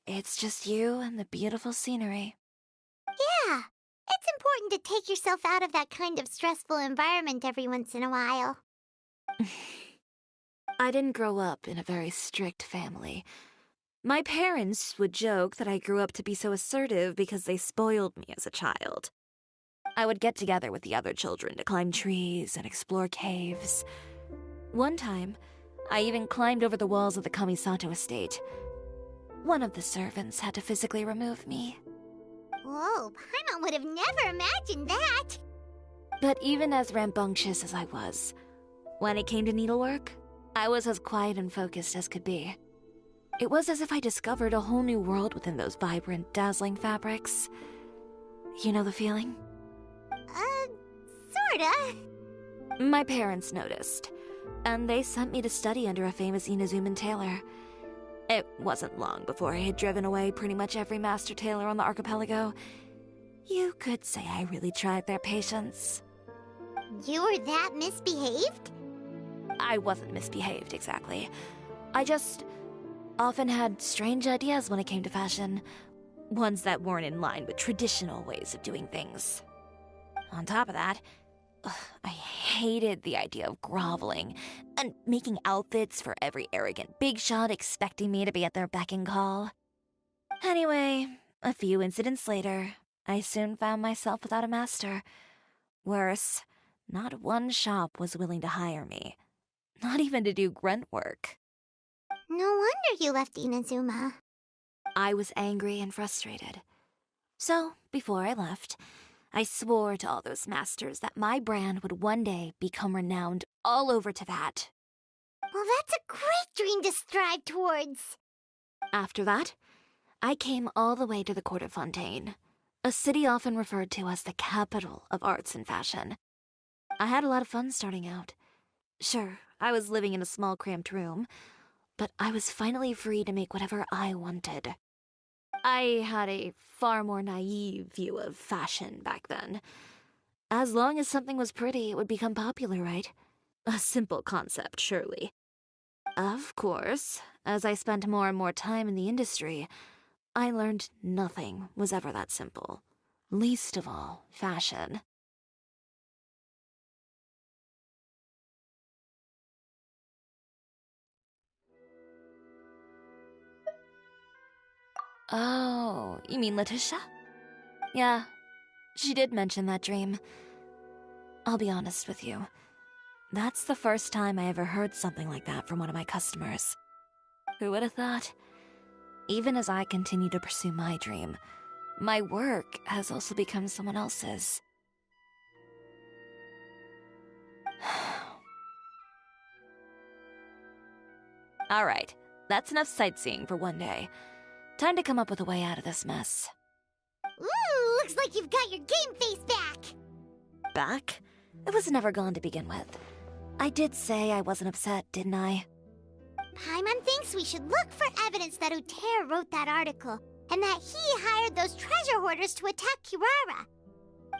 It's just you and the beautiful scenery. Yeah, it's important to take yourself out of that kind of stressful environment every once in a while. I didn't grow up in a very strict family. My parents would joke that I grew up to be so assertive because they spoiled me as a child. I would get together with the other children to climb trees and explore caves. One time, I even climbed over the walls of the Kamisato estate. One of the servants had to physically remove me. Whoa, Paimon would have never imagined that! But even as rambunctious as I was, when it came to needlework, I was as quiet and focused as could be. It was as if I discovered a whole new world within those vibrant, dazzling fabrics. You know the feeling? Sorta. My parents noticed, and they sent me to study under a famous Inazuman tailor. It wasn't long before I had driven away pretty much every master tailor on the archipelago. You could say I really tried their patience. You were that misbehaved? I wasn't misbehaved, exactly. I just often had strange ideas when it came to fashion. Ones that weren't in line with traditional ways of doing things. On top of that, I hated the idea of groveling and making outfits for every arrogant big shot expecting me to be at their beck and call. Anyway, a few incidents later, I soon found myself without a master. Worse, not one shop was willing to hire me. Not even to do grunt work. No wonder you left Inazuma. I was angry and frustrated. So, before I left, I swore to all those masters that my brand would one day become renowned all over Teyvat. Well, that's a great dream to strive towards. After that, I came all the way to the court of Fontaine, a city often referred to as the capital of arts and fashion. I had a lot of fun starting out. Sure, I was living in a small cramped room, but I was finally free to make whatever I wanted. I had a far more naive view of fashion back then. As long as something was pretty, it would become popular, right? A simple concept, surely. Of course, as I spent more and more time in the industry, I learned nothing was ever that simple. Least of all, fashion. Oh, you mean Letitia? Yeah, she did mention that dream. I'll be honest with you. That's the first time I ever heard something like that from one of my customers. Who would have thought? Even as I continue to pursue my dream, my work has also become someone else's. Alright, that's enough sightseeing for one day. Time to come up with a way out of this mess. Ooh, looks like you've got your game face back! Back? It was never gone to begin with. I did say I wasn't upset, didn't I? Paimon thinks we should look for evidence that Uter wrote that article, and that he hired those treasure hoarders to attack Kirara.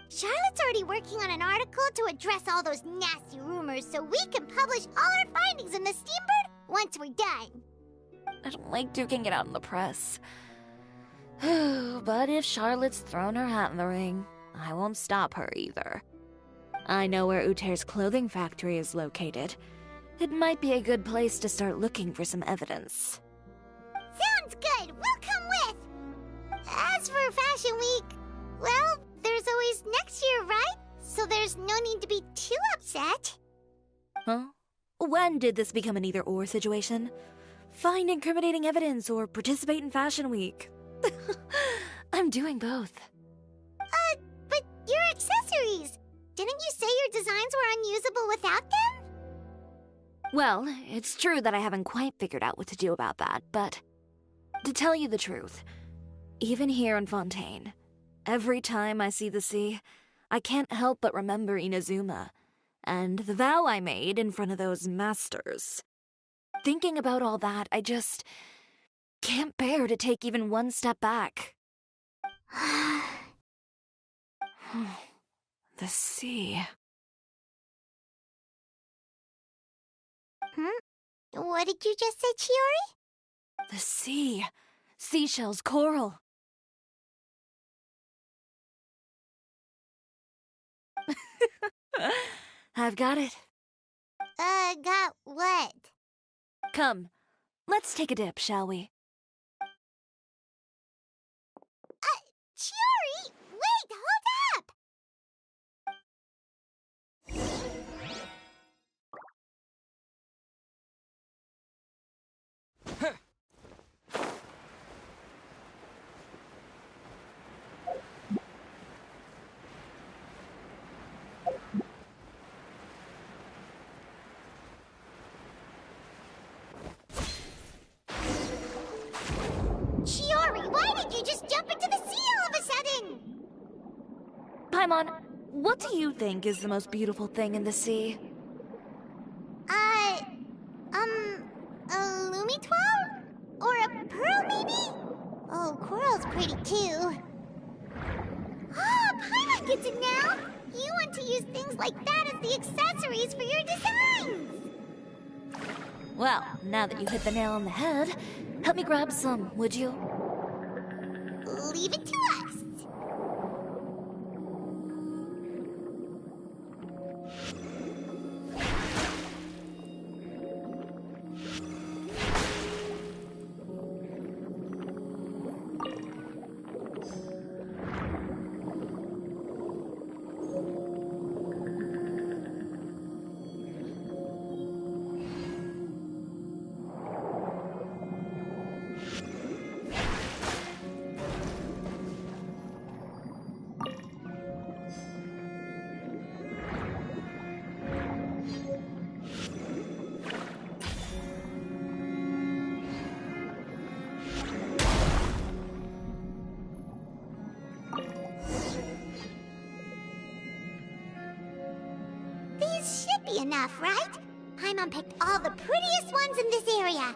Charlotte's already working on an article to address all those nasty rumors so we can publish all our findings in the Steambird once we're done. I don't like duking it out in the press. But if Charlotte's thrown her hat in the ring, I won't stop her either. I know where Uter's clothing factory is located. It might be a good place to start looking for some evidence. Sounds good! We'll come with! As for Fashion Week, well, there's always next year, right? So there's no need to be too upset. Huh? When did this become an either-or situation? Find incriminating evidence or participate in Fashion Week. I'm doing both. But your accessories! Didn't you say your designs were unusable without them? Well, it's true that I haven't quite figured out what to do about that, but to tell you the truth, even here in Fontaine, every time I see the sea, I can't help but remember Inazuma and the vow I made in front of those masters. Thinking about all that, I just can't bear to take even one step back. The sea. What did you just say, Chiori? The sea. Seashells, coral. I've got it. Got what? Come, let's take a dip, shall we? Chiori! Wait, hold up! Chiori, why did you just jump into the sea all of a sudden? Paimon, what do you think is the most beautiful thing in the sea? A Lumitoile? Or a pearl, maybe? Oh, coral's pretty too. Paimon gets it now! You want to use things like that as the accessories for your designs! Well, now that you hit the nail on the head, help me grab some, would you? Leave it to us! Enough, right? Paimon picked all the prettiest ones in this area.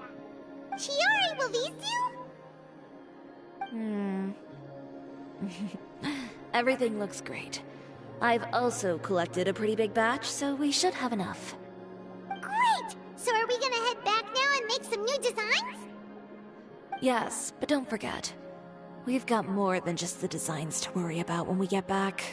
Chiori, will these do? Everything looks great. I've also collected a pretty big batch, so we should have enough. Great! So are we gonna head back now and make some new designs? Yes, but don't forget, we've got more than just the designs to worry about when we get back.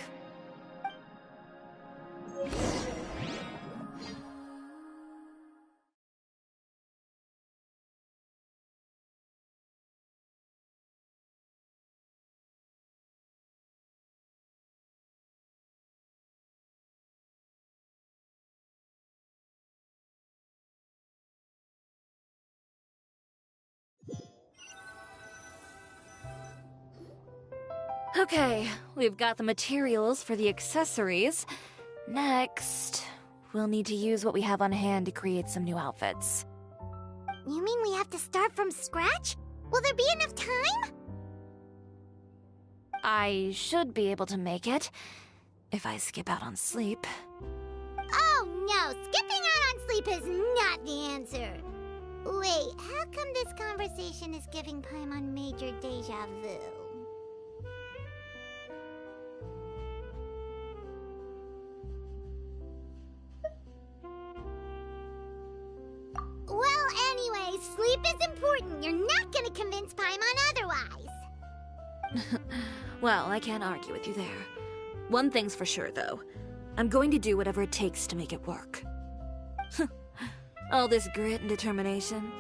Okay, we've got the materials for the accessories. Next, we'll need to use what we have on hand to create some new outfits. You mean we have to start from scratch? Will there be enough time? I should be able to make it, if I skip out on sleep. Oh no, skipping out on sleep is not the answer. Wait, how come this conversation is giving Paimon major deja vu? Well, anyway, sleep is important. You're not gonna convince Paimon otherwise. Well, I can't argue with you there. One thing's for sure, though. I'm going to do whatever it takes to make it work. All this grit and determination.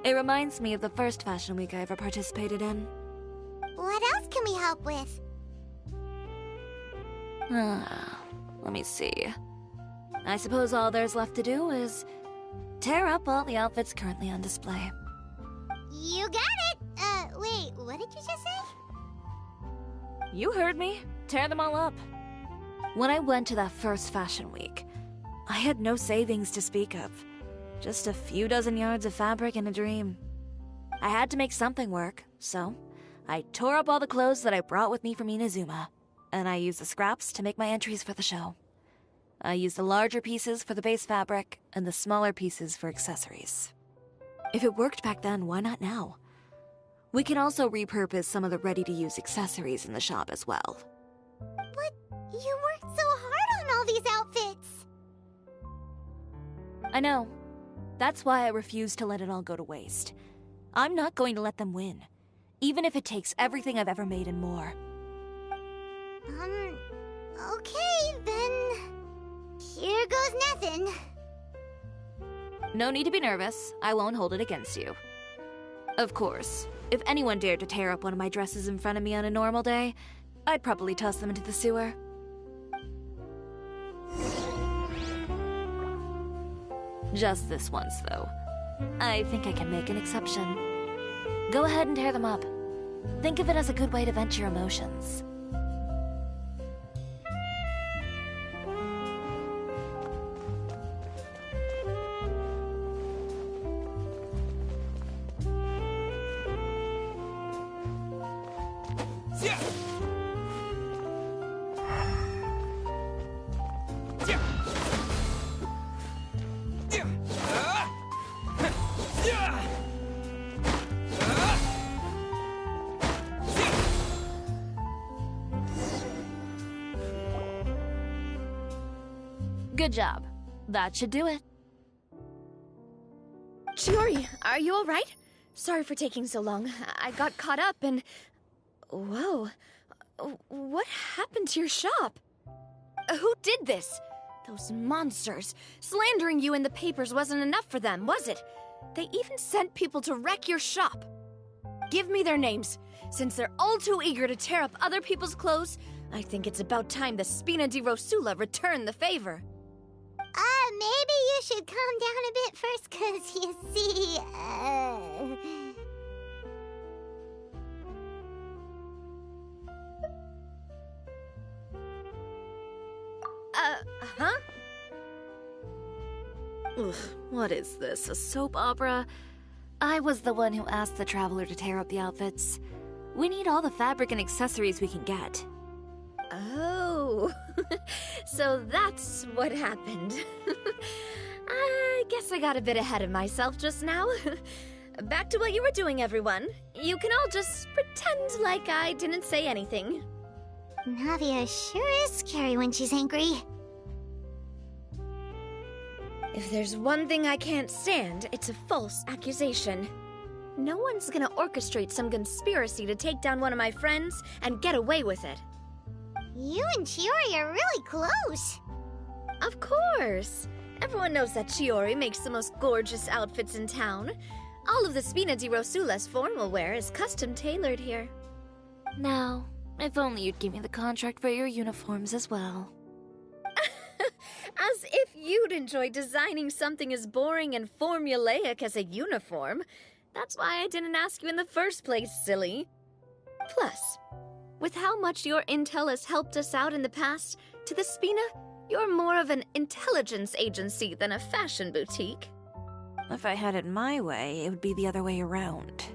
It reminds me of the first fashion week I ever participated in. What else can we help with? Let me see. I suppose all there's left to do is tear up all the outfits currently on display. You got it! Wait, what did you just say? You heard me. Tear them all up. When I went to that first fashion week, I had no savings to speak of. Just a few dozen yards of fabric and a dream. I had to make something work, so I tore up all the clothes that I brought with me from Inazuma, and I used the scraps to make my entries for the show. I used the larger pieces for the base fabric and the smaller pieces for accessories. If it worked back then, why not now? We can also repurpose some of the ready-to-use accessories in the shop as well. But you worked so hard on all these outfits! I know. That's why I refuse to let it all go to waste. I'm not going to let them win, even if it takes everything I've ever made and more. Okay, then... Here goes nothing. No need to be nervous. I won't hold it against you. Of course, if anyone dared to tear up one of my dresses in front of me on a normal day, I'd probably toss them into the sewer. Just this once, though. I think I can make an exception. Go ahead and tear them up. Think of it as a good way to vent your emotions. Good job. That should do it. Chiori, are you alright? Sorry for taking so long. I got caught up and... Whoa. What happened to your shop? Who did this? Those monsters. Slandering you in the papers wasn't enough for them, was it? They even sent people to wreck your shop. Give me their names. Since they're all too eager to tear up other people's clothes, I think it's about time the Spina di Rosula return the favor. Maybe you should calm down a bit first, 'cause you see, Huh? Ugh, what is this, a soap opera? I was the one who asked the traveler to tear up the outfits. We need all the fabric and accessories we can get. Oh, so that's what happened. I guess I got a bit ahead of myself just now. Back to what you were doing, everyone. You can all just pretend like I didn't say anything. Navia sure is scary when she's angry. If there's one thing I can't stand, it's a false accusation. No one's gonna orchestrate some conspiracy to take down one of my friends and get away with it. You and Chiori are really close. Of course. Everyone knows that Chiori makes the most gorgeous outfits in town. All of the Spina di Rosula's formal wear is custom tailored here. Now, if only you'd give me the contract for your uniforms as well. As if you'd enjoy designing something as boring and formulaic as a uniform. That's why I didn't ask you in the first place, silly. Plus, with how much your intel has helped us out in the past, to the Spina, you're more of an intelligence agency than a fashion boutique. If I had it my way, it would be the other way around.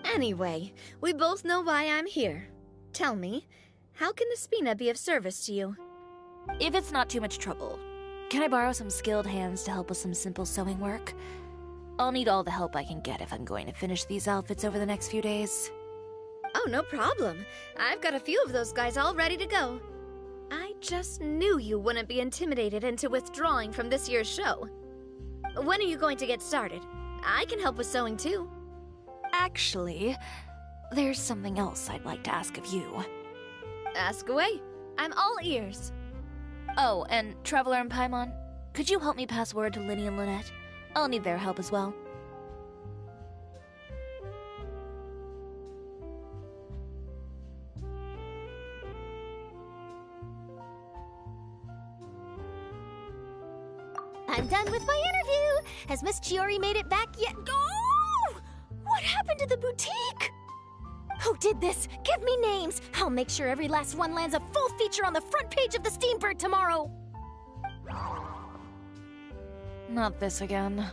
Anyway, we both know why I'm here. Tell me, how can the Spina be of service to you? If it's not too much trouble, can I borrow some skilled hands to help with some simple sewing work? I'll need all the help I can get if I'm going to finish these outfits over the next few days. Oh, no problem. I've got a few of those guys all ready to go. I just knew you wouldn't be intimidated into withdrawing from this year's show. When are you going to get started? I can help with sewing too. Actually, there's something else I'd like to ask of you. Ask away. I'm all ears. Oh, and Traveler and Paimon, could you help me pass word to Linny and Lynette? I'll need their help as well. I'm done with my interview. Has Miss Chiori made it back yet? Oh! What happened to the boutique? Who did this? Give me names! I'll make sure every last one lands a full feature on the front page of the Steambird tomorrow! Not this again.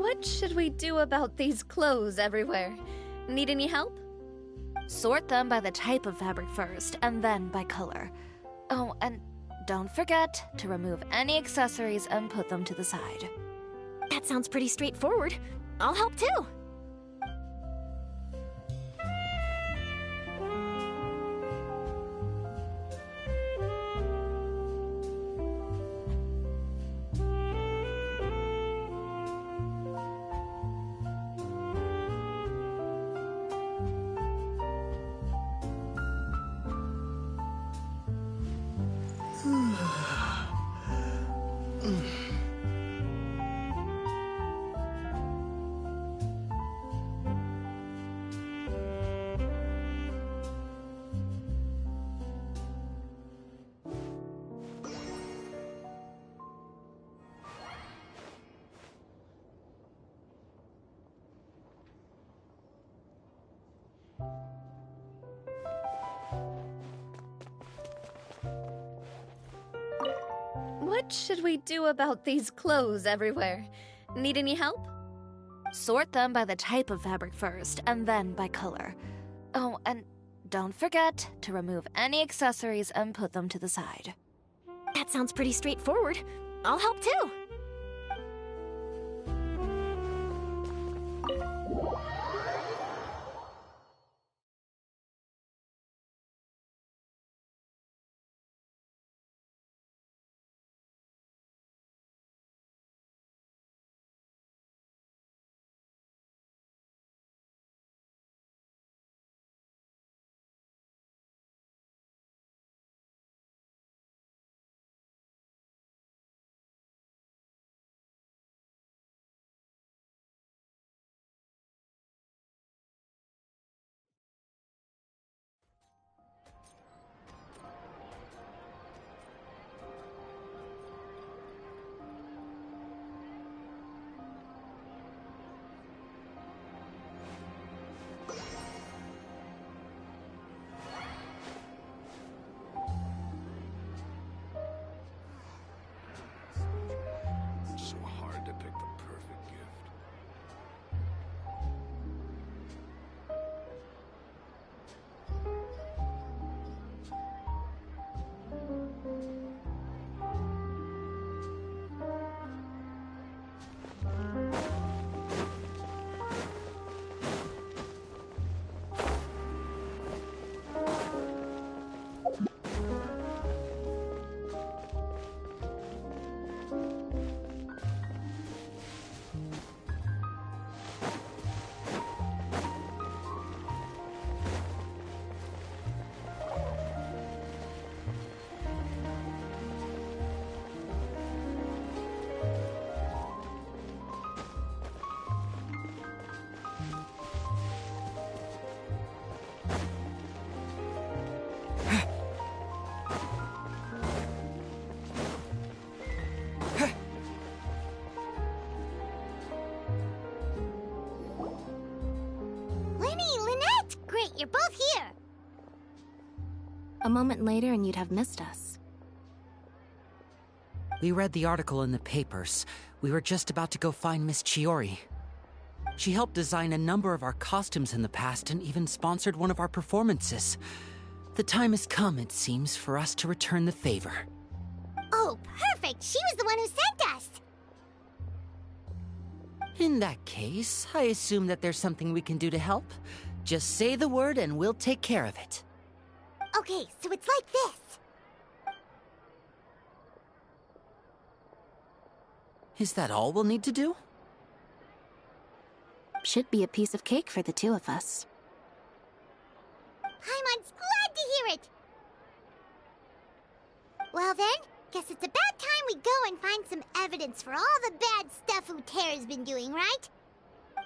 What should we do about these clothes everywhere? Need any help? Sort them by the type of fabric first, and then by color. Oh, and don't forget to remove any accessories and put them to the side. That sounds pretty straightforward. I'll help too. What should we do about these clothes everywhere? Need any help? Sort them by the type of fabric first, and then by color. Oh, and don't forget to remove any accessories and put them to the side. That sounds pretty straightforward. I'll help too. So hard to pick the perfect gift. You're both here! A moment later and you'd have missed us. We read the article in the papers. We were just about to go find Miss Chiori. She helped design a number of our costumes in the past and even sponsored one of our performances. The time has come, it seems, for us to return the favor. Oh, perfect! She was the one who sent us! In that case, I assume that there's something we can do to help. Just say the word and we'll take care of it. Okay, so it's like this. Is that all we'll need to do? Should be a piece of cake for the two of us. Paimon's glad to hear it. Well then, guess it's about time we go and find some evidence for all the bad stuff Uterra's been doing, right?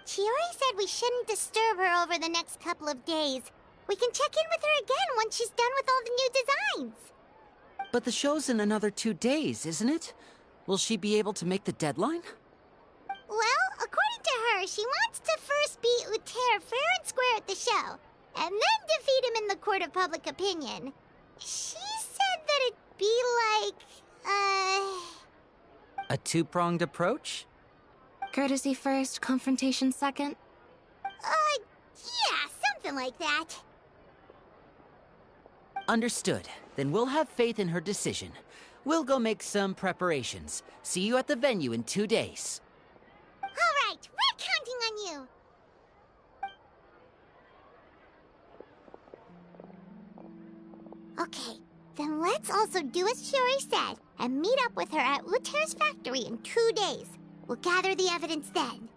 Chiori said we shouldn't disturb her over the next couple of days. We can check in with her again once she's done with all the new designs. But the show's in another 2 days, isn't it? Will she be able to make the deadline? Well, according to her, she wants to first beat Uterra fair and square at the show, and then defeat him in the court of public opinion. She said that it'd be like, A two-pronged approach? Courtesy first, confrontation second? Yeah, something like that. Understood. Then we'll have faith in her decision. We'll go make some preparations. See you at the venue in 2 days. All right, we're counting on you. Okay, then let's also do as Chiori said and meet up with her at Uterra's factory in 2 days. We'll gather the evidence then.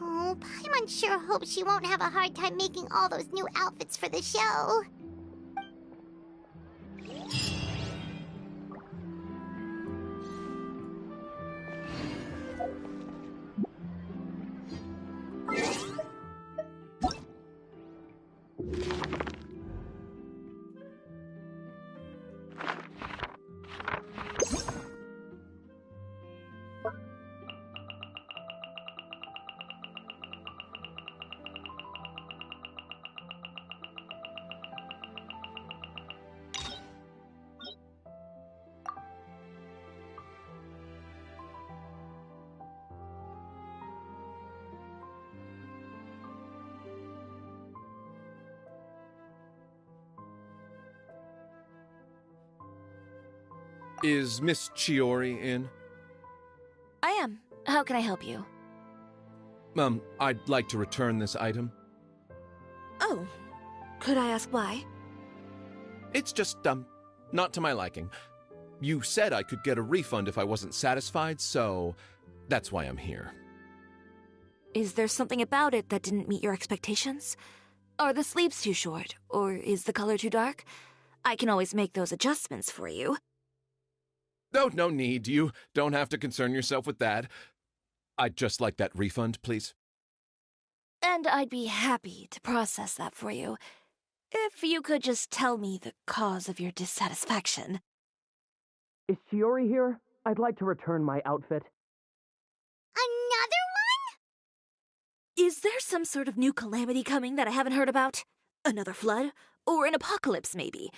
Oh, Paimon sure hopes she won't have a hard time making all those new outfits for the show. Is Miss Chiori in? I am. How can I help you? I'd like to return this item. Oh. Could I ask why? It's just, not to my liking. You said I could get a refund if I wasn't satisfied, so that's why I'm here. Is there something about it that didn't meet your expectations? Are the sleeves too short, or is the color too dark? I can always make those adjustments for you. No need. You don't have to concern yourself with that. I'd just like that refund, please. And I'd be happy to process that for you, if you could just tell me the cause of your dissatisfaction. Is Chiori here? I'd like to return my outfit. Another one? Is there some sort of new calamity coming that I haven't heard about? Another flood? Or an apocalypse, maybe?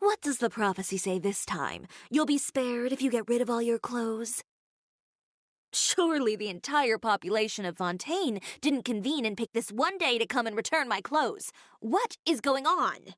What does the prophecy say this time? You'll be spared if you get rid of all your clothes? Surely the entire population of Fontaine didn't convene and pick this one day to come and return my clothes. What is going on?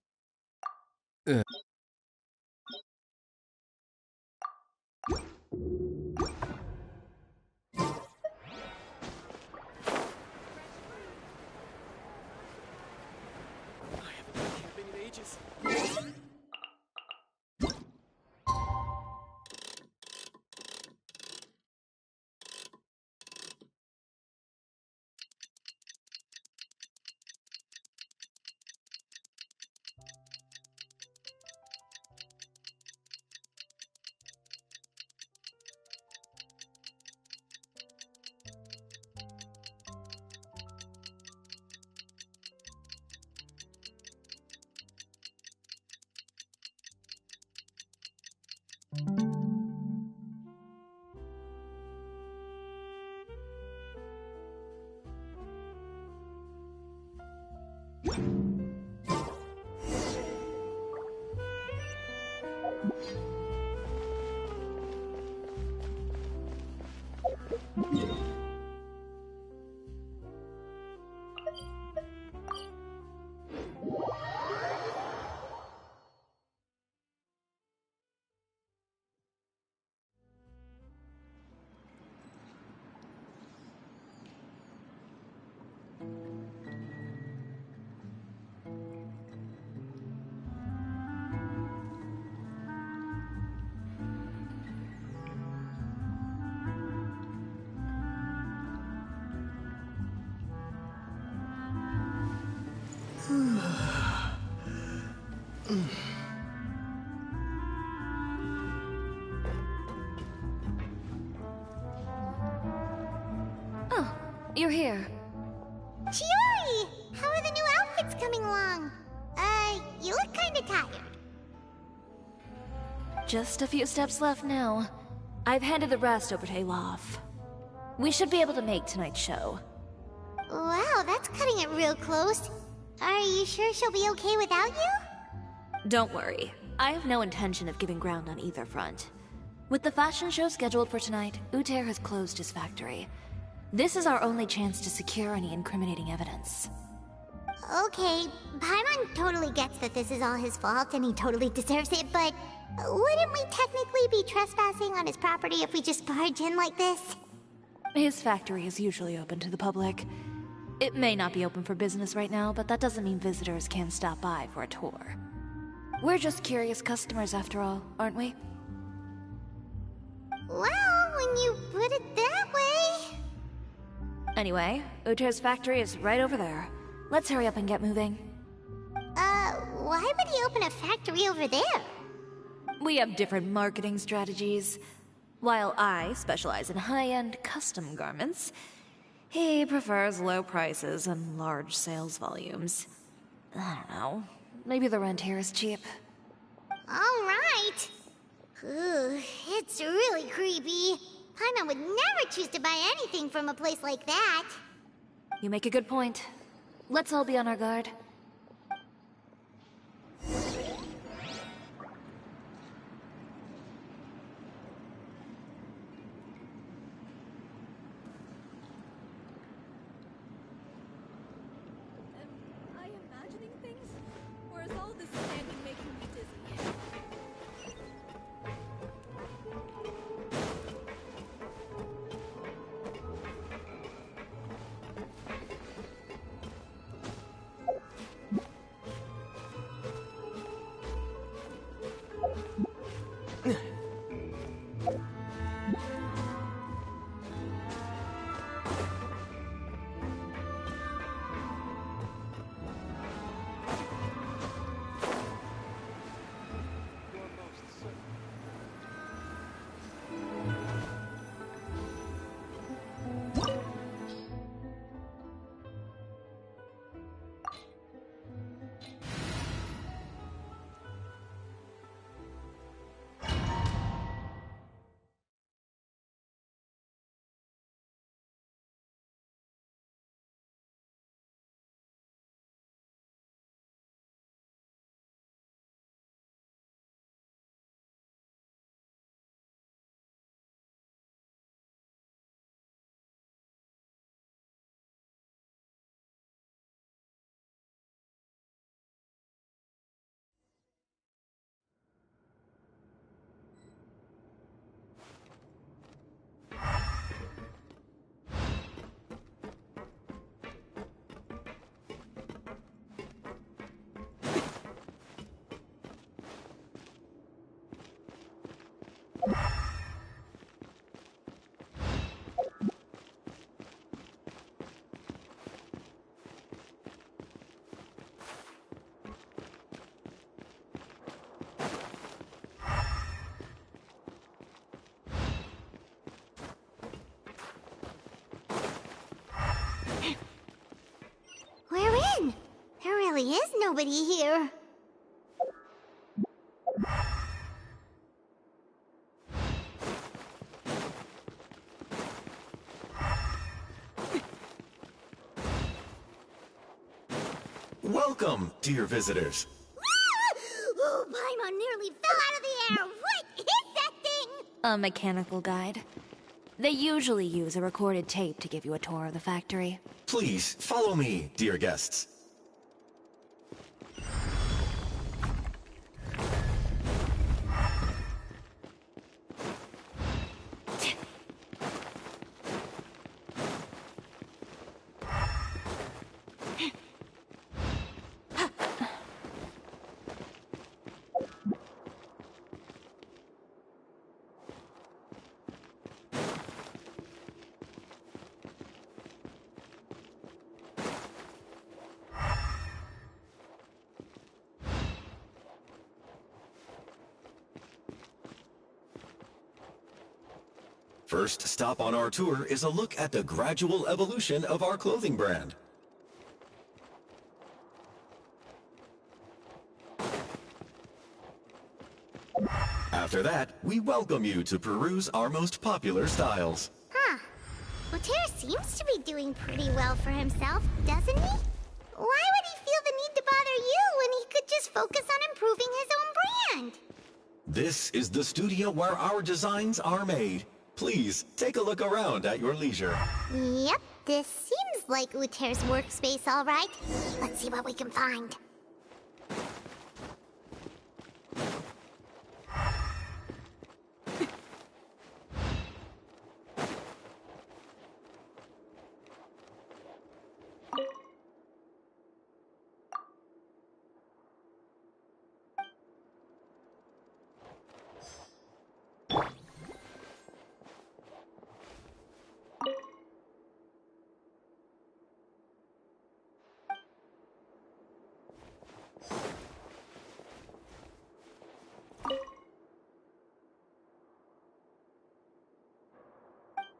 you're here. Chiori! How are the new outfits coming along? You look kinda tired. Just a few steps left now. I've handed the rest over to Elov. We should be able to make tonight's show. Wow, that's cutting it real close. Are you sure she'll be okay without you? Don't worry. I have no intention of giving ground on either front. With the fashion show scheduled for tonight, Uter has closed his factory. This is our only chance to secure any incriminating evidence. Okay, Paimon totally gets that this is all his fault and he totally deserves it, but wouldn't we technically be trespassing on his property if we just barge in like this? His factory is usually open to the public. It may not be open for business right now, but that doesn't mean visitors can't stop by for a tour. We're just curious customers after all, aren't we? Well, when you put it that way... Anyway, Uter's factory is right over there. Let's hurry up and get moving. Why would he open a factory over there? We have different marketing strategies. While I specialize in high-end custom garments, he prefers low prices and large sales volumes. I don't know. Maybe the rent here is cheap. All right. Ooh, it's really creepy. Paimon would never choose to buy anything from a place like that. You make a good point. Let's all be on our guard. Am I imagining things? Or is all this standing making me dizzy? We're in! There really is nobody here. Welcome, dear visitors. Oh, Paimon nearly fell out of the air! What is that thing? A mechanical guide. They usually use a recorded tape to give you a tour of the factory. Please, follow me, dear guests. First stop on our tour is a look at the gradual evolution of our clothing brand. After that, we welcome you to peruse our most popular styles. Huh. Uter seems to be doing pretty well for himself, doesn't he? Why would he feel the need to bother you when he could just focus on improving his own brand? This is the studio where our designs are made. Please, take a look around at your leisure. Yep, this seems like Uter's workspace, all right. Let's see what we can find.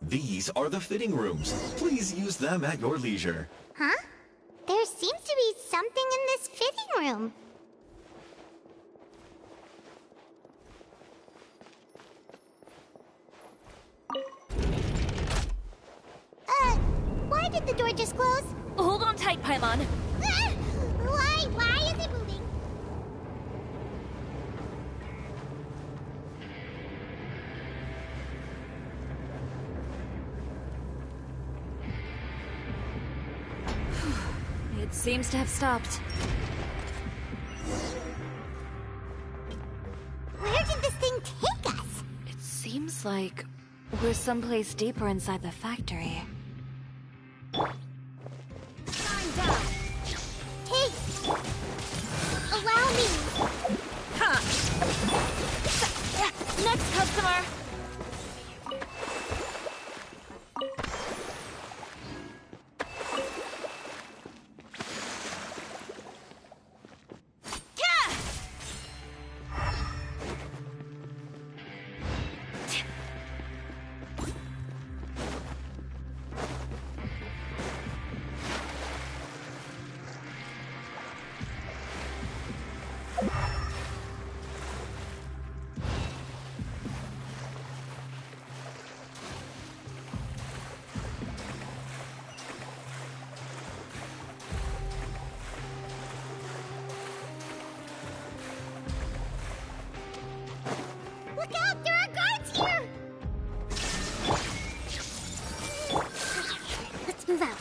These are the fitting rooms. Please use them at your leisure. Huh? There seems to be something in this fitting room. Why did the door just close? Hold on tight, Paimon. Why is it moving? It seems to have stopped. Where did this thing take us? It seems like we're someplace deeper inside the factory. Time down. Hey! Allow me! Ha! Next customer! Look out! There are guards here! Let's move out.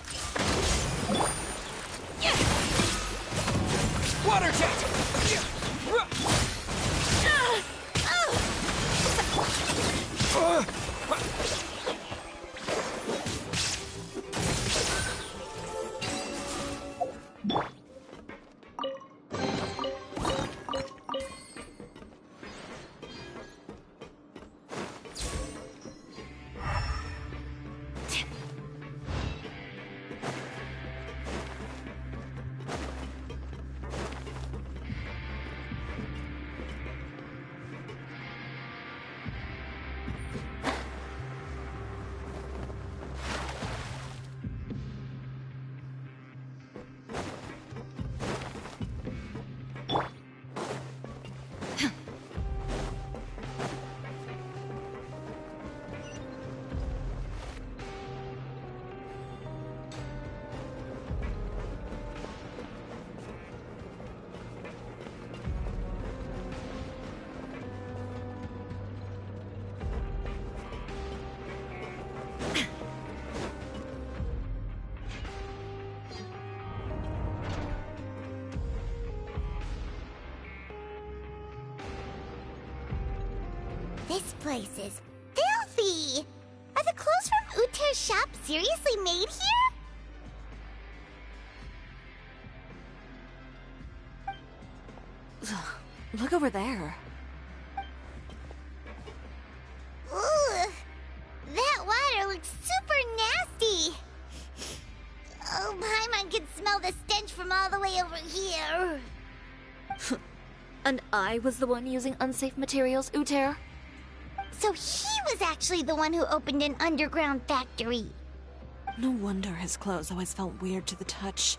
Water jet! This place is filthy! Are the clothes from Uter's shop seriously made here? Look over there. Ooh, that water looks super nasty. Oh, Paimon can smell the stench from all the way over here. And I was the one using unsafe materials, Uter? So he was actually the one who opened an underground factory. No wonder his clothes always felt weird to the touch.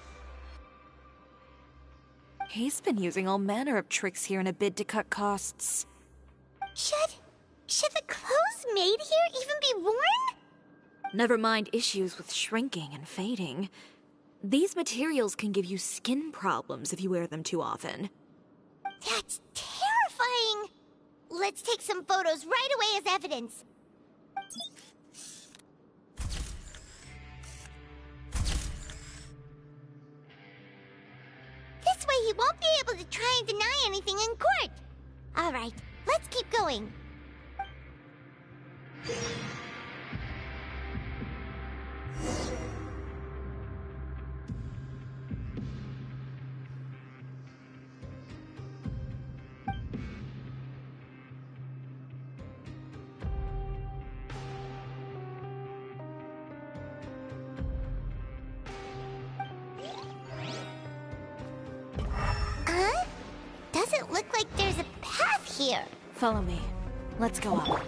He's been using all manner of tricks here in a bid to cut costs. Should the clothes made here even be worn? Never mind issues with shrinking and fading. These materials can give you skin problems if you wear them too often. That's terrifying! Let's take some photos right away as evidence. This way he won't be able to try and deny anything in court. Alright, let's keep going. Doesn't look like there's a path here. Follow me. Let's go up.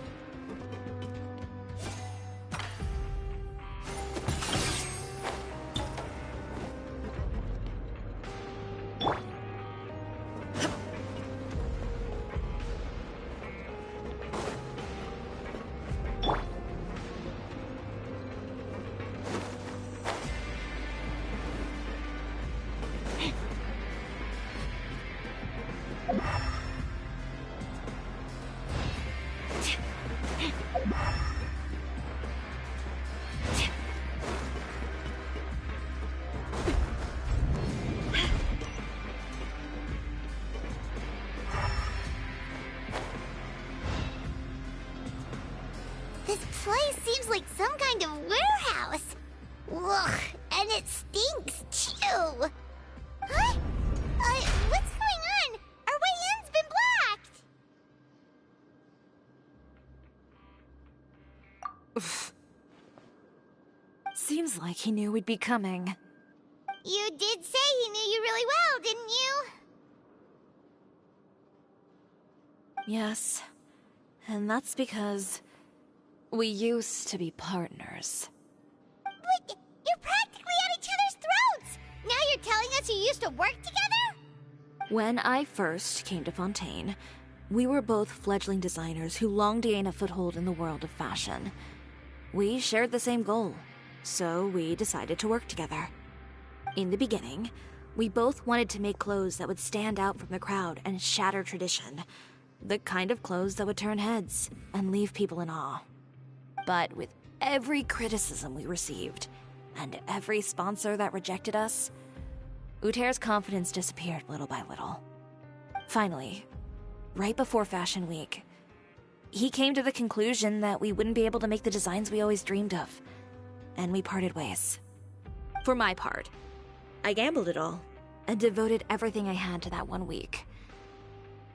This place seems like some kind of warehouse. Ugh, and it stinks too. Huh? What's going on? Our way in's been blocked. Seems like he knew we'd be coming. You did say he knew you really well, didn't you? Yes. And that's because we used to be partners. But you're practically at each other's throats! Now you're telling us you used to work together? When I first came to Fontaine, we were both fledgling designers who longed to gain a foothold in the world of fashion. We shared the same goal, so we decided to work together. In the beginning, we both wanted to make clothes that would stand out from the crowd and shatter tradition. The kind of clothes that would turn heads and leave people in awe. But with every criticism we received, and every sponsor that rejected us, Uter's confidence disappeared little by little. Finally, right before Fashion Week, he came to the conclusion that we wouldn't be able to make the designs we always dreamed of, and we parted ways. For my part, I gambled it all, and devoted everything I had to that 1 week.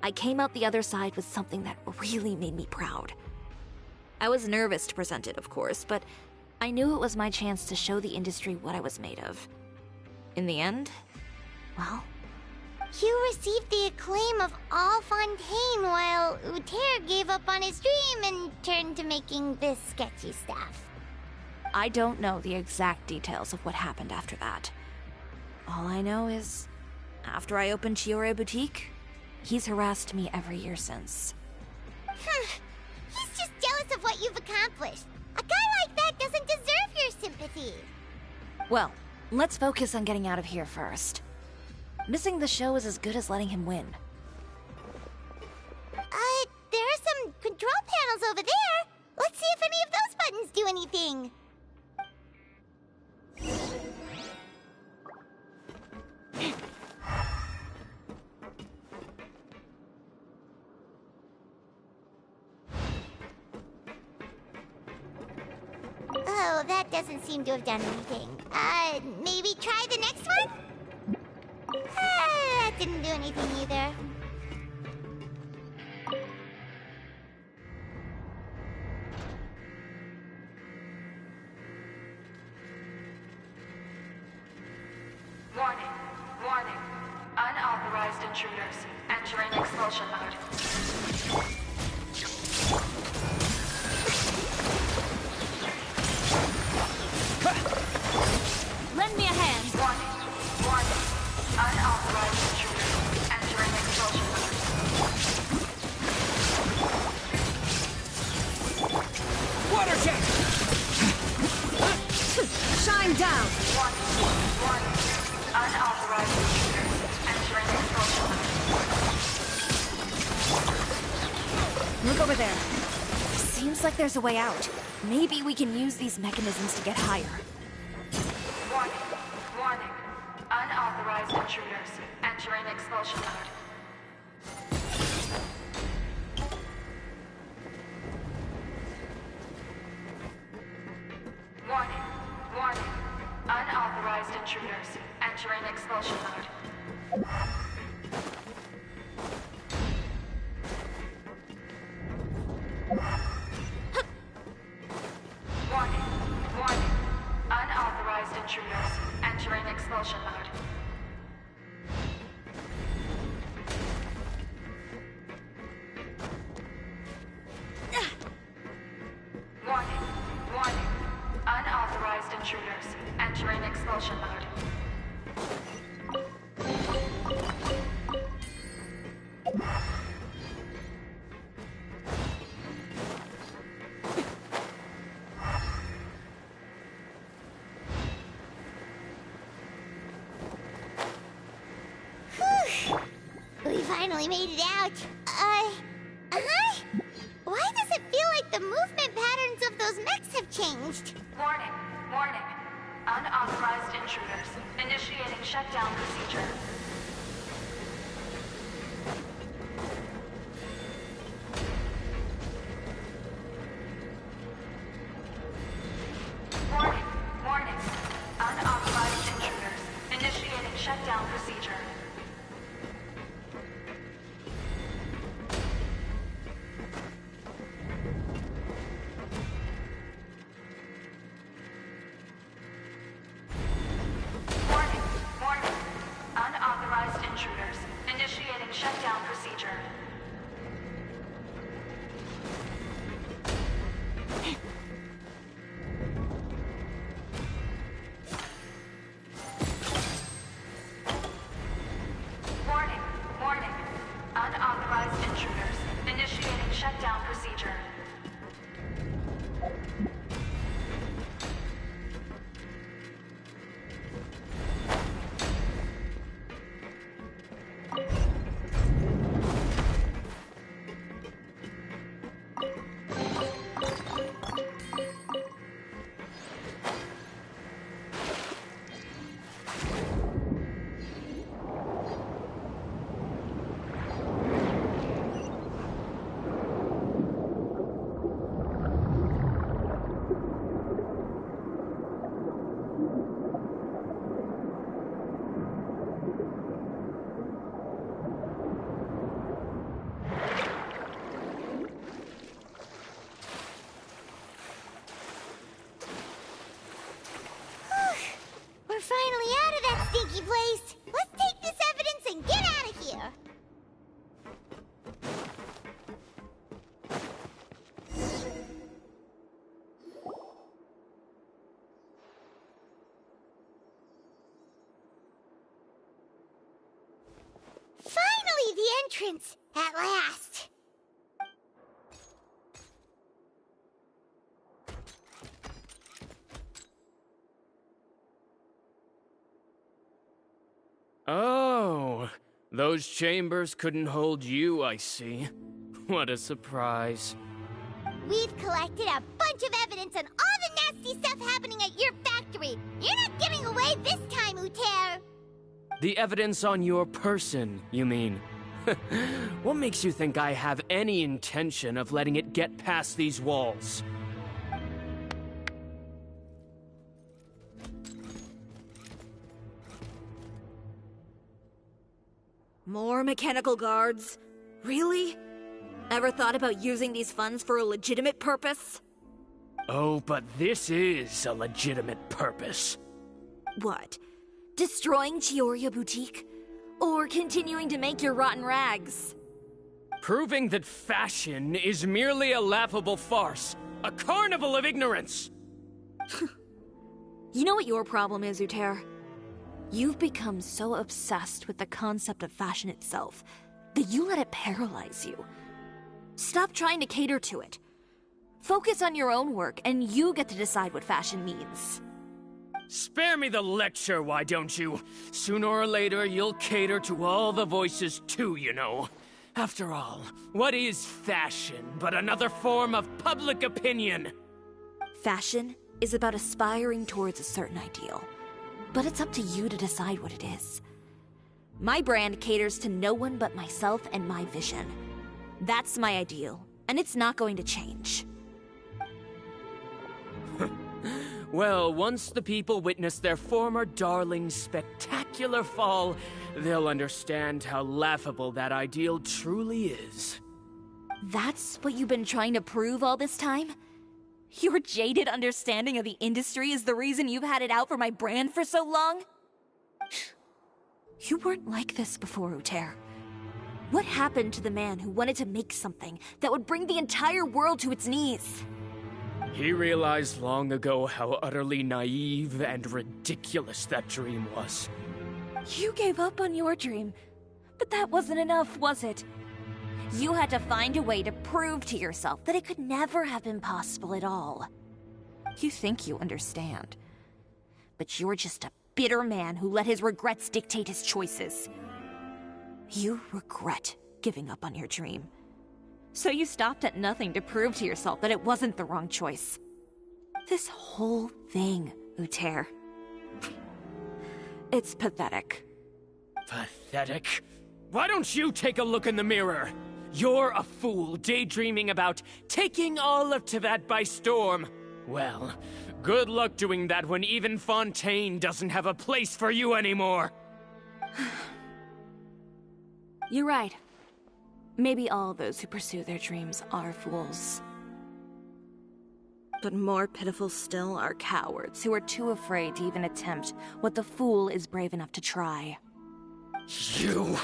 I came out the other side with something that really made me proud. I was nervous to present it, of course, but I knew it was my chance to show the industry what I was made of. In the end, well... You received the acclaim of all Fontaine while Uter gave up on his dream and turned to making this sketchy stuff. I don't know the exact details of what happened after that. All I know is, after I opened Chiori Boutique, he's harassed me every year since. He's just jealous of what you've accomplished. A guy like that doesn't deserve your sympathy. Well, let's focus on getting out of here first. Missing the show is as good as letting him win. There are some control panels over there. Let's see if any of those buttons do anything. Oh, that doesn't seem to have done anything. Maybe try the next one? That didn't do anything either. Warning, warning. Unauthorized intruders entering expulsion mode. him down! Warning. Unauthorized intruders entering expulsion mode. Look over there. Seems like there's a way out. Maybe we can use these mechanisms to get higher. Warning. Unauthorized intruders entering expulsion mode. Warning. Unauthorized intruders entering expulsion mode. Warning. Unauthorized intruders entering expulsion mode. Warning. Unauthorized intruders entering expulsion mode. We finally made it out. Why does it feel like the movement patterns of those mechs have changed? Warning. Unauthorized intruders initiating shutdown procedure. Warning. Unauthorized intruders initiating shutdown procedure. Warning. Unauthorized intruders initiating shutdown procedure. Warning. Unauthorized intruders initiating shutdown procedure. We're finally out of that stinky place. Let's take this evidence and get out of here. Finally, the entrance! At last! Oh, those chambers couldn't hold you, I see. What a surprise. We've collected a bunch of evidence on all the nasty stuff happening at your factory. You're not getting away this time, Uter. The evidence on your person, you mean? What makes you think I have any intention of letting it get past these walls? More mechanical guards? Really? Ever thought about using these funds for a legitimate purpose? Oh, but this is a legitimate purpose. What? Destroying Chiori Boutique? Or continuing to make your rotten rags? Proving that fashion is merely a laughable farce. A carnival of ignorance! You know what your problem is, Uter? You've become so obsessed with the concept of fashion itself that you let it paralyze you. Stop trying to cater to it. Focus on your own work, and you get to decide what fashion means. Spare me the lecture, why don't you? Sooner or later, you'll cater to all the voices too, you know. After all, what is fashion but another form of public opinion? Fashion is about aspiring towards a certain ideal. But it's up to you to decide what it is. My brand caters to no one but myself and my vision. That's my ideal, and it's not going to change. Well, once the people witness their former darling's spectacular fall, they'll understand how laughable that ideal truly is. That's what you've been trying to prove all this time? Your jaded understanding of the industry is the reason you've had it out for my brand for so long? You weren't like this before, Uter. What happened to the man who wanted to make something that would bring the entire world to its knees? He realized long ago how utterly naive and ridiculous that dream was. You gave up on your dream, but that wasn't enough, was it? You had to find a way to prove to yourself that it could never have been possible at all. You think you understand, but you're just a bitter man who let his regrets dictate his choices. You regret giving up on your dream. So you stopped at nothing to prove to yourself that it wasn't the wrong choice. This whole thing, Uter. It's pathetic. Pathetic? Why don't you take a look in the mirror? You're a fool daydreaming about taking all of Teyvat by storm. Well, good luck doing that when even Fontaine doesn't have a place for you anymore. You're right. Maybe all those who pursue their dreams are fools. But more pitiful still are cowards who are too afraid to even attempt what the fool is brave enough to try. You...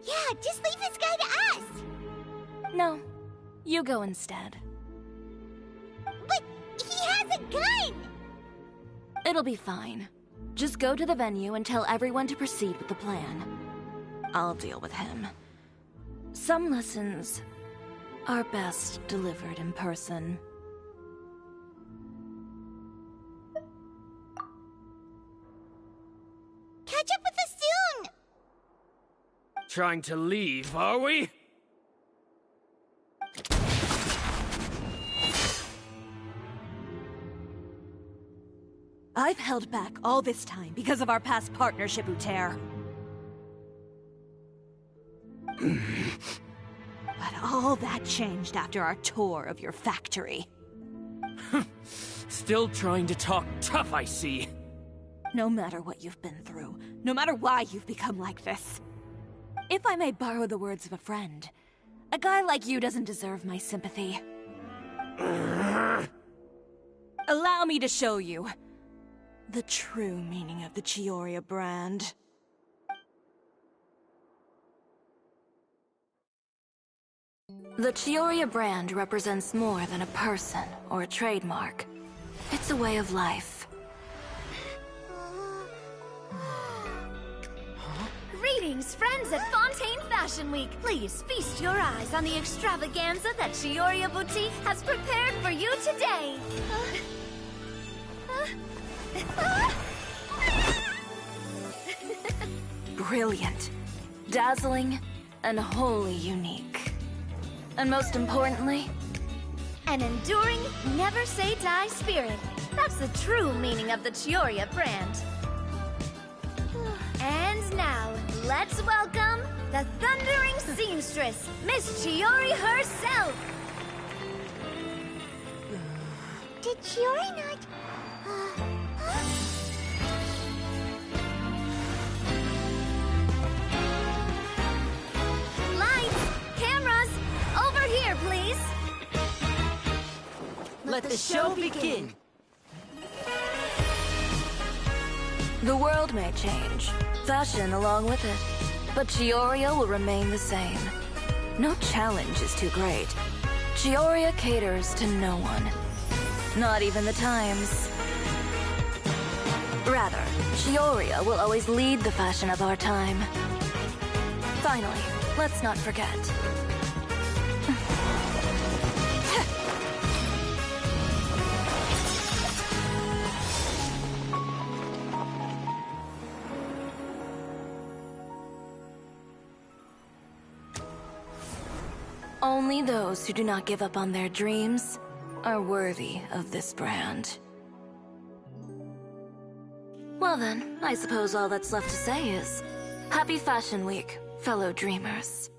Yeah, just leave this guy to us! No, you go instead. But he has a gun! It'll be fine. Just go to the venue and tell everyone to proceed with the plan. I'll deal with him. Some lessons are best delivered in person. Catch up with us soon! Trying to leave, are we? I've held back all this time because of our past partnership, Uter. But all that changed after our tour of your factory. Still trying to talk tough, I see. No matter what you've been through, no matter why you've become like this. If I may borrow the words of a friend, a guy like you doesn't deserve my sympathy. Allow me to show you the true meaning of the Chiori brand. The Chiori brand represents more than a person or a trademark. It's a way of life. Greetings, friends at Fontaine Fashion Week. Please feast your eyes on the extravaganza that Chiori Boutique has prepared for you today. Brilliant, dazzling, and wholly unique. And most importantly, an enduring, never-say-die spirit. That's the true meaning of the Chiori brand. And now, let's welcome the thundering seamstress, Miss Chiori herself! Did Chiori not... Lights! Cameras! Over here, please! Let the show begin! The world may change, fashion along with it, but Chiori will remain the same. No challenge is too great. Chiori caters to no one. Not even the times. Rather, Chiori will always lead the fashion of our time. Finally, let's not forget. Only those who do not give up on their dreams are worthy of this brand. Well then, I suppose all that's left to say is, Happy Fashion Week, fellow dreamers.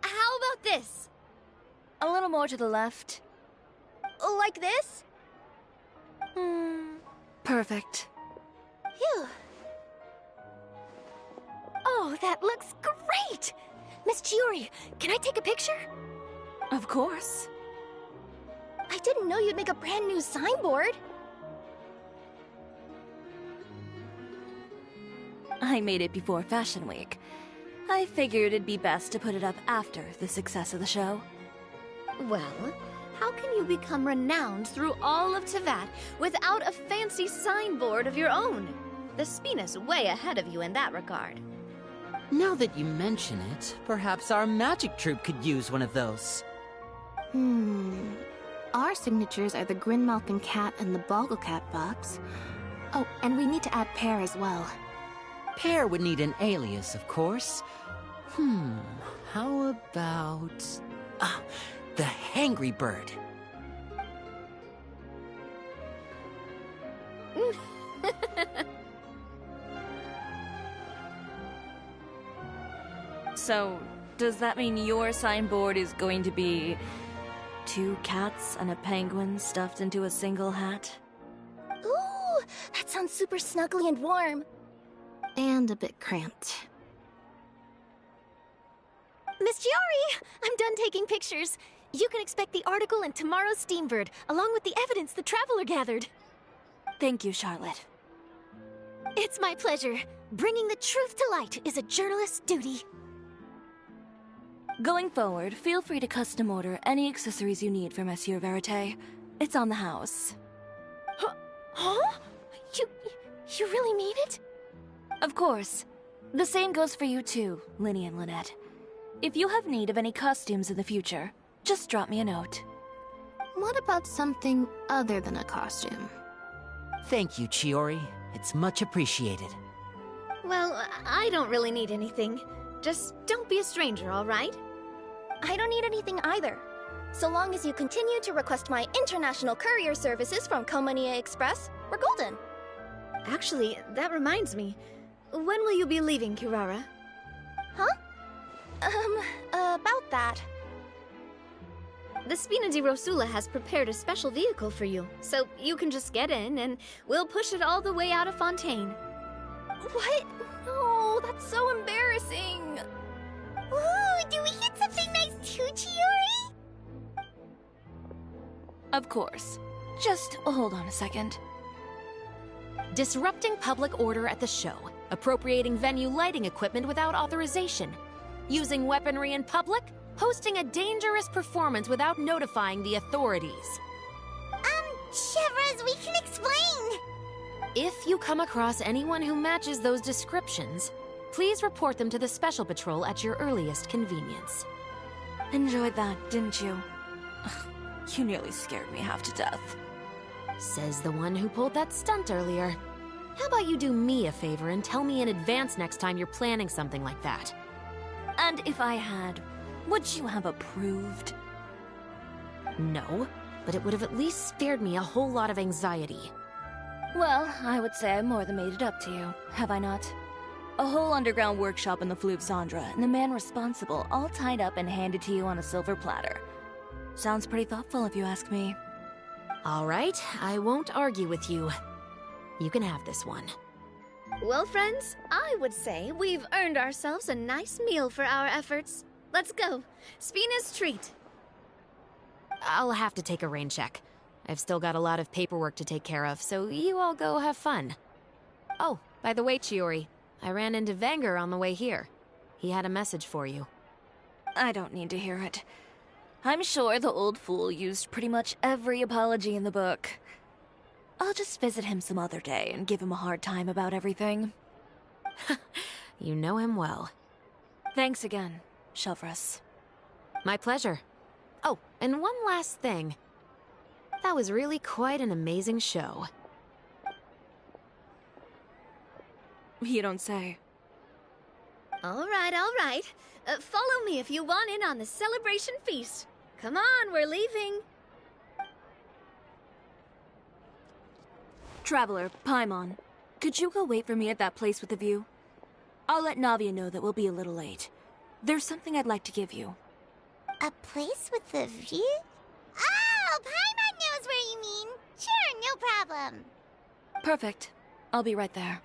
How about this? A little more to the left. Like this? Perfect. Phew. Oh, that looks great! Miss Chiori, can I take a picture? Of course. I didn't know you'd make a brand new signboard. I made it before Fashion Week. I figured it'd be best to put it up after the success of the show. Well, how can you become renowned through all of Teyvat without a fancy signboard of your own? The Spina's way ahead of you in that regard. Now that you mention it, perhaps our magic troupe could use one of those. Our signatures are the Grinmalkin cat and the Bogglecat box. Oh, and we need to add Pear as well. Pear would need an alias, of course. How about... the Hangry Bird. So, does that mean your signboard is going to be 2 cats and a penguin stuffed into a single hat? Ooh, that sounds super snuggly and warm. And a bit cramped. Miss Chiori, I'm done taking pictures. You can expect the article in tomorrow's Steambird, along with the evidence the Traveler gathered. Thank you, Charlotte. It's my pleasure. Bringing the truth to light is a journalist's duty. Going forward, feel free to custom order any accessories you need for Monsieur Verite. It's on the house. Huh? You really mean it? Of course. The same goes for you too, Linny and Lynette. If you have need of any costumes in the future, just drop me a note. What about something other than a costume? Thank you, Chiori. It's much appreciated. Well, I don't really need anything. Just don't be a stranger, all right? I don't need anything either. So long as you continue to request my international courier services from Komania Express, we're golden. Actually, that reminds me. When will you be leaving, Kirara? Huh? About that. The Spina di Rosula has prepared a special vehicle for you, so you can just get in and we'll push it all the way out of Fontaine. What? No, that's so embarrassing. Ooh, do we hit something nice too, Chiori? Of course. Just hold on a second. Disrupting public order at the show, appropriating venue lighting equipment without authorization, using weaponry in public, hosting a dangerous performance without notifying the authorities. Chevras, we can explain! If you come across anyone who matches those descriptions, please report them to the Special Patrol at your earliest convenience. Enjoyed that, didn't you? You nearly scared me half to death. Says the one who pulled that stunt earlier. How about you do me a favor and tell me in advance next time you're planning something like that? And if I had, would you have approved? No, but it would have at least spared me a whole lot of anxiety. Well, I would say I more than made it up to you, have I not? A whole underground workshop in the Fleuve Cendra, and the man responsible all tied up and handed to you on a silver platter. Sounds pretty thoughtful if you ask me. All right, I won't argue with you. You can have this one. Well, friends, I would say we've earned ourselves a nice meal for our efforts. Let's go. Spina's treat. I'll have to take a rain check. I've still got a lot of paperwork to take care of, so you all go have fun. Oh, by the way, Chiori, I ran into Wenger on the way here. He had a message for you. I don't need to hear it. I'm sure the old fool used pretty much every apology in the book. I'll just visit him some other day and give him a hard time about everything. You know him well. Thanks again, Shelvrus. My pleasure. Oh, and one last thing. That was really quite an amazing show. You don't say. All right. Follow me if you want in on the celebration feast. Come on, we're leaving. Traveler, Paimon, could you go wait for me at that place with the view? I'll let Navia know that we'll be a little late. There's something I'd like to give you. A place with a view? Oh, Paimon knows where you mean. Sure, no problem. Perfect. I'll be right there.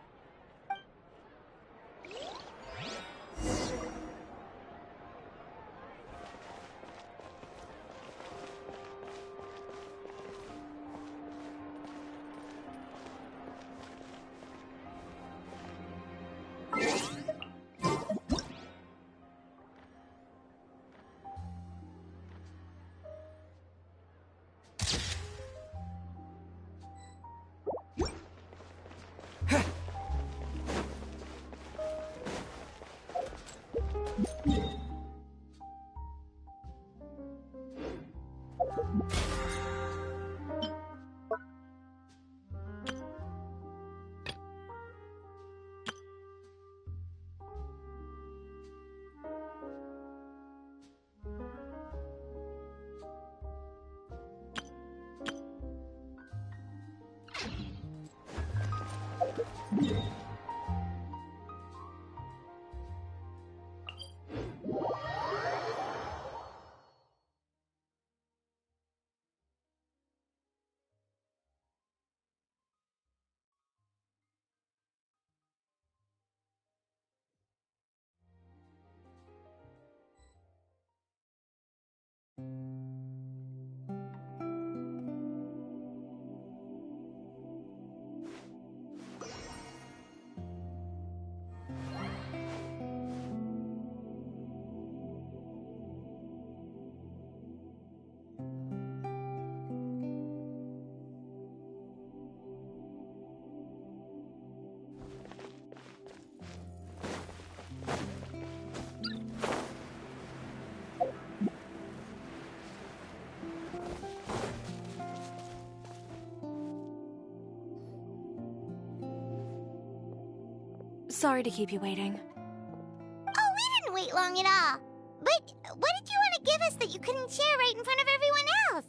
Sorry to keep you waiting. Oh, we didn't wait long at all. But what did you want to give us that you couldn't share right in front of everyone else?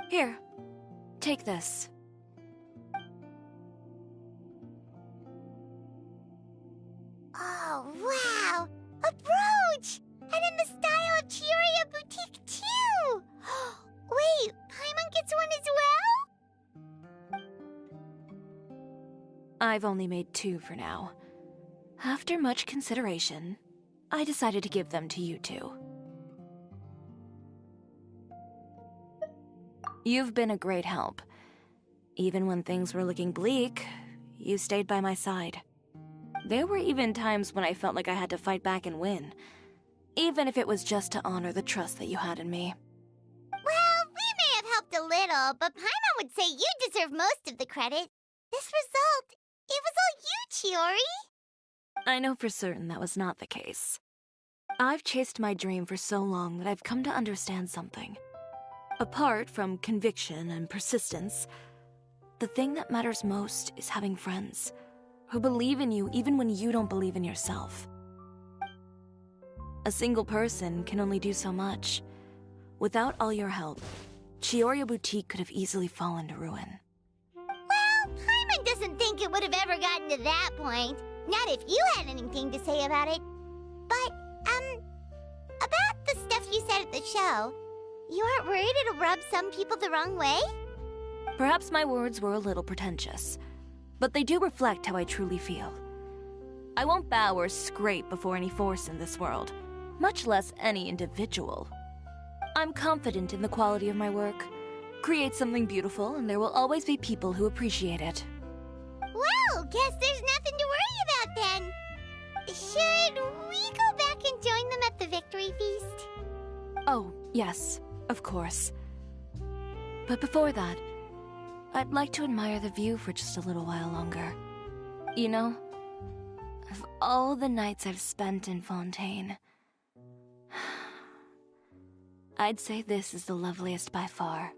Here, take this. Oh, wow! A brooch! And in the style of Chiori Boutique, too! Wait, Paimon gets one as well? I've only made 2 for now. After much consideration, I decided to give them to you two. You've been a great help. Even when things were looking bleak, you stayed by my side. There were even times when I felt like I had to fight back and win, even if it was just to honor the trust that you had in me. Well, we may have helped a little, but Paimon would say you deserve most of the credit. This result, it was all you, Chiori. I know for certain that was not the case. I've chased my dream for so long that I've come to understand something. Apart from conviction and persistence, the thing that matters most is having friends who believe in you even when you don't believe in yourself. A single person can only do so much. Without all your help, Chiori Boutique could have easily fallen to ruin. Well, Paimon doesn't think it would have ever gotten to that point. Not if you had anything to say about it. But, about the stuff you said at the show, you aren't worried it'll rub some people the wrong way? Perhaps my words were a little pretentious. but they do reflect how I truly feel. I won't bow or scrape before any force in this world, much less any individual. I'm confident in the quality of my work. Create something beautiful, and there will always be people who appreciate it. Well, guess there's nothing to worry about then. Should we go back and join them at the victory feast? Oh, yes, of course. But before that, I'd like to admire the view for just a little while longer. You know, of all the nights I've spent in Fontaine, I'd say this is the loveliest by far.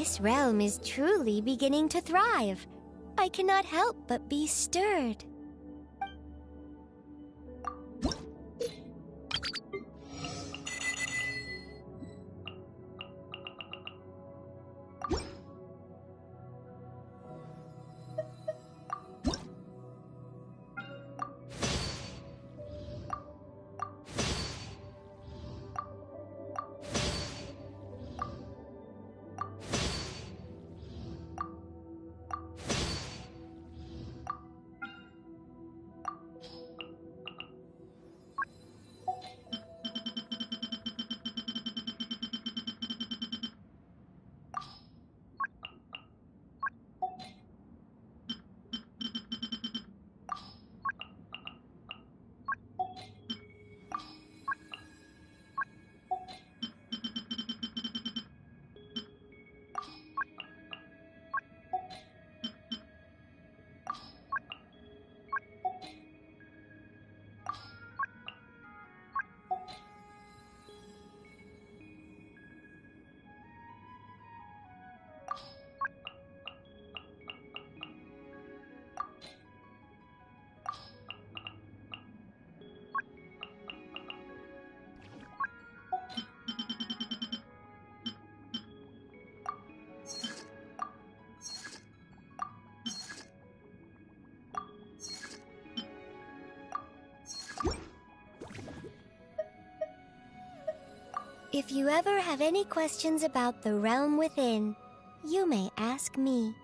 This realm is truly beginning to thrive. I cannot help but be stirred. If you ever have any questions about the realm within, you may ask me.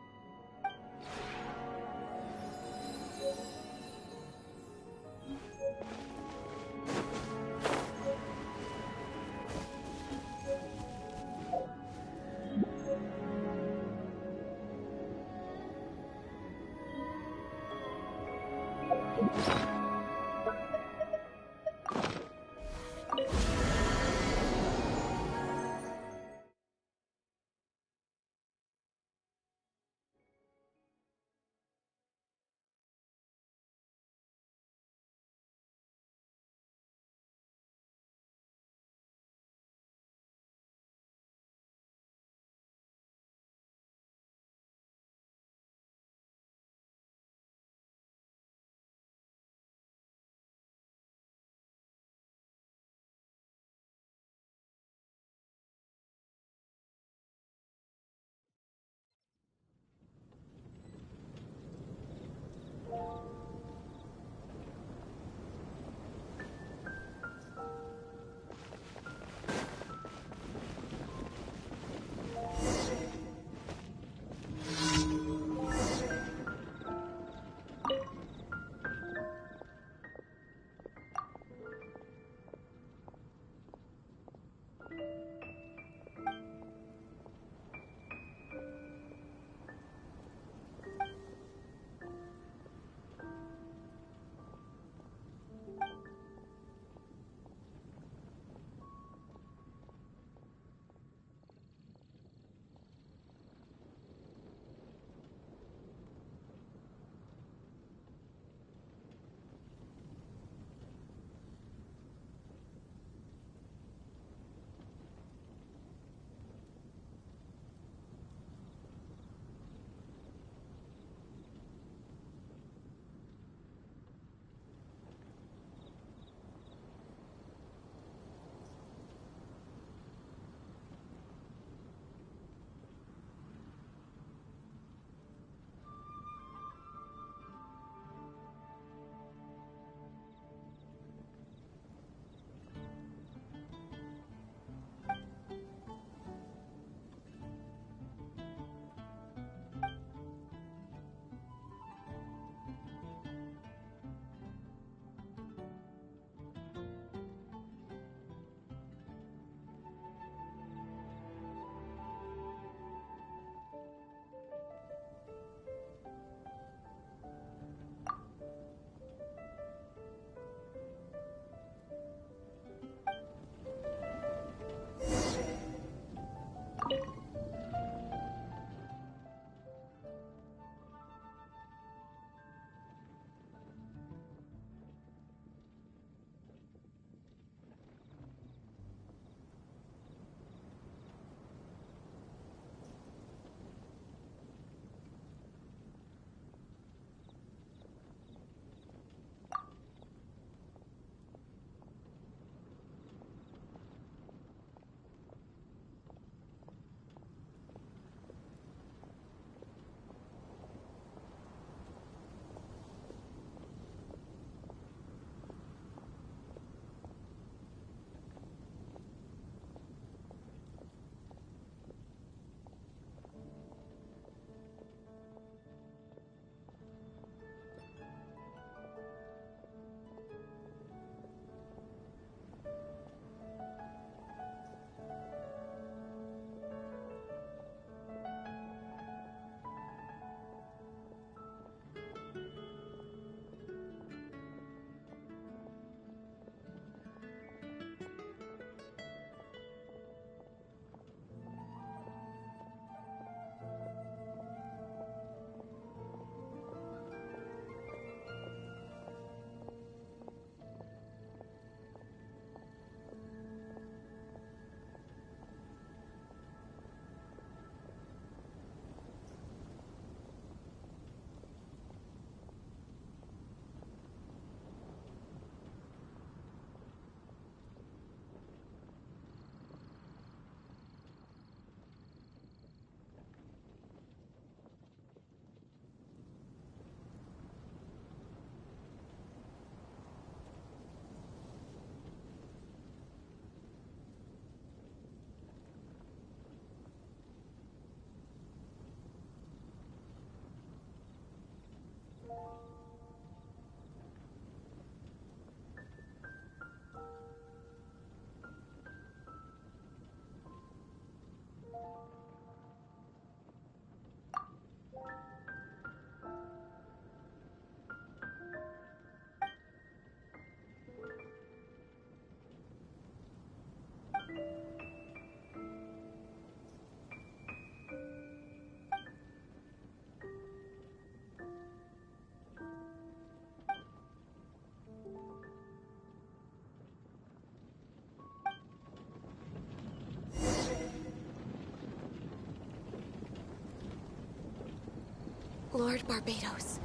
Lord Barbados,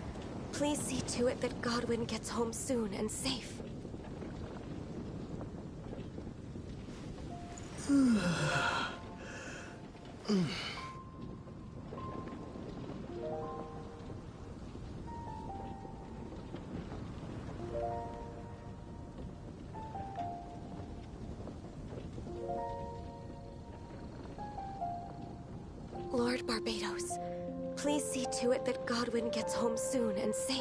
please see to it that Godwin gets home soon and safe. Lord Barbados, please see to it that Godwin gets home soon and safe.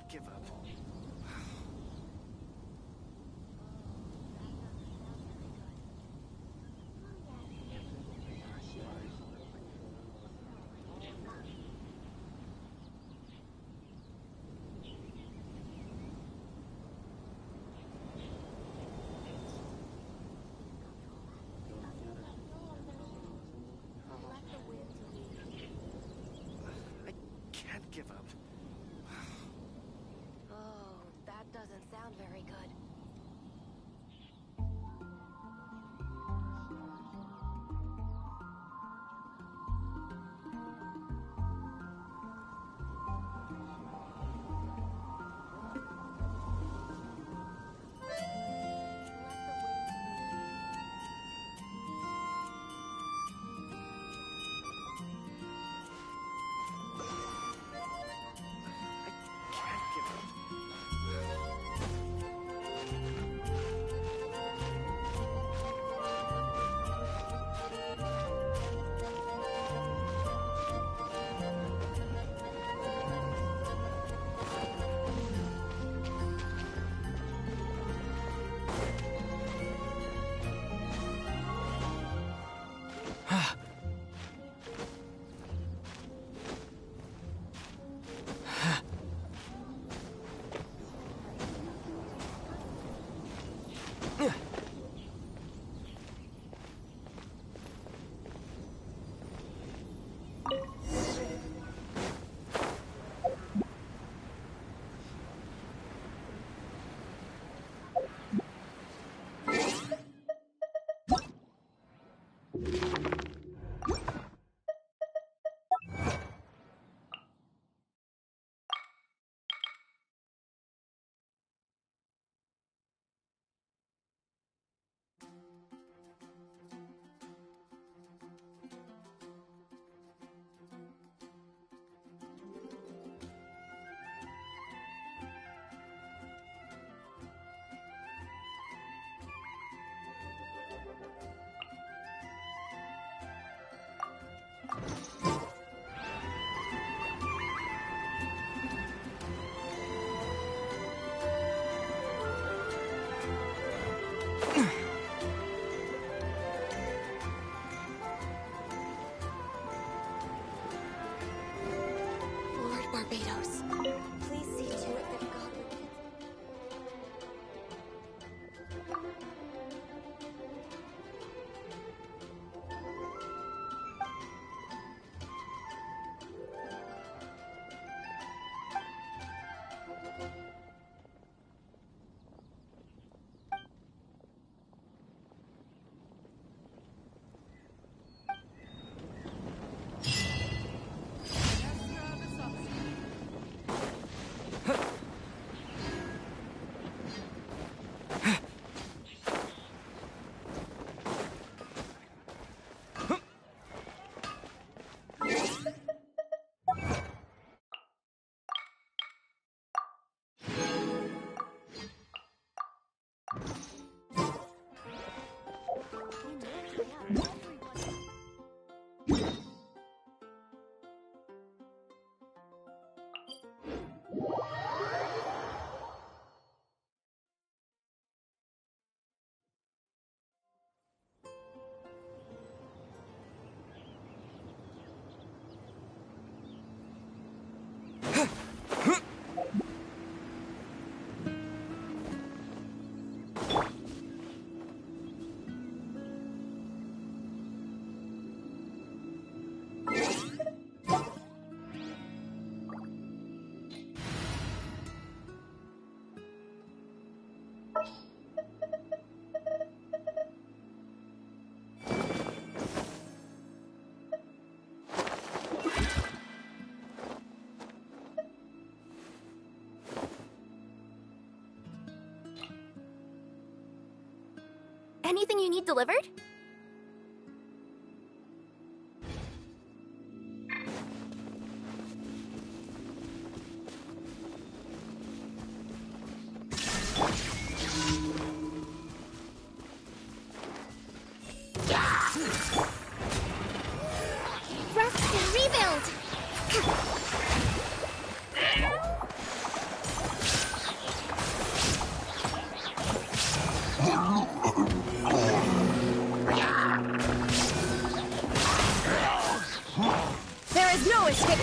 Give up. Anything you need delivered? Rest and rebuild! There is no escape!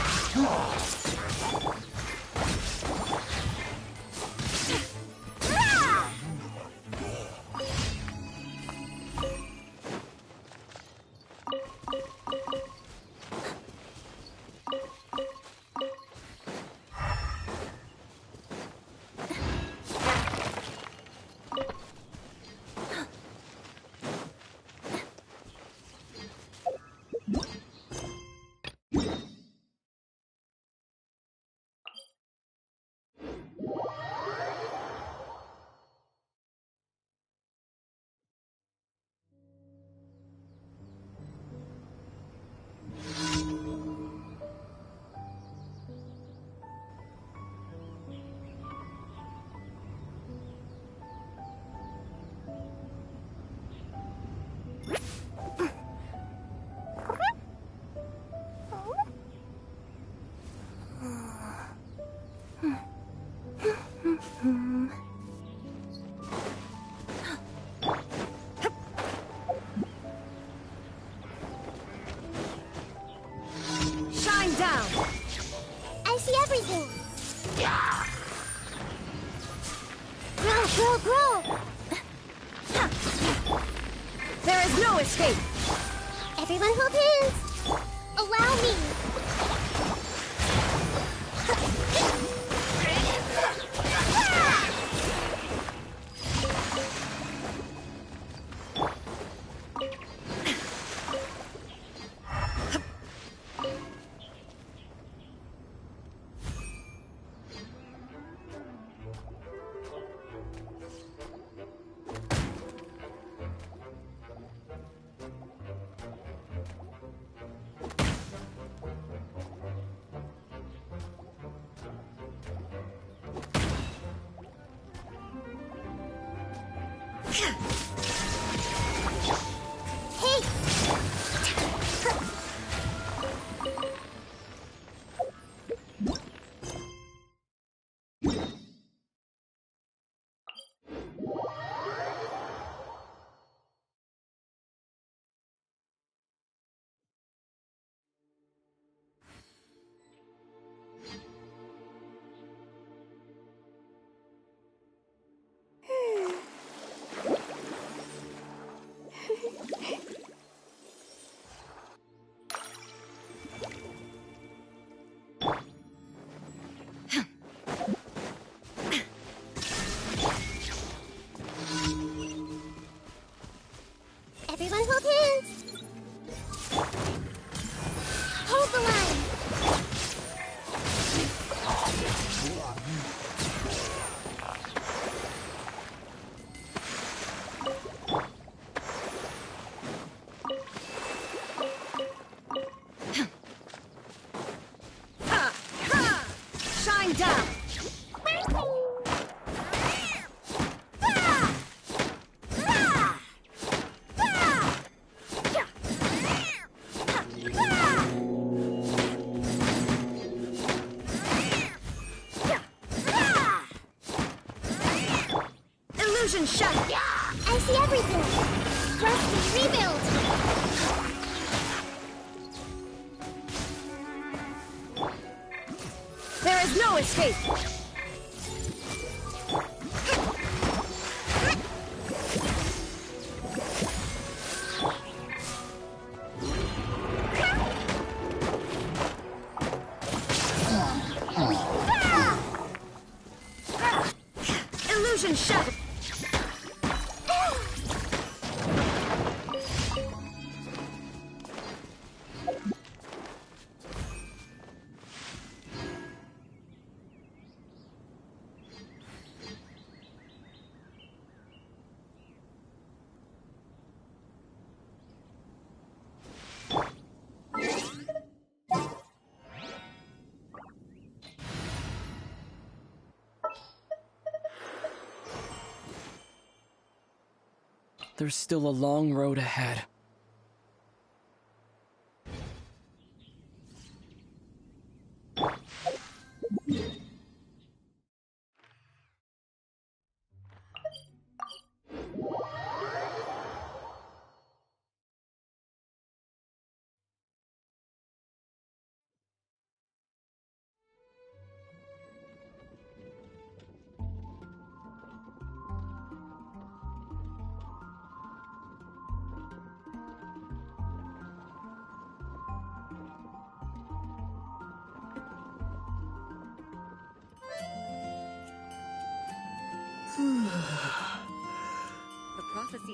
Shine down! I see everything! Grow, grow, grow! There is no escape! Everyone hold hands! Allow me! Everyone hold hands! Hold the line! Shine down! Illusion shut! I see everything! Rest and rebuild! There is no escape! Illusion shut! there's still a long road ahead.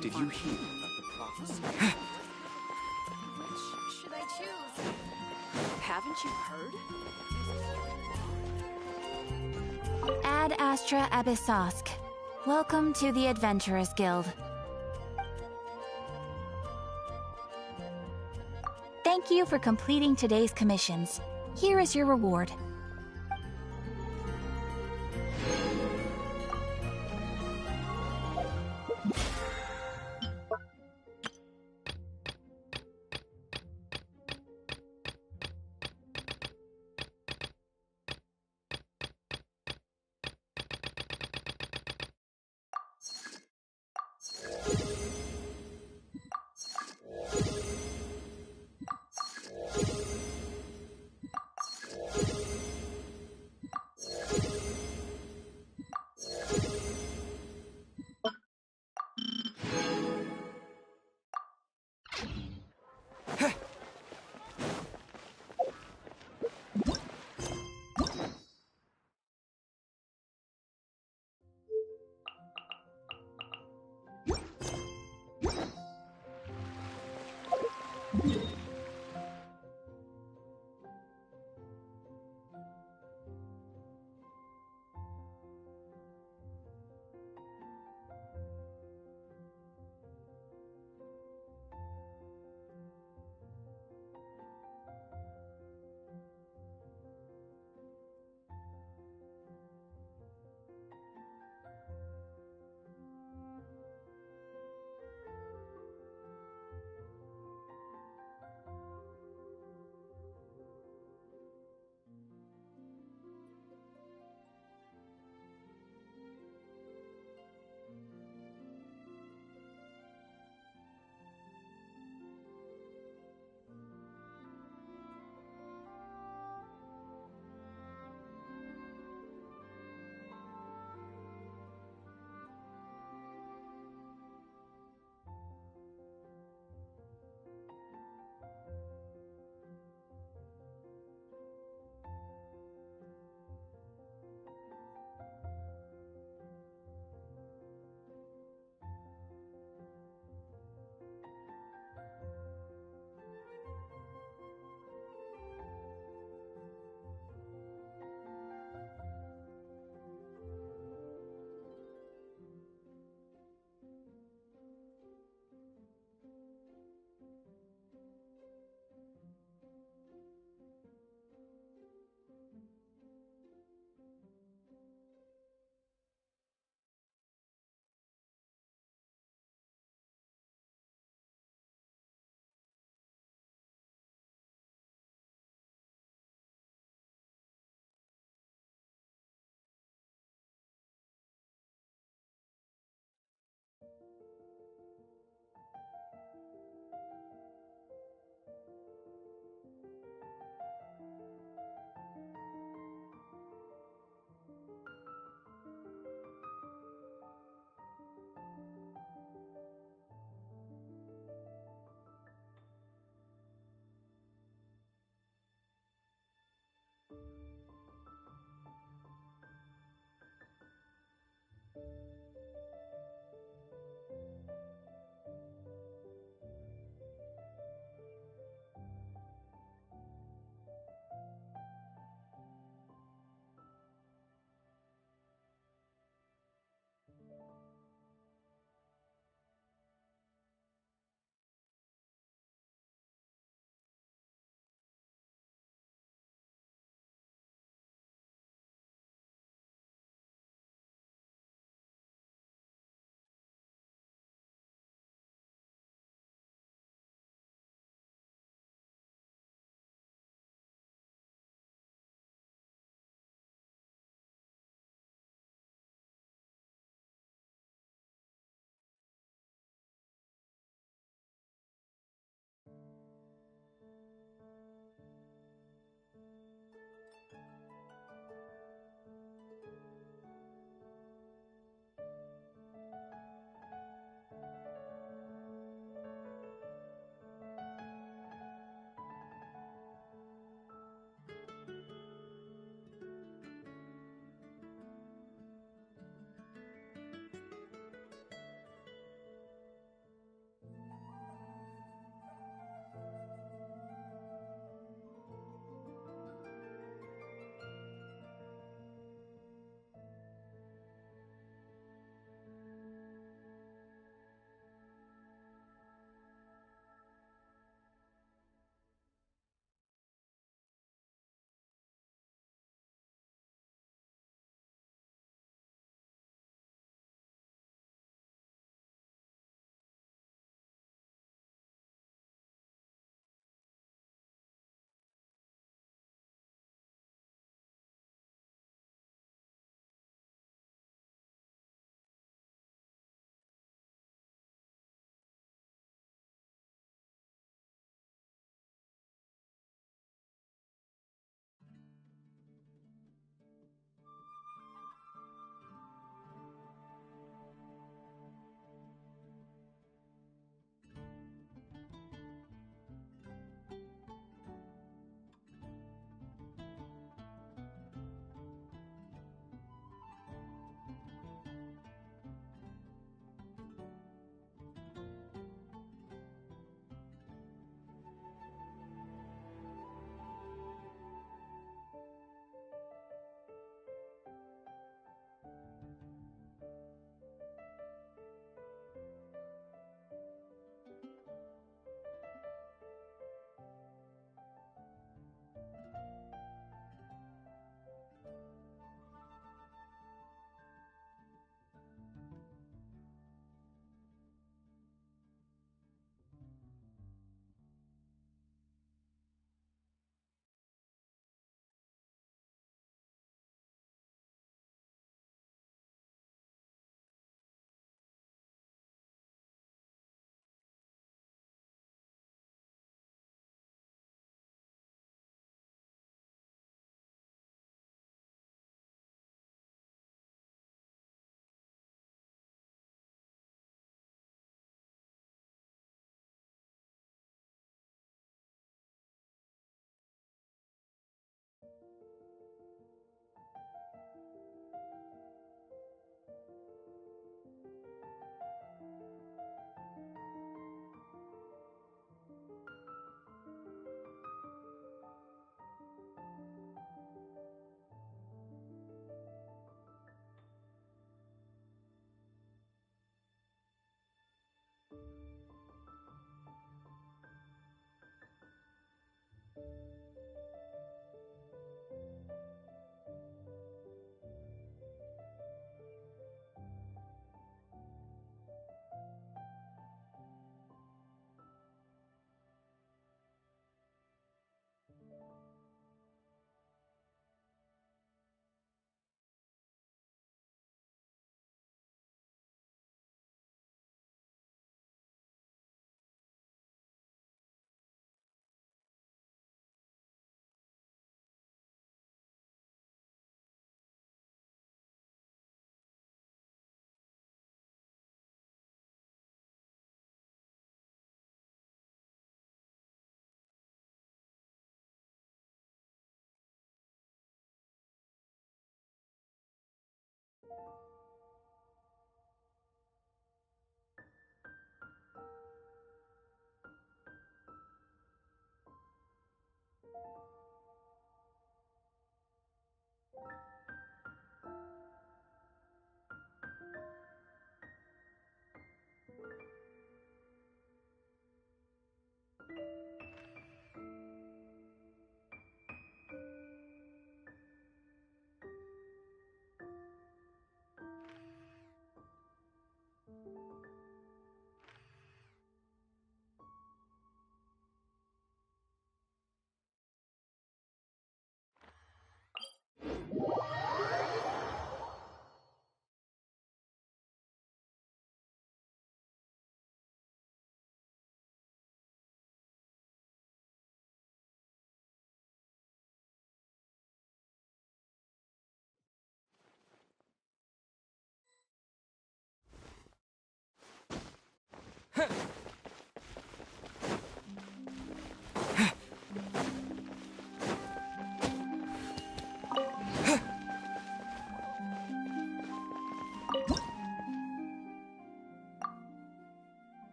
Did you hear about the prophecy? Which should I choose? Haven't you heard? Ad Astra Abyssosk. Welcome to the Adventurers Guild. Thank you for completing today's commissions. Here is your reward.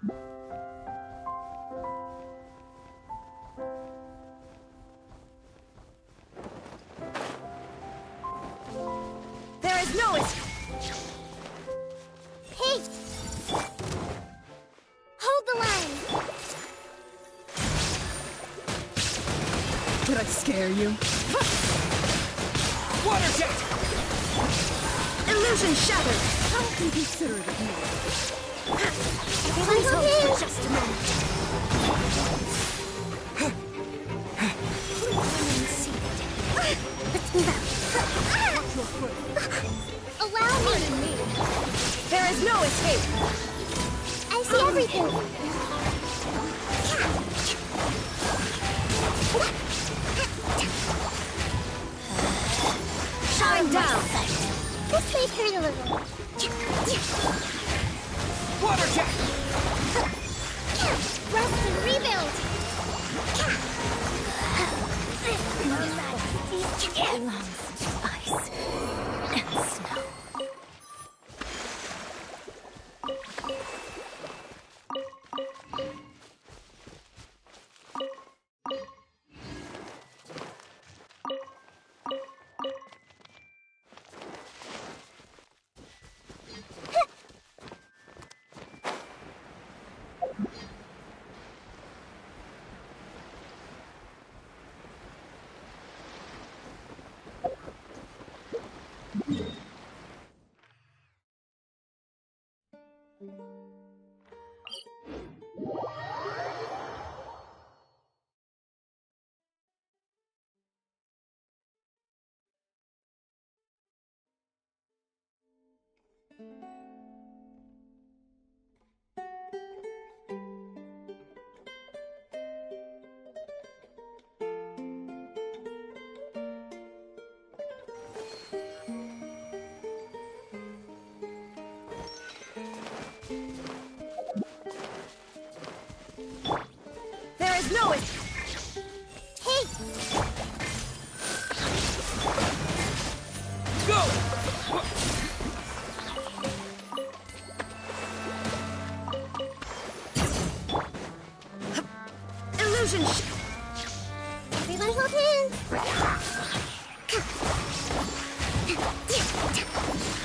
There is no Hey! Hold the line! Did I scare you? Water jet! Illusion shattered! How inconsiderate of you. Please hold for just a moment. Let's move out. Allow me! There is no escape! I see everything! Shine down! This may hurt a little. Water jet! Rest and rebuild! Ice and snow. There is no Hey! Go! Illusion Everyone hold hands!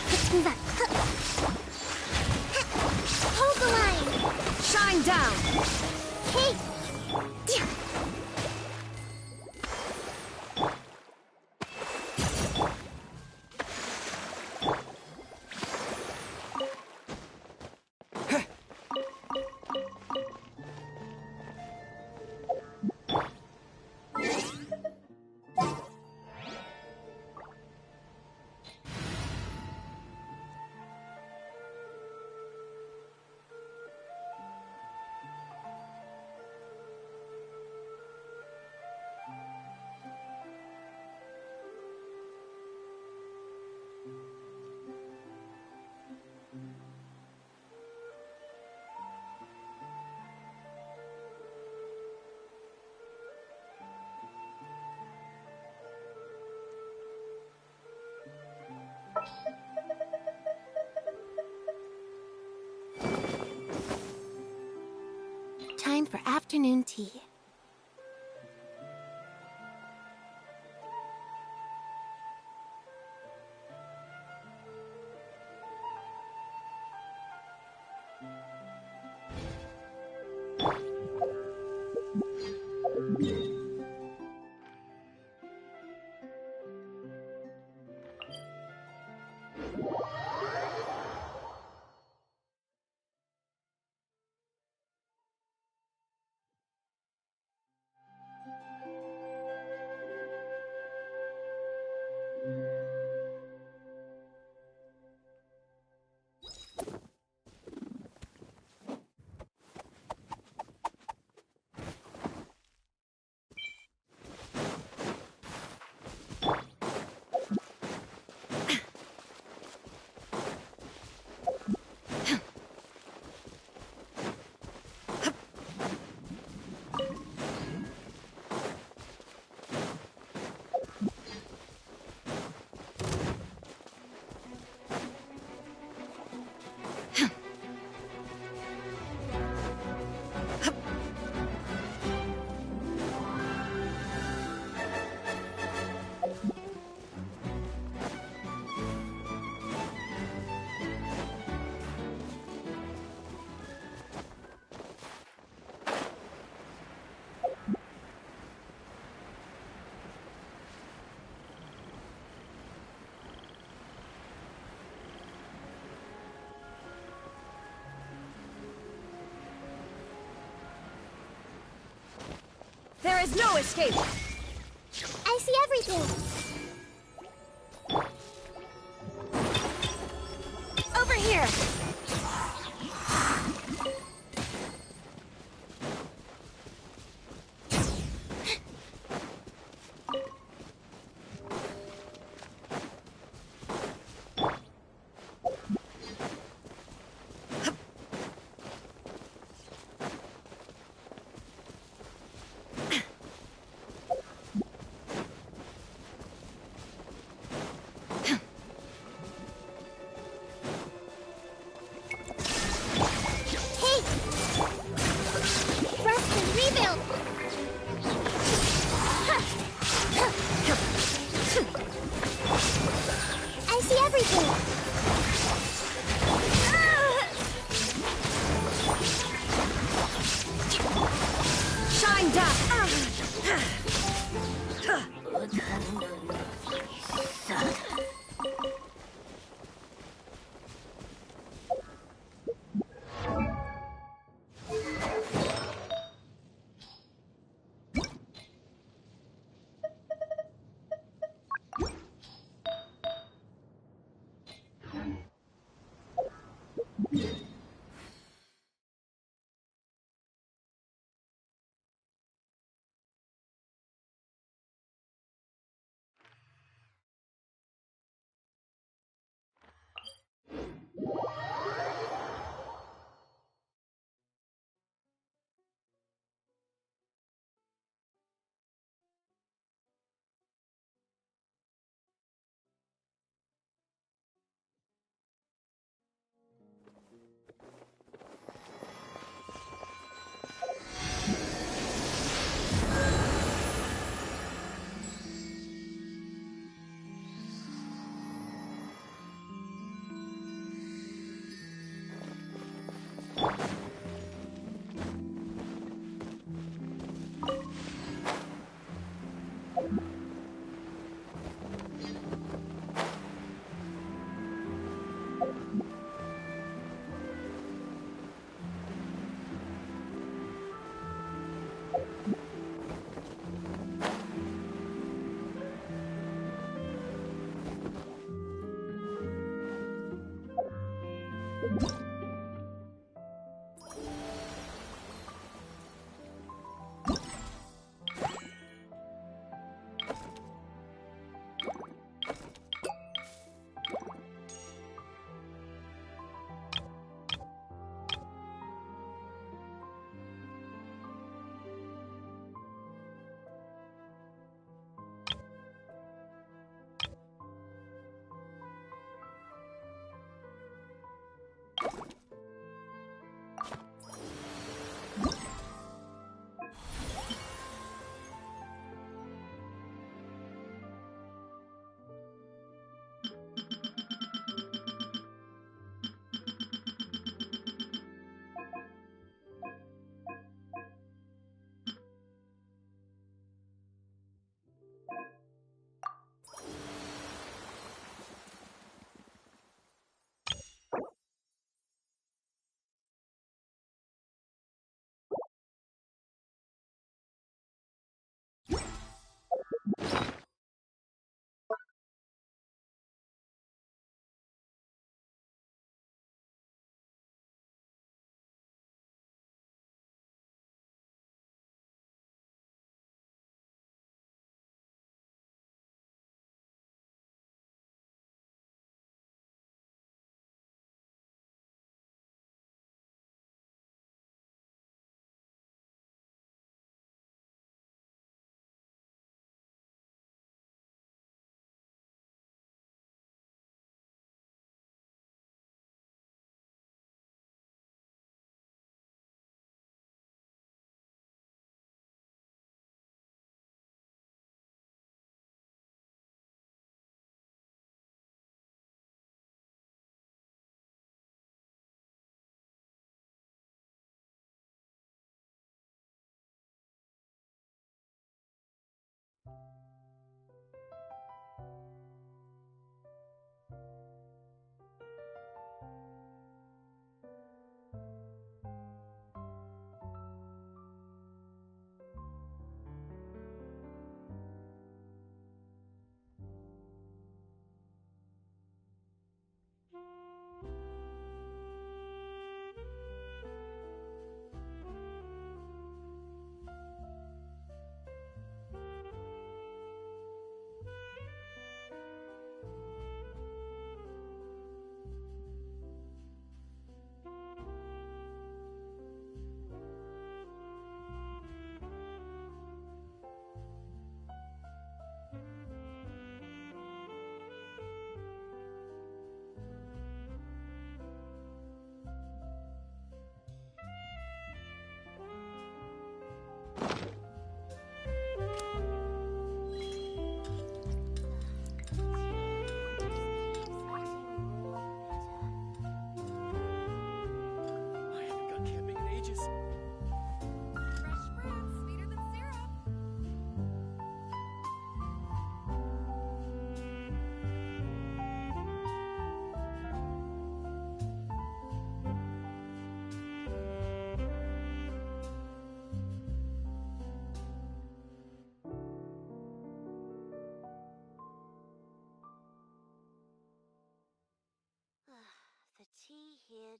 Let's move up. Hold the line! Shine down! Hey! Time for afternoon tea. There is no escape! I see everything! Over here!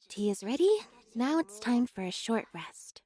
Tea is ready. Now it's time for a short rest.